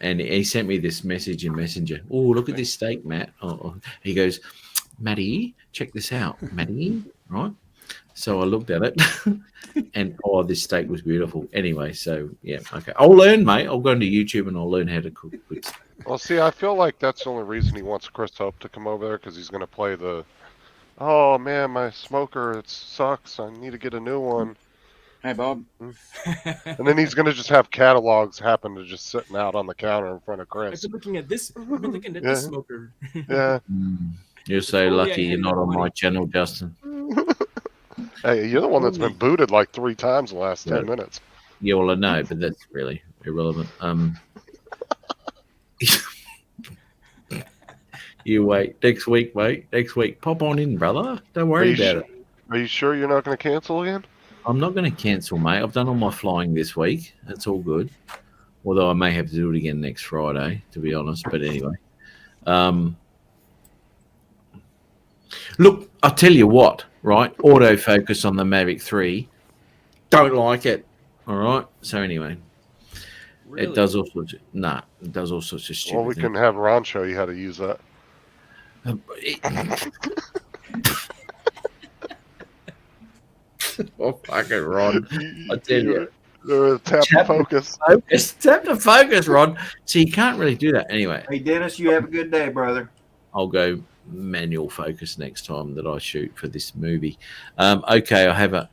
and he sent me this message in Messenger. Oh, look at this steak, Matt. Oh. He goes, Matty, check this out. Matty, right? So I looked at it, and this steak was beautiful. Anyway, so yeah, okay. I'll learn, mate. I'll go into YouTube and I'll learn how to cook. Well, see, I feel like that's the only reason he wants Chris Hope to come over there, because he's going to play the, oh man, my smoker, it sucks. I need to get a new one. Hey, Bob. And then he's going to just have catalogs happen to just sitting out on the counter in front of Chris. I've been looking at this. I've been looking at this smoker. Yeah. You're so lucky you're not on my channel, Justin. Hey, you're the one that's been booted like 3 times in the last 10 minutes. Yeah, well, I know, but that's really irrelevant. You wait. Next week, mate. Next week. Pop on in, brother. Don't worry about it. Are you sure you're not going to cancel again? I'm not going to cancel, mate. I've done all my flying this week. That's all good. Although I may have to do it again next Friday, to be honest. But anyway. Look, I'll tell you what, right? Autofocus on the Mavic 3. Don't like it. All right? So anyway. Really? It does all sorts of... it does all sorts of stupid Well, we can have Ron show you how to use that. Oh, fucking Ron. I tell you. Tap to focus. Tap to focus, Ron. So you can't really do that. Anyway. Hey, Dennis, you have a good day, brother. I'll go manual focus next time that I shoot for this movie. Okay, I have a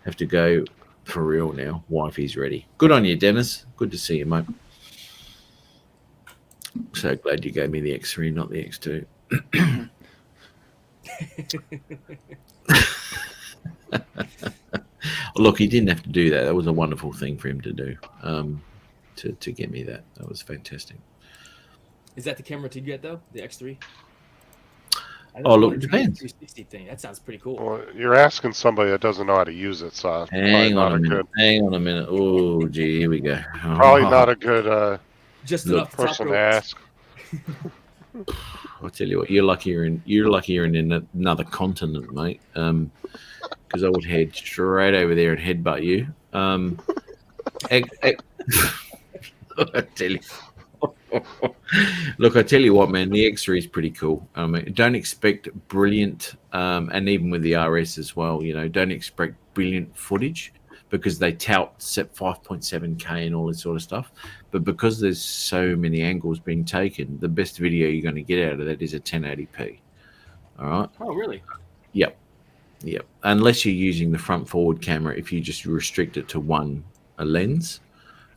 have to go for real now. Wifey's ready. Good on you, Dennis. Good to see you, mate. So glad you gave me the X3, not the X2. Look, he didn't have to do that. That was a wonderful thing for him to do, to get me that. That was fantastic. Is that the camera to get though? The X3? Oh, look, it depends. 360 thing. That sounds pretty cool. Well, you're asking somebody that doesn't know how to use it, so it's Hang on a minute. good, Hang on a minute. Oh, gee, here we go. probably not a good Just Look, enough to top person to rope. ask. I'll tell you what, you're lucky you're in another continent, mate. Because I would head straight over there and headbutt you. I tell you. Look, I tell you what, man, the X3 is pretty cool. Don't expect brilliant, and even with the RS as well, don't expect brilliant footage because they tout set 5.7K and all this sort of stuff. But because there's so many angles being taken, the best video you're going to get out of that is a 1080p. All right? Oh, really? Yep. Unless you're using the front forward camera, if you just restrict it to a lens,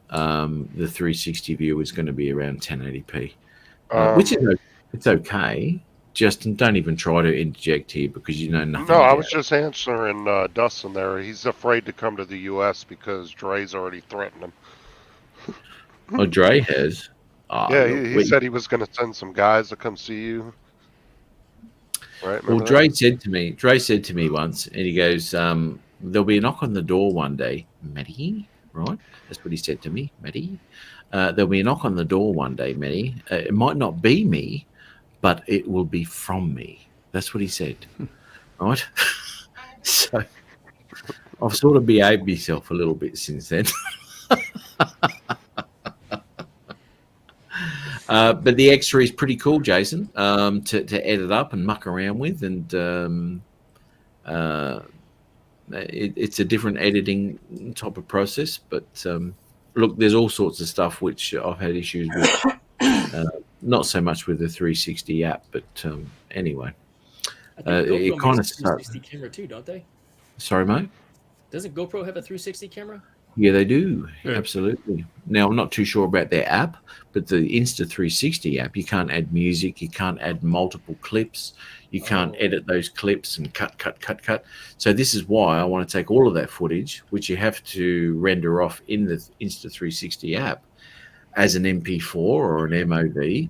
the 360 view is going to be around 1080p, which is it's okay. Justin, don't even try to interject here because you know nothing. No, I about was just answering Dustin there. He's afraid to come to the U.S. because Dre's already threatened him. Oh, Dre has. Yeah, he said he was going to send some guys to come see you. Right? Well, Remember Dre said to me once, and he goes, "There'll be a knock on the door one day, Matty." Right? That's what he said to me, Matty. There'll be a knock on the door one day, Matty. It might not be me, but it will be from me. That's what he said. Right? So I've sort of behaved myself a little bit since then. But the X3 is pretty cool, Jason, to edit up and muck around with, and it's a different editing type of process. But look, there's all sorts of stuff which I've had issues with. Not so much with the 360 app, but anyway, it kind of 360 camera too, don't they? Sorry, mate. Doesn't GoPro have a 360 camera? Yeah, they do. Yeah. Absolutely. Now, I'm not too sure about their app, but the Insta360 app, you can't add music, you can't add multiple clips, you can't edit those clips and cut. So this is why I want to take all of that footage, which you have to render off in the Insta360 app, as an MP4 or an MOV,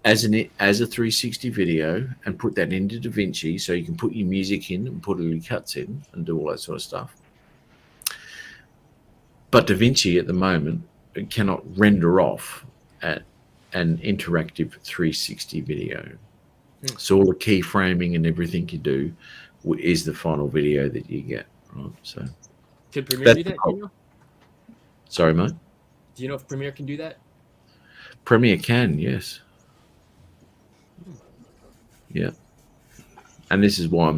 as a 360 video, and put that into DaVinci so you can put your music in and put all your cuts in and do all that sort of stuff. But DaVinci at the moment cannot render off at an interactive 360 video. So all the keyframing and everything you do is the final video that you get. Right? So Can Premiere do that? Sorry, mate. Do you know if Premiere can do that? Premiere can, yes. Yeah. And this is why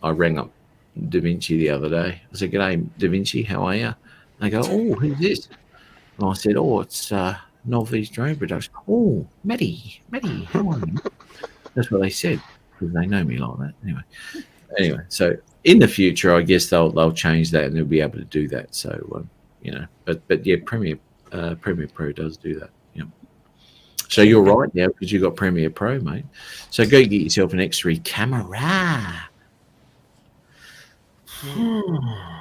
I rang up DaVinci the other day. I said, "G'day, DaVinci, how are you?" They go, "Oh, who's this?" And I said, "Oh, it's Novelty's Drone Production." "Oh, Matty, how are you?" That's what they said, because they know me like that. Anyway, so in the future, I guess they'll change that and they'll be able to do that. So, but yeah, Premiere Pro does do that. Yeah. So you're right now because you got Premiere Pro, mate. So go get yourself an X3 camera.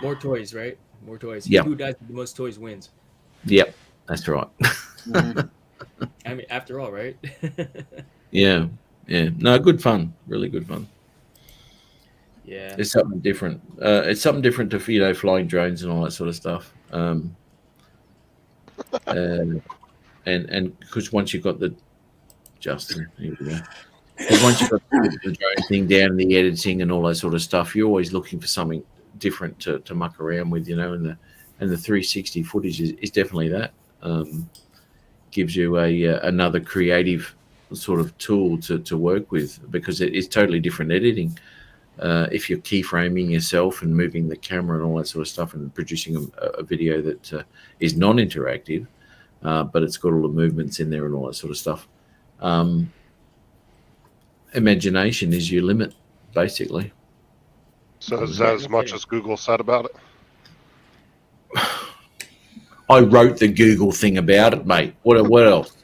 More toys, right? More toys. Yep. Who dies with the most toys wins. Yep, that's right. I mean, after all, right? Yeah. No, good fun. Really good fun. Yeah. It's something different. It's something different to flying drones and all that sort of stuff. And because once you've got Justin, here we go. Because once you've got the drone thing down and the editing and all that sort of stuff, you're always looking for something different to muck around with, and the 360 footage is definitely that. Gives you another creative sort of tool to work with, because it is totally different editing. If you're keyframing yourself and moving the camera and all that sort of stuff and producing a video that is non-interactive, but it's got all the movements in there and all that sort of stuff. Imagination is your limit, basically. So is Yeah, that as no much kidding. as Google said about it? I wrote the Google thing about it, mate. What else?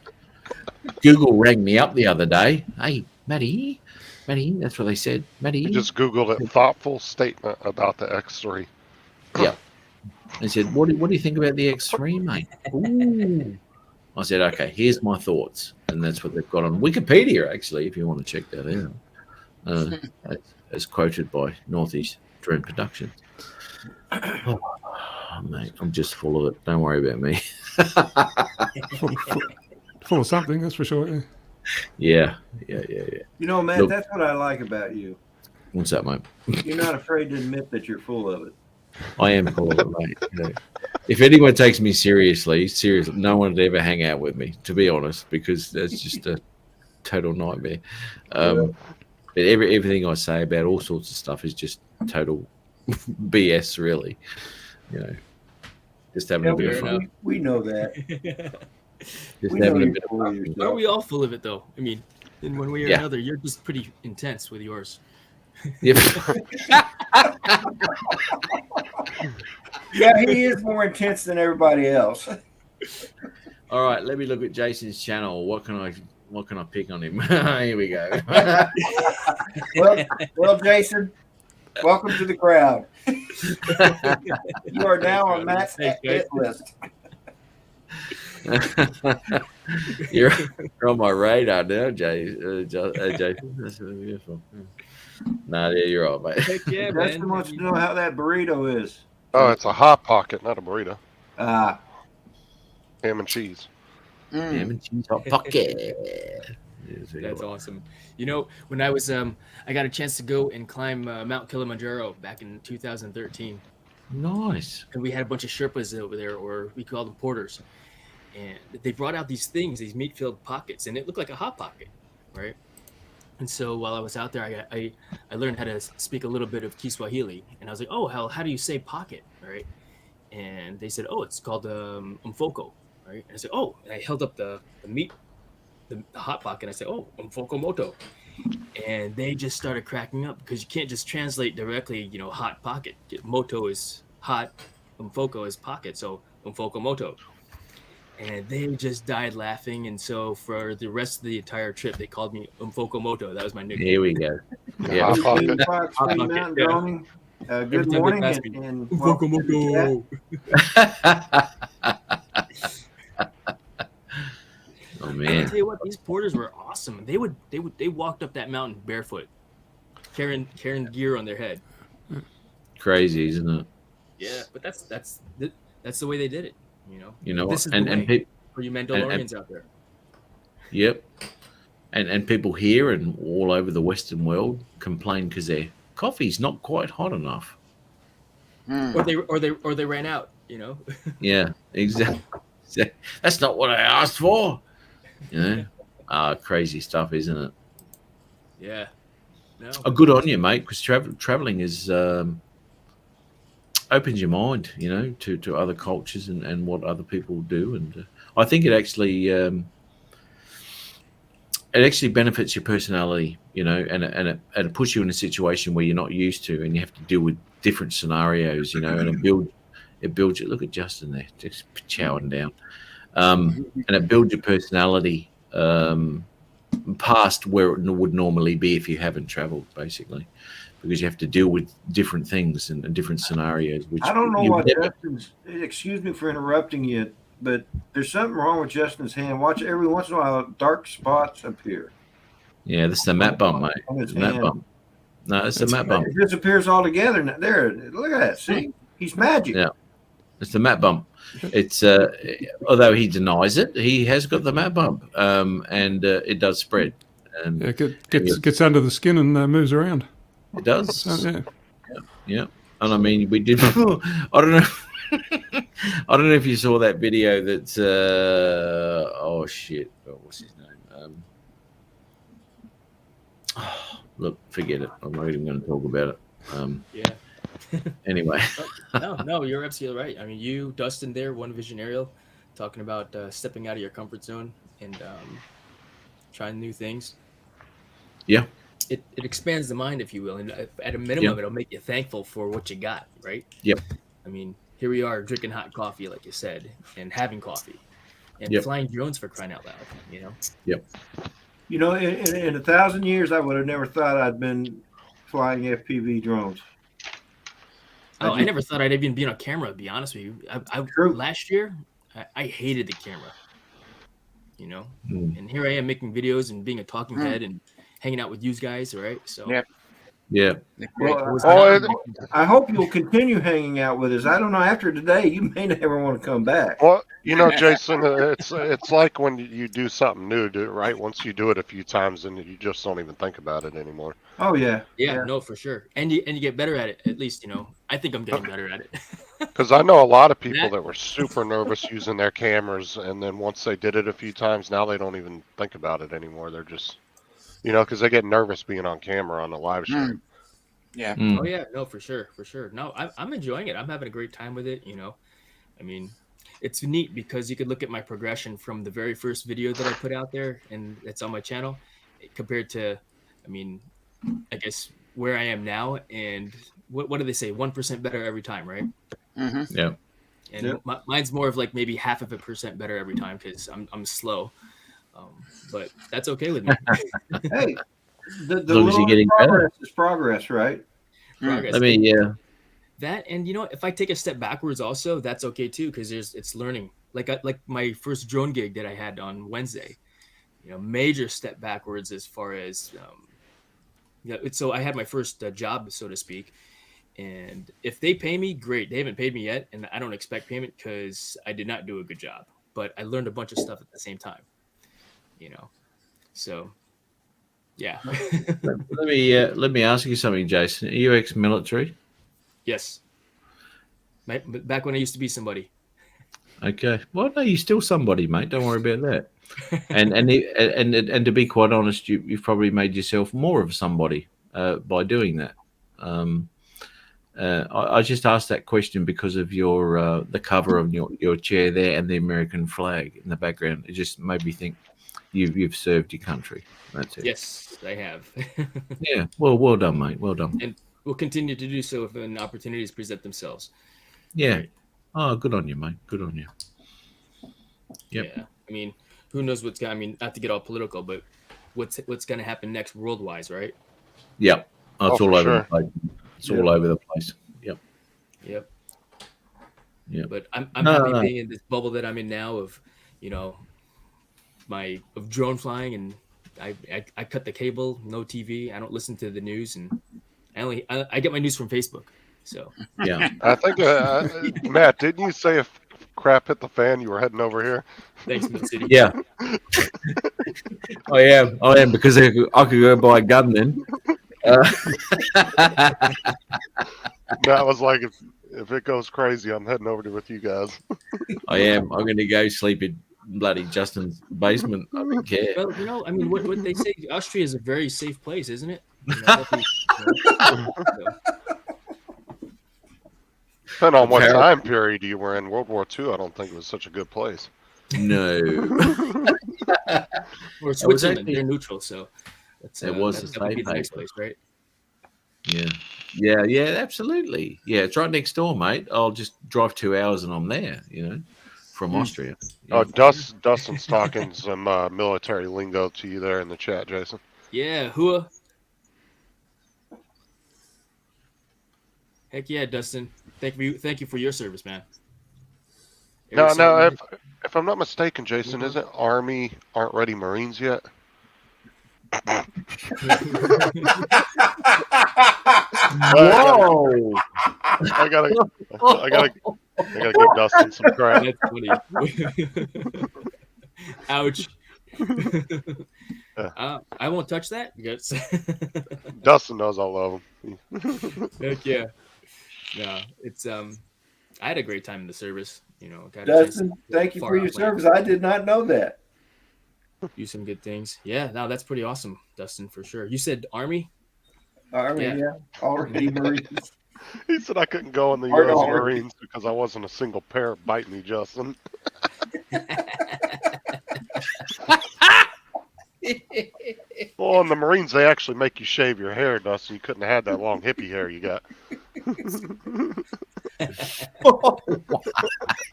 Google rang me up the other day. Hey, Matty, that's what they said. Matty. I just Googled it. Thoughtful statement about the X3. Yeah. They said, what do you think about the X3, mate? Ooh. I said, okay, here's my thoughts. And that's what they've got on Wikipedia, actually, if you want to check that out. As quoted by Northeast Drone Productions. Oh, mate, I'm just full of it. Don't worry about me. Full of something, that's for sure. Yeah. You know, Matt, Look- that's what I like about you. What's that, mate? You're not afraid to admit that you're full of it. I am full of it, mate. You know, if anyone takes me seriously, no one would ever hang out with me, to be honest, because that's just a total nightmare. But everything I say about all sorts of stuff is just total BS, really. You know, just having a bit of fun. We know that. Just we know having a you're bit of full of fun. yourself. Aren't we all full of it though? I mean, in one way or Yeah. another, you're just pretty intense with yours. Yep. Yeah, he is more intense than everybody else. All right, let me look at Jason's channel. What can I pick on him? Here we go. Well, Jason, welcome to the crowd. You are now on Matt's hit list. You're on my radar now, Jason. That's really beautiful. Nah, yeah, you're all right, mate. Heck yeah, Justin man. wants to know how that burrito is. Oh, it's a hot pocket, not a burrito. Ah, Ham and cheese. Ham and cheese hot pocket. That's awesome. You know, when I was I got a chance to go and climb Mount Kilimanjaro back in 2013, Nice. and we had a bunch of Sherpas over there, or we called them porters, and they brought out these things, these meat-filled pockets, and it looked like a hot pocket, right? And so while I was out there, I learned how to speak a little bit of Kiswahili, and I was like, oh, how do you say pocket, right? And they said, oh, it's called umfoko, right? And I said, oh, and I held up the meat, the hot pocket, and I said, oh, umfoko moto. And they just started cracking up because you can't just translate directly, you know, hot pocket. Moto is hot, umfoko is pocket, so umfoko moto. And they just died laughing, and so for the rest of the entire trip, they called me Umfoko Moto. That was my nickname. Here we go. Yeah. Hot pocket. Fox Hot Free pocket, Mountain yeah. Droning. Every Good time they morning. pass me, And Umfoko welcome to the chat. Moto. Oh I man, tell you what, these porters were awesome. They walked up that mountain barefoot, carrying gear on their head. crazy, isn't it? Yeah, but that's the way they did it. You know, This is and the and way people. for you Mandalorians out there. Yep. And people here and all over the Western world complain because their coffee's not quite hot enough. Or they ran out. You know. Yeah, exactly. That's not what I asked for. You know, crazy stuff, isn't it? Yeah. No. Oh, good on you, mate. Because traveling is opens your mind, you know, to other cultures and what other people do, and I think it actually benefits your personality, you know, and it puts you in a situation where you're not used to, and you have to deal with different scenarios, you know, and it builds you. Look at Justin there, just chowing down, and it builds your personality past where it would normally be if you haven't traveled, basically, because you have to deal with different things and different scenarios. Which I don't know you what never- Justin's. Excuse me for interrupting you, but there's something wrong with Justin's hand. Watch every once in a while, dark spots appear. Yeah, this is the mat bump, mate. On his The mat hand. bump. No, it's the mat bump. It disappears altogether. There, look at that. See, he's magic. Yeah. It's the mat bump. It's although he denies it, he has got the mat bump, and it does spread. And Yeah, gets under the skin and moves around. it does. So, yeah. Yeah, and I mean, we did. I don't know. I don't know if you saw that video. That's oh shit, what's his name? Look, forget it. I'm not even going to talk about it. Yeah. Anyway. No, you're absolutely right. I mean, you, Dustin, there, one visionarial, talking about stepping out of your comfort zone and trying new things. Yeah. it expands the mind, if you will, and at a minimum, Yep. it'll make you thankful for what you got, right? Yep. I mean, here we are drinking hot coffee, like you said, and having coffee, and Yep. flying drones for crying out loud, you know. Yep. You know, in 1,000 years, I would have never thought I'd been flying FPV drones. Oh, I never thought I'd even be on camera. To be honest with you, True. last year I hated the camera, you know, Mm. and here I am making videos and being a talking head and hanging out with you guys, right? So Yeah. Yeah. Well, Oh, I hope you'll continue hanging out with us. I don't know. After today, you may never want to come back. Well, you know, Jason, it's like when you do something new, right? Once you do it a few times, and you just don't even think about it anymore. Oh yeah, yeah, no, for sure, and you get better at it. At least, you know, I think I'm getting better at it. Because I know a lot of people that were super nervous using their cameras, and then once they did it a few times, now they don't even think about it anymore. They're just, you know, because they get nervous being on camera on a live stream. Yeah. Mm. Oh yeah, no, for sure, for sure. No, I'm enjoying it. I'm having a great time with it. You know, I mean, it's neat because you could look at my progression from the very first video that I put out there, and it's on my channel, compared to, I mean, I guess where I am now, and what do they say? 1% better every time, right? Mm-hmm. Yeah. And mine's more of like maybe 0.5% better every time because I'm slow, but that's okay with me. Hey, the As long as you're getting progress is progress, right? Progress. Let me, yeah. That, and you know, if I take a step backwards, also that's okay too, because it's learning. Like my first drone gig that I had on Wednesday, you know, major step backwards as far as yeah. So I had my first job, so to speak, and if they pay me, great. They haven't paid me yet, and I don't expect payment because I did not do a good job. But I learned a bunch of stuff at the same time, you know. So yeah. Let me ask you something, Jason. Are you ex-military? Yes. Back when I used to be somebody. Okay. Well, no, you're still somebody, mate. Don't worry about that. And to be quite honest, you've probably made yourself more of somebody by doing that. I just asked that question because of your the cover of your chair there and the American flag in the background. It just made me think you've served your country. That's it. Yes, I have. Yeah. Well done, mate. Well done. And we'll continue to do so if opportunities present themselves. Yeah. Right. Oh, good on you, mate. Good on you. Yep. Yeah. I mean, who knows what's going to, I mean, not to get all political, but what's going to happen next world-wise, right? Yep. Oh, it's all over the place. It's all over the place. Yep. Yep. Yeah. But I'm happy being in this bubble that I'm in now of, you know, of drone flying, and I cut the cable, no TV. I don't listen to the news, and I get my news from Facebook. So yeah. I think Matt, didn't you say if crap hit the fan, you were heading over here? Thanks, Mid City. Yeah. I am because I could go buy a gun then. That was like if it goes crazy, I'm heading over to with you guys. I am. I'm going to go sleep in bloody Justin's basement. I don't care. Well, you know, I mean, what they say, Austria is a very safe place, isn't it? You know, Depending on what time period you were in, World War II, I don't think it was such a good place. No. Or Switzerland, they're neutral, so it was that would be the next place, right? Yeah, absolutely. Yeah, it's right next door, mate. I'll just drive 2 hours and I'm there, you know, from Austria. Yeah. Oh, Dustin's talking some military lingo to you there in the chat, Jason. Yeah, Hua. Heck yeah, Dustin. Thank you for your service, man. No, if I'm not mistaken, Jason, isn't Army aren't ready Marines yet? Whoa! I gotta give Dustin some credit. That's funny. Ouch. I won't touch that. Yes. Dustin knows I love him. Heck yeah. No, it's I had a great time in the service. You know, Dustin, thank you for your service. I did not know that. Do some good things. Yeah, no, that's pretty awesome, Dustin, for sure. You said Army? Army, yeah. Army Marines. He said I couldn't go in the U.S. Marines because I wasn't a single parrot bite me, Justin. Well, in the Marines, they actually make you shave your hair, Dustin. You couldn't have had that long hippie hair you got.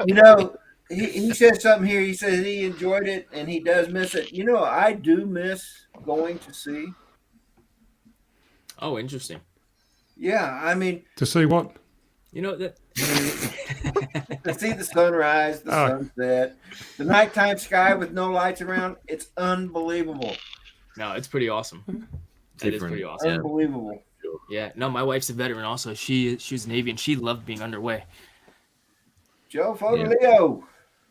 You know, he said something here. He says he enjoyed it and he does miss it. You know, I do miss going to sea. Oh, interesting. Yeah, I mean, To see what? You know that. to see the sunrise, the sunset, the nighttime sky with no lights around. It's unbelievable. No, it's pretty awesome. That is pretty awesome. Unbelievable. Yeah. No, my wife's a veteran also. She was Navy and she loved being underway. Joe Fogaleo.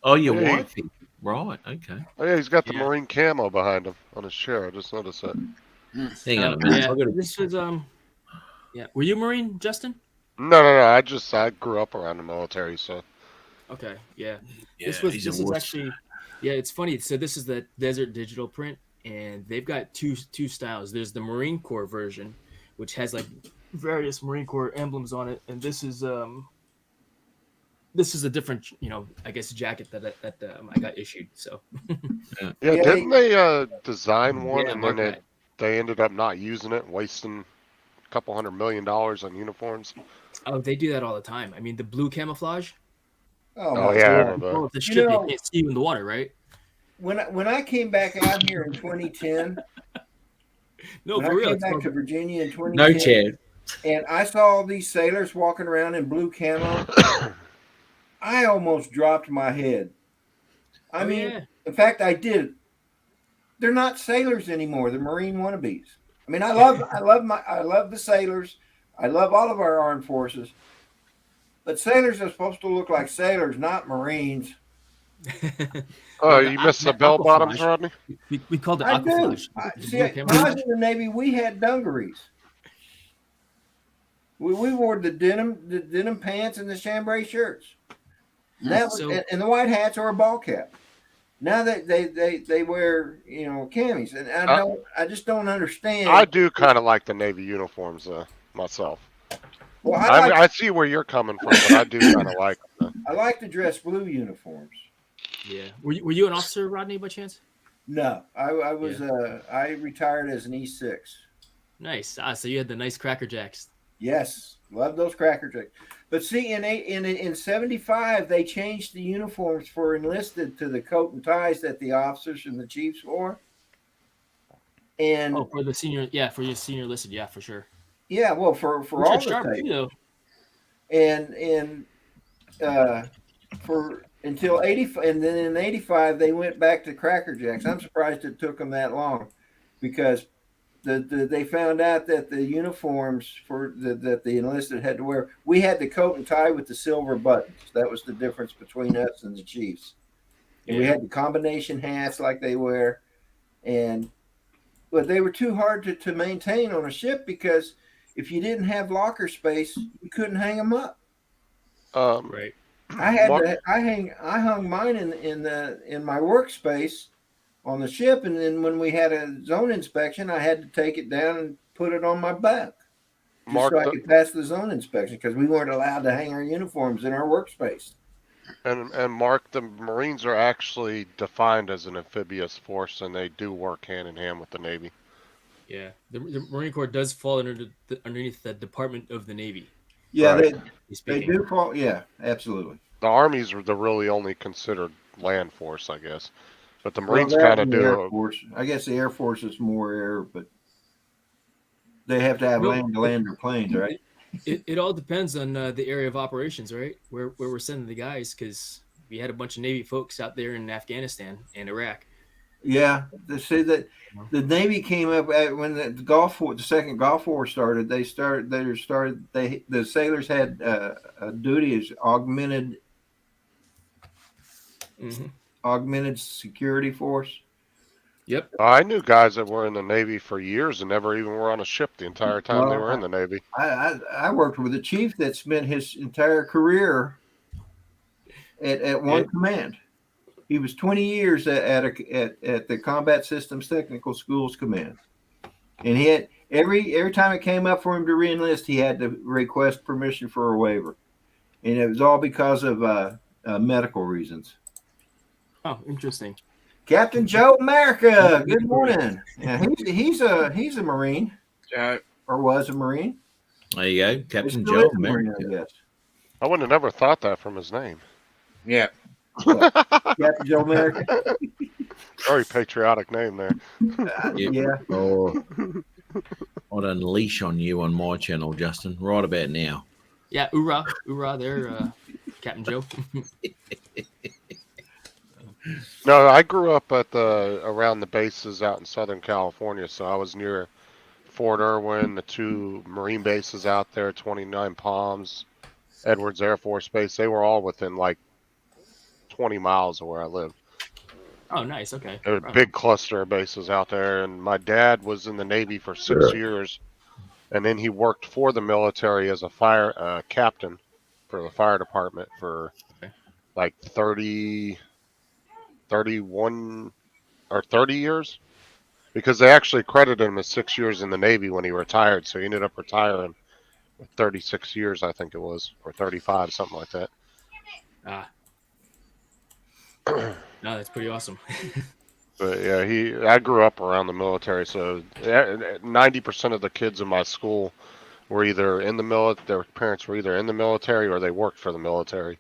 Oh, your Hey. wife? Right. Okay. Oh yeah, he's got the Marine camo behind him on his chair. I just noticed that. Hang on a minute. Yeah, I've got to- this was Yeah, were you Marine, Justin? No. I grew up around the military, so. Okay, yeah. Yeah, This he's a is wuss. actually, yeah, it's funny. So this is the Desert Digital print, and they've got two styles. There's the Marine Corps version, which has like various Marine Corps emblems on it, and this is a different, I guess jacket that I got issued. So Yeah, didn't they design one Yeah, and Mark then that. they ended up not using it, wasting a couple $100 million on uniforms? Oh, they do that all the time. I mean, the blue camouflage. Oh, Oh my yeah, I God. remember that. Well, the You ship know- you can't see you in the water, right? When I came back out here in 2010, No, when for I real. came It's back all- to Virginia in 2010, No, Chad. and I saw all these sailors walking around in blue camo, I almost dropped my head. I Oh, mean, yeah. in fact, I did. They're not sailors anymore. They're Marine wannabes. I mean, I love the sailors. I love all of our armed forces. But sailors are supposed to look like sailors, not Marines. Oh, the you missed the aqua- bell bottoms, aquaflage. Rodney? we called it I do. aquaflage. See, when I was in the Navy, we had dungarees. We wore the denim pants and the chambray shirts. That was, So- and the white hats or a ball cap. Now they wear camis, and I just don't understand. I do kind of like the Navy uniforms myself. Well, I see where you're coming from, but I do kind of like them. I like the dress blue uniforms. Yeah. Were you an officer, Rodney, by chance? No, I was I retired as an E6. Nice. So you had the nice Cracker Jacks. Yes, love those Cracker Jacks. But see, in 75, they changed the uniforms for enlisted to the coat and ties that the officers and the chiefs wore. And Oh, for your senior listed, yeah, for sure. yeah, well, for Which all are the sharp, types. too, though. And for until 80, and then in 85 they went back to Cracker Jacks. I'm surprised it took them that long, because they found out that the uniforms that the enlisted had to wear, we had the coat and tie with the silver buttons. That was the difference between us and the Chiefs. And we had the combination hats like they wear, but they were too hard to maintain on a ship, because if you didn't have locker space, you couldn't hang them up. Right. I hung mine in my workspace on the ship, and then when we had a zone inspection, I had to take it down and put it on my back, just so I could pass the zone inspection, because we weren't allowed to hang our uniforms in our workspace. And Mark, the Marines are actually defined as an amphibious force, and they do work hand in hand with the Navy. Yeah, the Marine Corps does fall underneath the Department of the Navy. Yeah, Right. they do fall. Yeah, absolutely. The Armies are the really only considered land force, I guess. But the Marines Well, kind of and the do. Air Force. I guess the Air Force is more air, but they have to have No, land-to-lander planes, right? It all depends on the area of operations, right? Where we're sending the guys, because we had a bunch of Navy folks out there in Afghanistan and Iraq. Yeah, they say that the Navy came up when the second Gulf War started. The sailors had a duty as augmented security force. Yep. I knew guys that were in the Navy for years and never even were on a ship the entire time they were in the Navy. I worked with a chief that spent his entire career at one command. He was 20 years at the Combat Systems Technical Schools Command, and he had every time it came up for him to reenlist, he had to request permission for a waiver, and it was all because of medical reasons. Oh, interesting. Captain Joe America. Good morning. Yeah, he's a Marine or was a Marine. There you go, He Captain still Joe is a Marine, America. I guess. I wouldn't have never thought that from his name. Yeah. Captain Joe America. Very patriotic name there. Yeah. Oh, I'd unleash on you on my channel, Justin, right about now. Yeah, hoorah there, Captain Joe. No, I grew up at around the bases out in Southern California, so I was near Fort Irwin, the two Marine bases out there, 29 Palms, Edwards Air Force Base. They were all within like 20 miles of where I lived. Oh, nice. Okay. There were a big cluster of bases out there, and my dad was in the Navy for 6 years, and then he worked for the military as a fire captain for the fire department for like 31 or 30 years, because they actually credited him as 6 years in the Navy when he retired, so he ended up retiring with 36 years, I think it was, or 35, something like that. No, that's pretty awesome. But yeah, I grew up around the military, so 90% of the kids in my school were either in the military, their parents were either in the military or they worked for the military.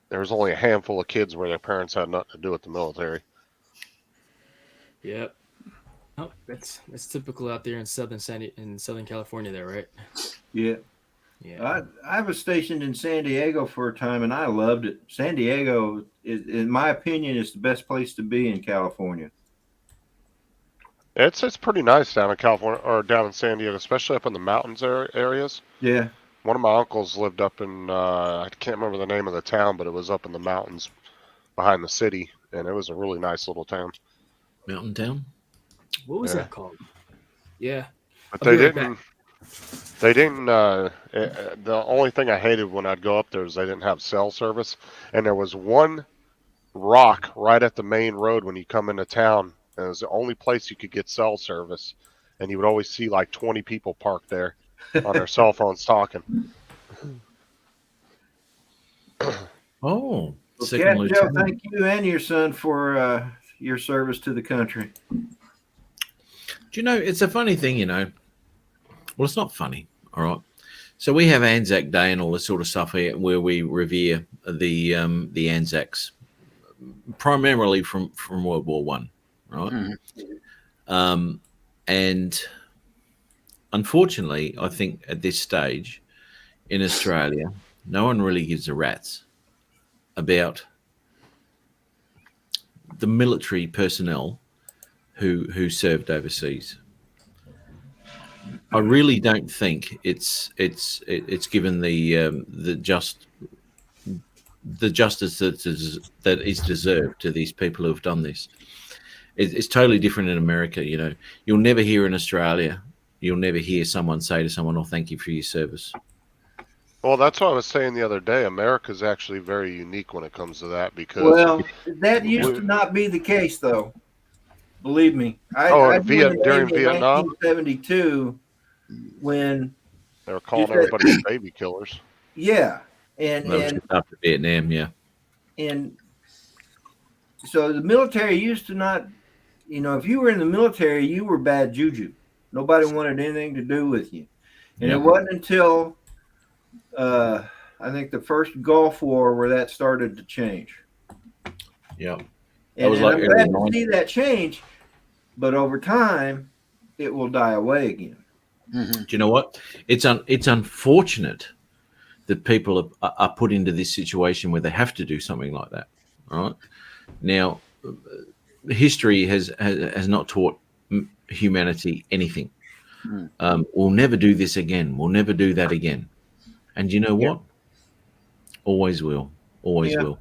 There was only a handful of kids where their parents had nothing to do with the military. Yep. Oh, that's typical out there in Southern California there, right? Yeah. Yeah. I was stationed in San Diego for a time, and I loved it. San Diego, in my opinion, is the best place to be in California. It's pretty nice down in California or down in San Diego, especially up in the mountains areas. Yeah. One of my uncles lived up in I can't remember the name of the town, but it was up in the mountains behind the city, and it was a really nice little town. Mountain town. What was that called? Yeah. But they didn't. The only thing I hated when I'd go up there was they didn't have cell service, and there was one rock right at the main road when you come into town, and it was the only place you could get cell service, and you would always see like 20 people parked there on their cell phones talking. Oh, well, Captain Joe, thank you and your son for your service to the country. Do you know, it's a funny thing, you know. Well, it's not funny, all right. So we have Anzac Day and all this sort of stuff here, where we revere the Anzacs, primarily from World War One, right? And unfortunately, I think at this stage in Australia, no one really gives a rat's about the military personnel who served overseas. I really don't think it's given the justice that is deserved to these people who have done this. It's totally different in America. You know, you'll never hear in Australia, you'll never hear someone say to someone, "Oh, thank you for your service." Well, that's what I was saying the other day. America's actually very unique when it comes to that, because that used to not be the case, though. Believe me. During Vietnam, 1972, when they were calling everybody baby killers. Yeah, and after Vietnam, yeah. And so the military used to not, you know, if you were in the military, you were bad juju. Nobody wanted anything to do with you. And it wasn't until I think the first Gulf War where that started to change. Yeah. And I'm glad to see that change, but over time, it will die away again. Do you know what? It's unfortunate that people are put into this situation where they have to do something like that. All right. Now, history has not taught humanity anything. We'll never do this again. We'll never do that again. And you know what? Always will. Always will.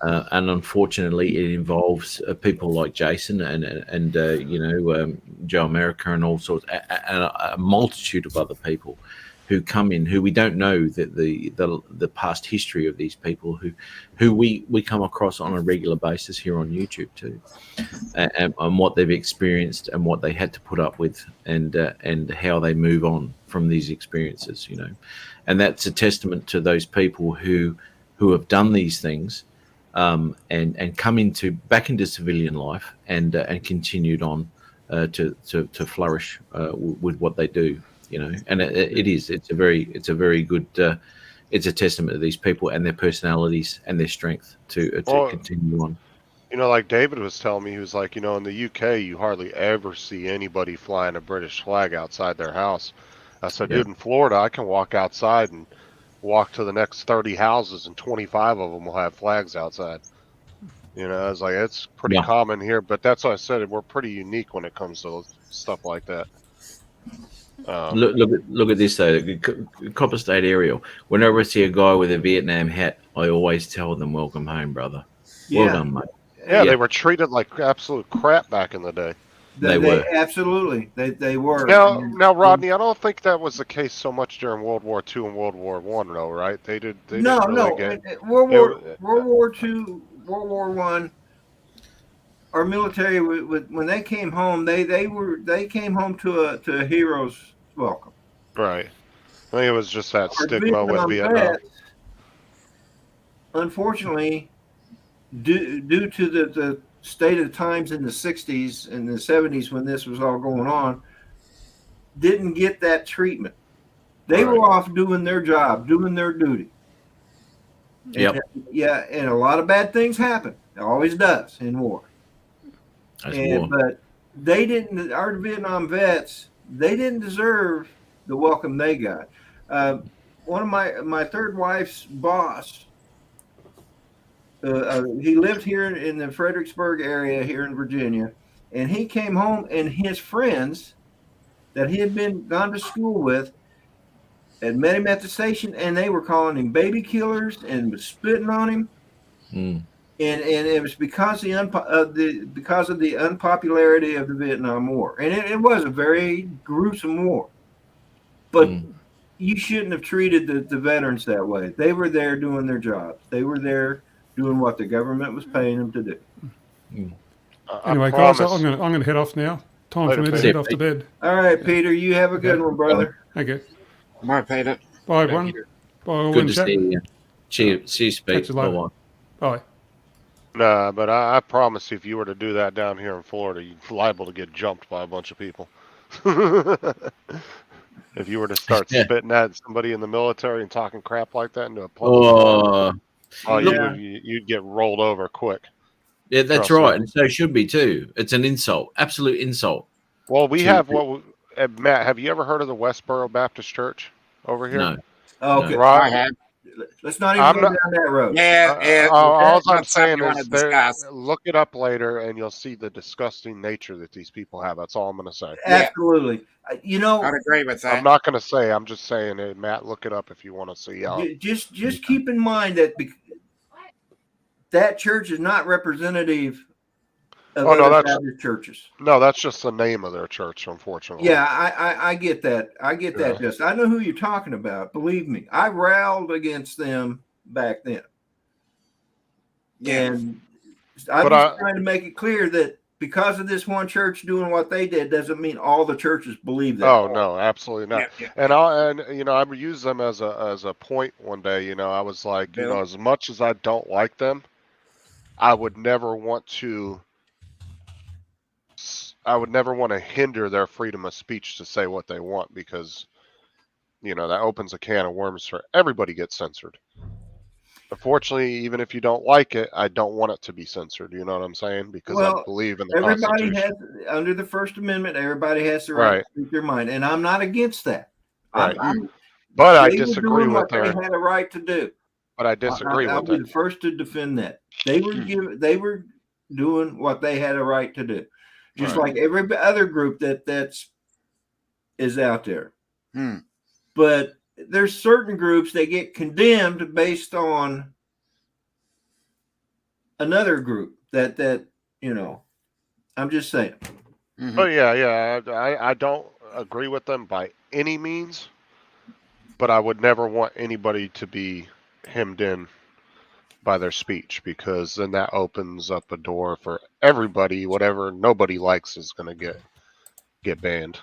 And unfortunately, it involves people like Jason and Joe America and all sorts, and a multitude of other people who come in, who we don't know the past history of these people, who we come across on a regular basis here on YouTube too, and what they've experienced and what they had to put up with, and how they move on from these experiences, you know, and that's a testament to those people who have done these things. and come back into civilian life and continued on to flourish with what they do. And it's a very good. It's a testament to these people and their personalities and their strength to continue on. Like David was telling me, he was like, in the UK, you hardly ever see anybody flying a British flag outside their house. I said, dude, in Florida, I can walk outside and walk to the next 30 houses, and 25 of them will have flags outside. I was like, it's pretty common here, but that's why I said we're pretty unique when it comes to stuff like that. Look at this though, Copper State Aerial. Whenever I see a guy with a Vietnam hat, I always tell them, "Welcome home, brother." Well done, mate. Yeah, they were treated like absolute crap back in the day. They were. Absolutely. They were. Now, Rodney, I don't think that was the case so much during World War II and World War I, though, right? They didn't really get World War II, World War I. Our military, when they came home, they came home to a hero's welcome. Right. I think it was just that stigma with Vietnam. Vets, unfortunately, due to the state of the times in the 60s and the 70s when this was all going on, didn't get that treatment. They were off doing their job, doing their duty. Yep. And a lot of bad things happen. It always does in war. But they didn't. Our Vietnam vets, they didn't deserve the welcome they got. One of my third wife's boss. He lived here in the Fredericksburg area here in Virginia, and he came home, and his friends that he had gone to school with had met him at the station, and they were calling him baby killers and was spitting on him. And it was because of the unpopularity of the Vietnam War, and it was a very gruesome war. But you shouldn't have treated the veterans that way. They were there doing their jobs. They were there doing what the government was paying them to do. Anyway, guys, I'm gonna head off now. Time for me to head off to bed. All right, Peter, you have a good one, brother. Okay. Bye, Peter. Bye, everyone. Bye, all. Good to see you. Cheers, Pete. Catch you later. Bye. Nah, but I promise you, if you were to do that down here in Florida, you're liable to get jumped by a bunch of people. If you were to start spitting at somebody in the military and talking crap like that into a public you'd get rolled over quick. Yeah, that's right, and so it should be too. It's an insult, absolute insult. Well, we have Matt, have you ever heard of the Westboro Baptist Church over here? No. Oh, okay. I have. Let's not even go down that road. All I'm saying is look it up later, and you'll see the disgusting nature that these people have. That's all I'm going to say. Absolutely. I'd agree with that. I'm not going to say. I'm just saying, hey, Matt, look it up if you want to see. Just keep in mind that that church is not representative of other Baptist churches. No, that's just the name of their church, unfortunately. Yeah, I get that. I get that. Just I know who you're talking about. Believe me, I railed against them back then. And I'm just trying to make it clear that because of this one church doing what they did doesn't mean all the churches believe that. Oh no, absolutely not. And I used them as a point one day. I was like, as much as I don't like them, I would never want to hinder their freedom of speech to say what they want, because that opens a can of worms for everybody gets censored. Unfortunately, even if you don't like it, I don't want it to be censored. You know what I'm saying? Because I believe in the Constitution. Has, under the First Amendment, everybody has the right to speak their mind, and I'm not against that. Right. But I disagree with they had a right to do. But I disagree with that. I'll be the first to defend that. They were doing what they had a right to do, just like every other group that's out there. But there's certain groups that get condemned based on another group that I'm just saying. Oh yeah. I don't agree with them by any means, but I would never want anybody to be hemmed in by their speech, because then that opens up a door for everybody. Whatever nobody likes is going to get banned.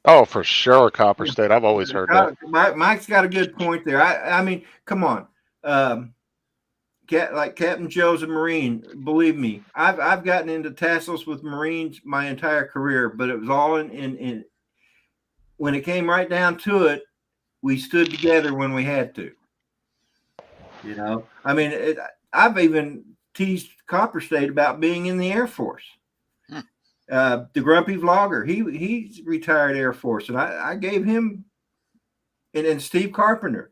Oh, for sure, Copper State. I've always heard that. Mike's got a good point there. I mean, come on. Like Captain Joe's a Marine. Believe me, I've gotten into tassels with Marines my entire career, but it was all in when it came right down to it, we stood together when we had to. You know, I mean, I've even teased Copper State about being in the Air Force. The Grumpy Vlogger, he's retired Air Force, and I gave him, and Steve Carpenter,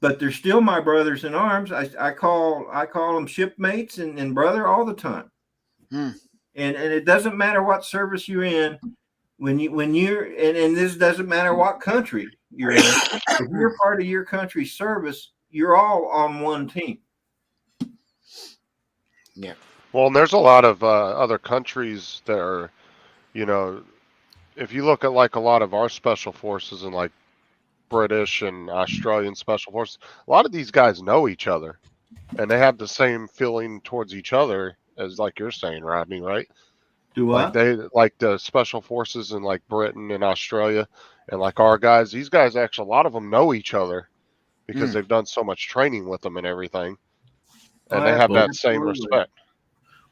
but they're still my brothers in arms. I call them shipmates and brother all the time. And it doesn't matter what service you're in, when you're and this doesn't matter what country you're in. If you're part of your country's service, you're all on one team. Yeah. Well, and there's a lot of other countries that are, you know, if you look at like a lot of our special forces and like British and Australian special forces, a lot of these guys know each other, and they have the same feeling towards each other as like you're saying, Rodney, right? Do what? Like the special forces in like Britain and Australia, and like our guys. These guys actually, a lot of them know each other because they've done so much training with them and everything, and they have that same respect.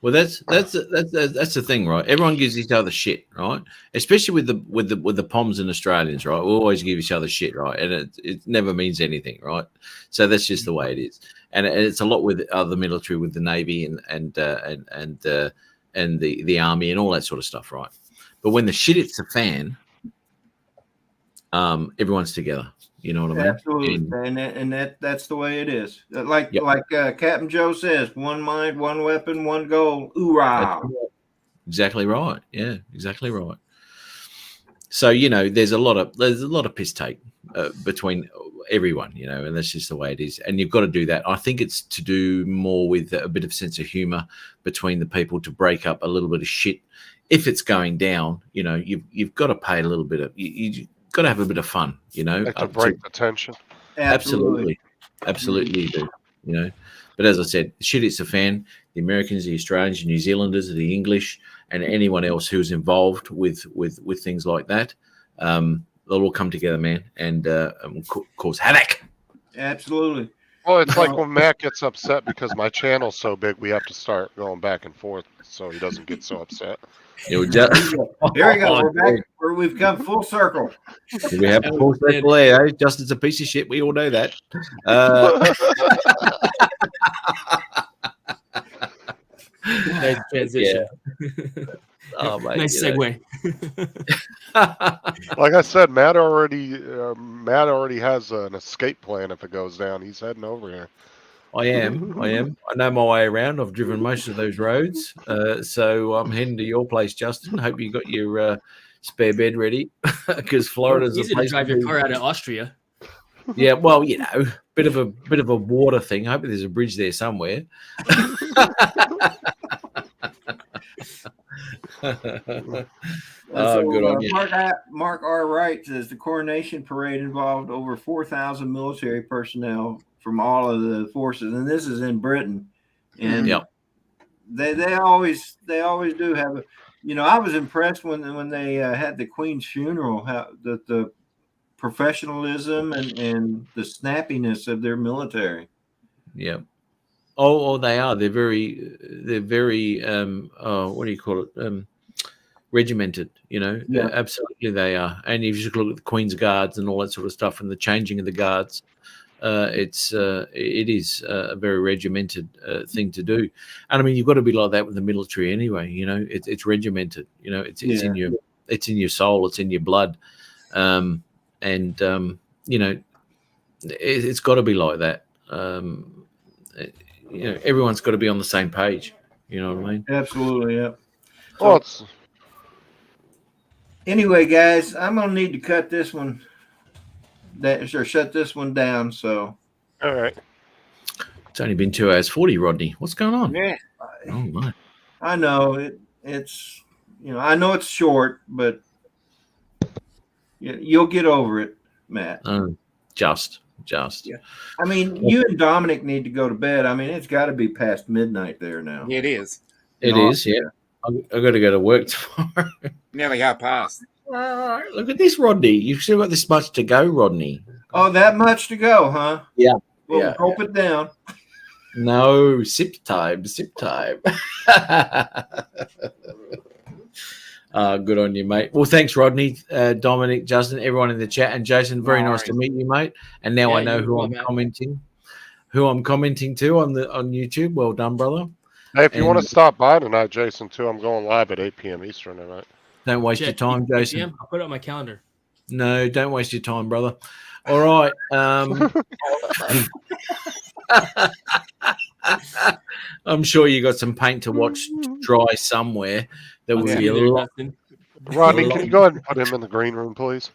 Well, that's the thing, right? Everyone gives each other shit, right? Especially with the Poms and Australians, right? We always give each other shit, right? And it never means anything, right? So that's just the way it is. And it's a lot with the military, with the Navy and the Army and all that sort of stuff, right? But when the shit hits the fan, everyone's together. You know what I mean? Absolutely, and that's the way it is. Like Captain Joe says, one mind, one weapon, one goal. Hoorah! Exactly right. Yeah, exactly right. So you know, there's a lot of piss take between everyone, you know, and that's just the way it is. And you've got to do that. I think it's to do more with a bit of sense of humor between the people to break up a little bit of shit. If it's going down, you know, you've got to pay a little bit of you got to have a bit of fun, you know, like to break the tension. Absolutely you do, you know. But as I said, shit hits the fan. The Americans, the Australians, the New Zealanders, the English, and anyone else who's involved with things like that, they'll all come together, man, and cause havoc. Absolutely. Well, it's like when Matt gets upset because my channel's so big, we have to start going back and forth so he doesn't get so upset. Here we go. We're back. We've come full circle. We have full circle there. Justin's a piece of shit. We all know that. Nice transition. Oh, mate, nice segue. Like I said, Matt already has an escape plan if it goes down. He's heading over here. I am. I know my way around. I've driven most of those roads. So I'm heading to your place, Justin. Hope you got your spare bed ready because Florida's easy to drive your car out of Austria. Yeah, well, you know, bit of a water thing. I hope there's a bridge there somewhere. Good on you. Mark R. Wright says the coronation parade involved over 4,000 military personnel from all of the forces, and this is in Britain. And they always do have a. You know, I was impressed when they had the Queen's funeral, how the professionalism and the snappiness of their military. Yeah. Oh, they are. They're very what do you call it? Regimented, you know. Yeah. Absolutely they are. And if you just look at the Queen's Guards and all that sort of stuff and the changing of the guards, it is a very regimented thing to do. And I mean, you've got to be like that with the military anyway, you know. It's regimented, you know. It's in your soul, it's in your blood. You know, it's got to be like that. You know, everyone's got to be on the same page. You know what I mean? Absolutely, yeah. Well, anyway, guys, I'm gonna need to cut this one. Shut this one down. So, all right. It's only been 2 hours 40, Rodney. What's going on? Yeah. Oh my. I know it's you know, I know it's short, but you'll get over it, Matt. Just. Yeah. I mean, you and Dominic need to go to bed. I mean, it's got to be past midnight there now. It is. It is, yeah. I've got to go to work tomorrow. Nearly 1:30. Look at this, Rodney. You've still got this much to go, Rodney. Oh, that much to go, huh? Yeah. Well, Yeah. gulp it down. No, sip time, sip time. Good on you, mate. Well, thanks, Rodney, Dominic, Justin, everyone in the chat, and Jason. Very nice to meet you, mate. And now Yeah, I know you who as I'm well, man. commenting, to on YouTube. Well done, brother. Hey, if you want And to stop by tonight, Jason, too, I'm going live at 8 p.m. Eastern tonight. don't waste your Check. time, 8 Jason. p.m.? I'll put it on my calendar. No, don't waste your time, brother. All right. I'm sure you got some paint to watch dry somewhere. There I'll will see be you a there, lot. Justin. Rodney, can you go ahead and put him in the green room, please?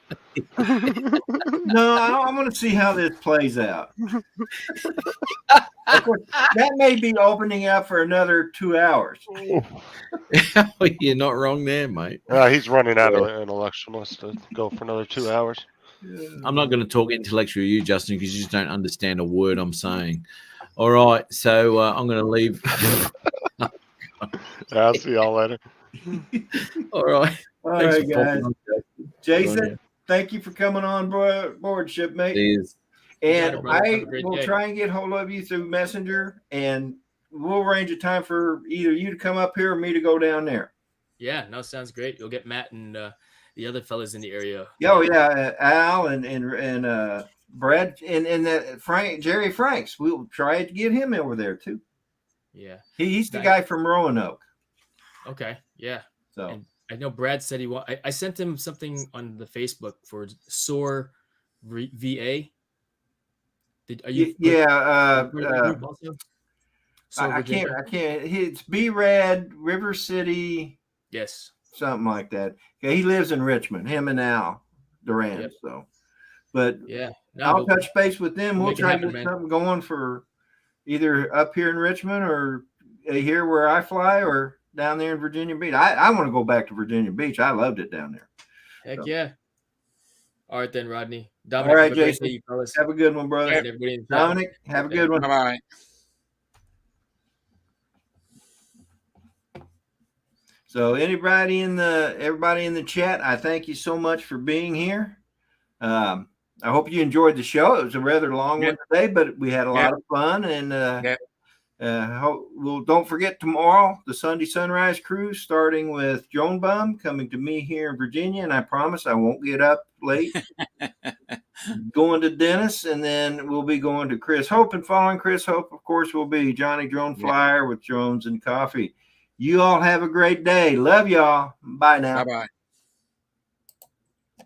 No, I want to see how this plays out. Of course, that may be opening up for another 2 hours. You're not wrong there, mate. He's running out of intellectualist to go for another 2 hours. I'm not going to talk intellectual with you, Justin, because you just don't understand a word I'm saying. All right, so I'm going to leave. I'll see y'all later. All right. All Thanks right, for guys. popping on, Jason, thank you for coming on board, shipmate. Cheers. And You got it, brother. Have I a great will day. try and get hold of you through Messenger, and we'll arrange a time for either you to come up here or me to go down there. Yeah, no, sounds great. You'll get Matt and the other fellas in the area. Oh yeah, Al and Brad and Jerry Franks. We'll try to get him over there too. Yeah. He's the guy from Roanoke. Okay. Yeah. So and I know Brad said I sent him something on the Facebook for SOAR VA. Are you? Group also? I can't. It's B-Rad, River City. Yes. Something like that. Okay, he lives in Richmond. Him and Al Duran. Yep. So, but yeah, I'll touch base with them. We'll try to get man. something going for either up here in Richmond or here where I fly or down there in Virginia Beach. I want to go back to Virginia Beach. I loved it down there. Heck yeah. All right then, Rodney. Dominic, all right, Jason. Have a good one, brother. Right, Dominic, have a good one. Bye-bye. So everybody in the chat, I thank you so much for being here. I hope you enjoyed the show. It was a rather long one today, but we had a lot of fun. And don't forget tomorrow, the Sunday Sunrise Cruise, starting with Joan Bum coming to me here in Virginia. And I promise I won't get up late. Going to Dennis, and then we'll be going to Chris Hope. And following Chris Hope, of course, will be Johnny Drone Flyer with Drones and Coffee. You all have a great day. Love y'all. Bye now. Bye-bye.